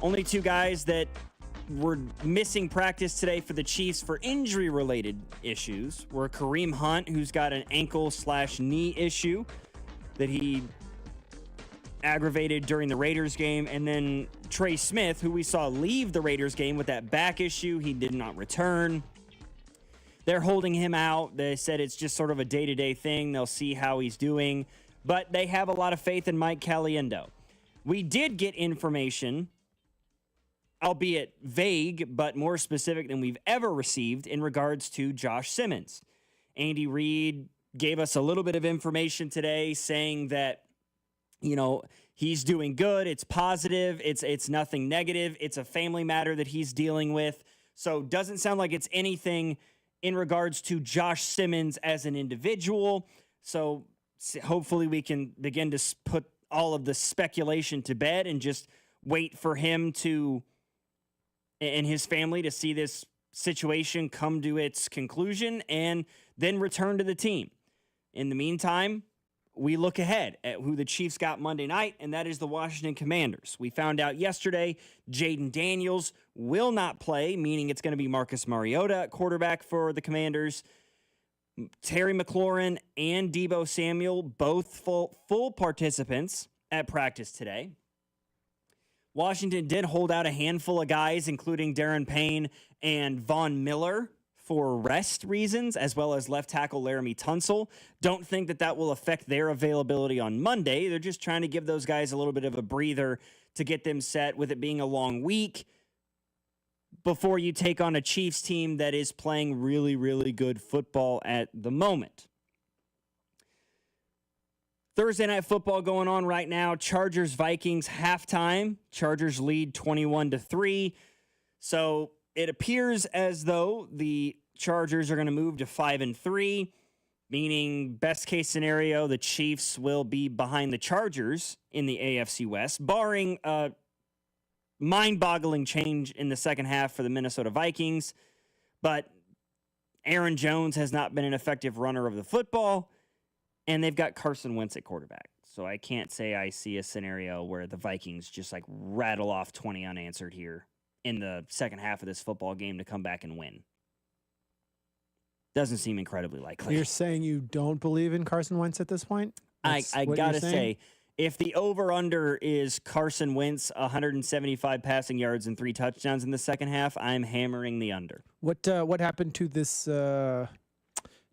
Speaker 1: Only 2 guys that were missing practice today for the Chiefs for injury-related issues were Kareem Hunt, who's got an ankle/knee issue that he aggravated during the Raiders game, and then Trey Smith, who we saw leave the Raiders game with that back issue. He did not return. They're holding him out. They said it's just sort of a day-to-day thing. They'll see how he's doing. But they have a lot of faith in Mike Caliendo. We did get information, albeit vague, but more specific than we've ever received in regards to Josh Simmons. Andy Reid gave us a little bit of information today saying that, you know, he's doing good. It's positive. It's nothing negative. It's a family matter that he's dealing with. So doesn't sound like it's anything in regards to Josh Simmons as an individual. So hopefully we can begin to put all of the speculation to bed and just wait for him to, and his family, to see this situation come to its conclusion and then return to the team. In the meantime, we look ahead at who the Chiefs got Monday night, and that is the Washington Commanders. We found out yesterday Jaden Daniels will not play, meaning it's going to be Marcus Mariota at quarterback for the Commanders. Terry McLaurin and Deebo Samuel, both full participants at practice today. Washington did hold out a handful of guys, including Darren Payne and Von Miller, for rest reasons, as well as left tackle Laramie Tunsil. Don't think that will affect their availability on Monday. They're just trying to give those guys a little bit of a breather to get them set, with it being a long week before you take on a Chiefs team that is playing really, really good football at the moment. Thursday Night Football going on right now. Chargers-Vikings halftime. Chargers lead 21-3. So it appears as though the Chargers are going to move to 5-3, meaning best case scenario, the Chiefs will be behind the Chargers in the AFC West, barring a mind-boggling change in the second half for the Minnesota Vikings. But Aaron Jones has not been an effective runner of the football, and they've got Carson Wentz at quarterback. So I can't say I see a scenario where the Vikings just like rattle off 20 unanswered here in the second half of this football game to come back and win. Doesn't seem incredibly likely.
Speaker 2: You're saying you don't believe in Carson Wentz at this point?
Speaker 1: I got to say, if the over-under is Carson Wentz, 175 passing yards and 3 touchdowns in the second half, I'm hammering the under.
Speaker 2: What happened to this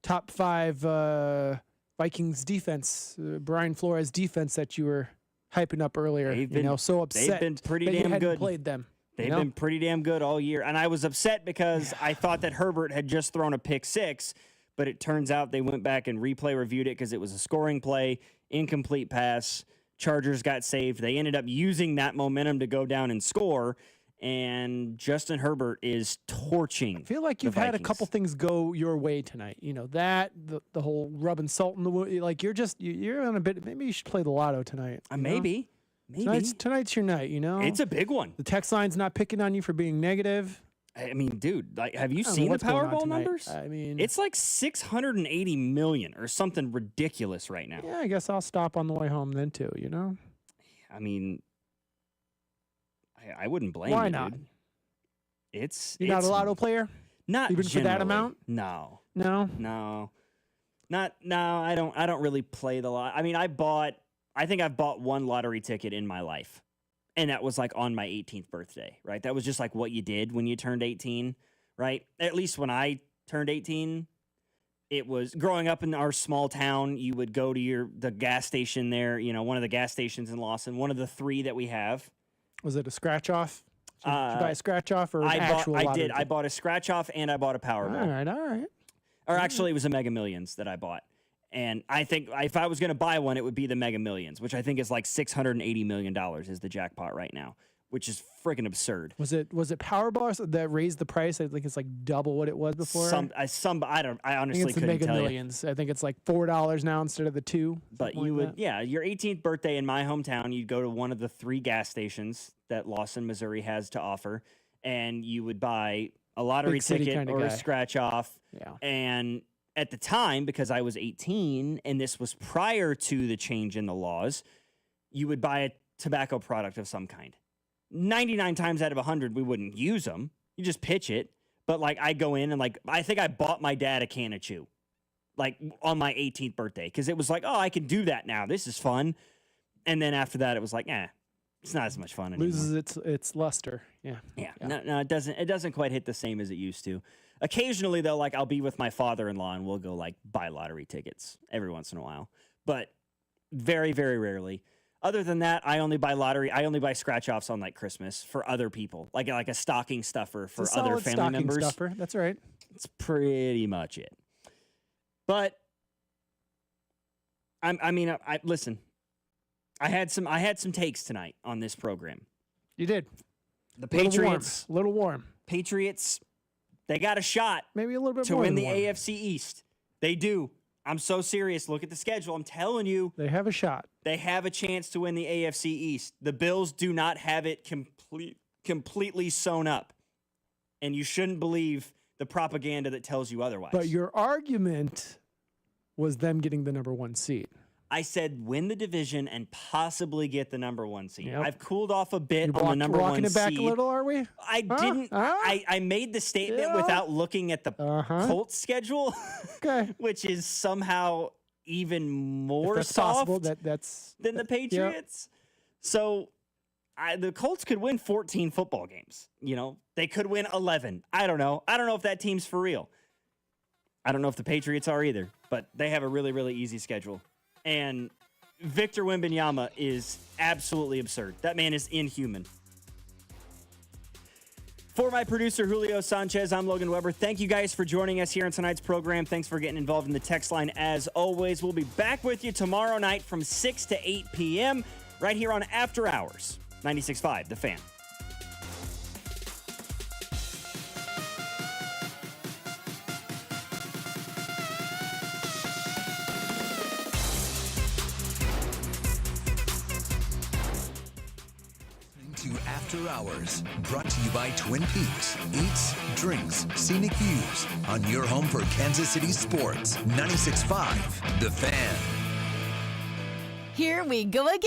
Speaker 2: top 5 Vikings defense, Brian Flores defense that you were hyping up earlier? So upset.
Speaker 1: They've been pretty
Speaker 2: that
Speaker 1: damn
Speaker 2: you hadn't
Speaker 1: good.
Speaker 2: Played them.
Speaker 1: They've been pretty damn good all year. And I was upset because I thought that Herbert had just thrown a pick 6, but it turns out they went back and replay reviewed it because it was a scoring play, incomplete pass. Chargers got saved. They ended up using that momentum to go down and score. And Justin Herbert is torching.
Speaker 2: I feel like you've had a couple things go your way tonight. The whole rubbing salt in the wound. Like you're on a bit. Maybe you should play the lotto tonight.
Speaker 1: Maybe.
Speaker 2: Tonight's your night.
Speaker 1: It's a big one.
Speaker 2: The text line's not picking on you for being negative.
Speaker 1: I mean, dude, have you seen the Powerball numbers?
Speaker 2: I mean,
Speaker 1: it's like 680 million or something ridiculous right now.
Speaker 2: Yeah, I guess I'll stop on the way home then too.
Speaker 1: I mean, I wouldn't blame
Speaker 2: Why
Speaker 1: you.
Speaker 2: not?
Speaker 1: Dude.
Speaker 2: You're not a lotto player?
Speaker 1: Not
Speaker 2: even
Speaker 1: generally.
Speaker 2: for that amount?
Speaker 1: No.
Speaker 2: No.
Speaker 1: I don't really play the lot. I mean, I think I've bought one lottery ticket in my life. And that was like on my 18th birthday, right? That was just like what you did when you turned 18, right? At least when I turned 18, it was growing up in our small town. You would go to the gas station there, one of the gas stations in Lawson, one of the 3 that we have.
Speaker 2: Was it a scratch off? Did you buy a scratch off or an actual lottery ticket?
Speaker 1: I bought a scratch off and I bought a Powerball.
Speaker 2: All right.
Speaker 1: Or actually, it was a Mega Millions that I bought. And I think if I was going to buy one, it would be the Mega Millions, which I think is like $680 million is the jackpot right now, which is freaking absurd.
Speaker 2: Was it Powerball that raised the price? I think it's like double what it was before.
Speaker 1: I honestly couldn't
Speaker 2: Mega
Speaker 1: tell
Speaker 2: Millions. I think it's like $4 now instead of the $2.
Speaker 1: But you would, your 18th birthday in my hometown, you'd go to one of the 3 gas stations that Lawson, Missouri has to offer, and you would buy a lottery ticket or a scratch off.
Speaker 2: Yeah.
Speaker 1: And at the time, because I was 18, and this was prior to the change in the laws, you would buy a tobacco product of some kind. 99 times out of 100, we wouldn't use them. You just pitch it. But like, I go in and I think I bought my dad a can of chew, like on my 18th birthday, because it was like, oh, I can do that now. This is fun. And then after that, it was like, it's not as much fun anymore.
Speaker 2: Loses its luster. Yeah.
Speaker 1: No, it doesn't. It doesn't quite hit the same as it used to. Occasionally, though, like I'll be with my father-in-law and we'll go like buy lottery tickets every once in a while, but very, very rarely. Other than that, I only buy scratch-offs on like Christmas for other people, like a stocking stuffer for other family members.
Speaker 2: Stuffer. That's right.
Speaker 1: It's pretty much it. But listen. I had some takes tonight on this program.
Speaker 2: You did.
Speaker 1: The Patriots,
Speaker 2: a little warm.
Speaker 1: Patriots, they got a shot.
Speaker 2: Maybe a little bit
Speaker 1: to
Speaker 2: more
Speaker 1: win the
Speaker 2: warm.
Speaker 1: AFC East. They do. I'm so serious. Look at the schedule. I'm telling you.
Speaker 2: They have a shot.
Speaker 1: They have a chance to win the AFC East. The Bills do not have it completely sewn up. And you shouldn't believe the propaganda that tells you otherwise.
Speaker 2: But your argument was them getting the number 1 seed.
Speaker 1: I said win the division and possibly get the number 1 seed.
Speaker 2: Yep.
Speaker 1: I've cooled off a bit on the number 1 seed.
Speaker 2: Walking it back a little, are we?
Speaker 1: I didn't. I made the statement without looking at the Colts schedule, which is somehow even more soft than the Patriots. So the Colts could win 14 football games. They could win 11. I don't know. I don't know if that team's for real. I don't know if the Patriots are either, but they have a really, really easy schedule. And Victor Wembanyama is absolutely absurd. That man is inhuman. For my producer, Julio Sanchez, I'm Logan Weber. Thank you guys for joining us here on tonight's program. Thanks for getting involved in the text line as always. We'll be back with you tomorrow night from 6 to 8 p.m. right here on After Hours, 96.5, The Fan.
Speaker 3: To After Hours, brought to you by Twin Peaks. Eats, drinks, scenic views on your home for Kansas City sports. 96.5, The Fan.
Speaker 8: Here we go again.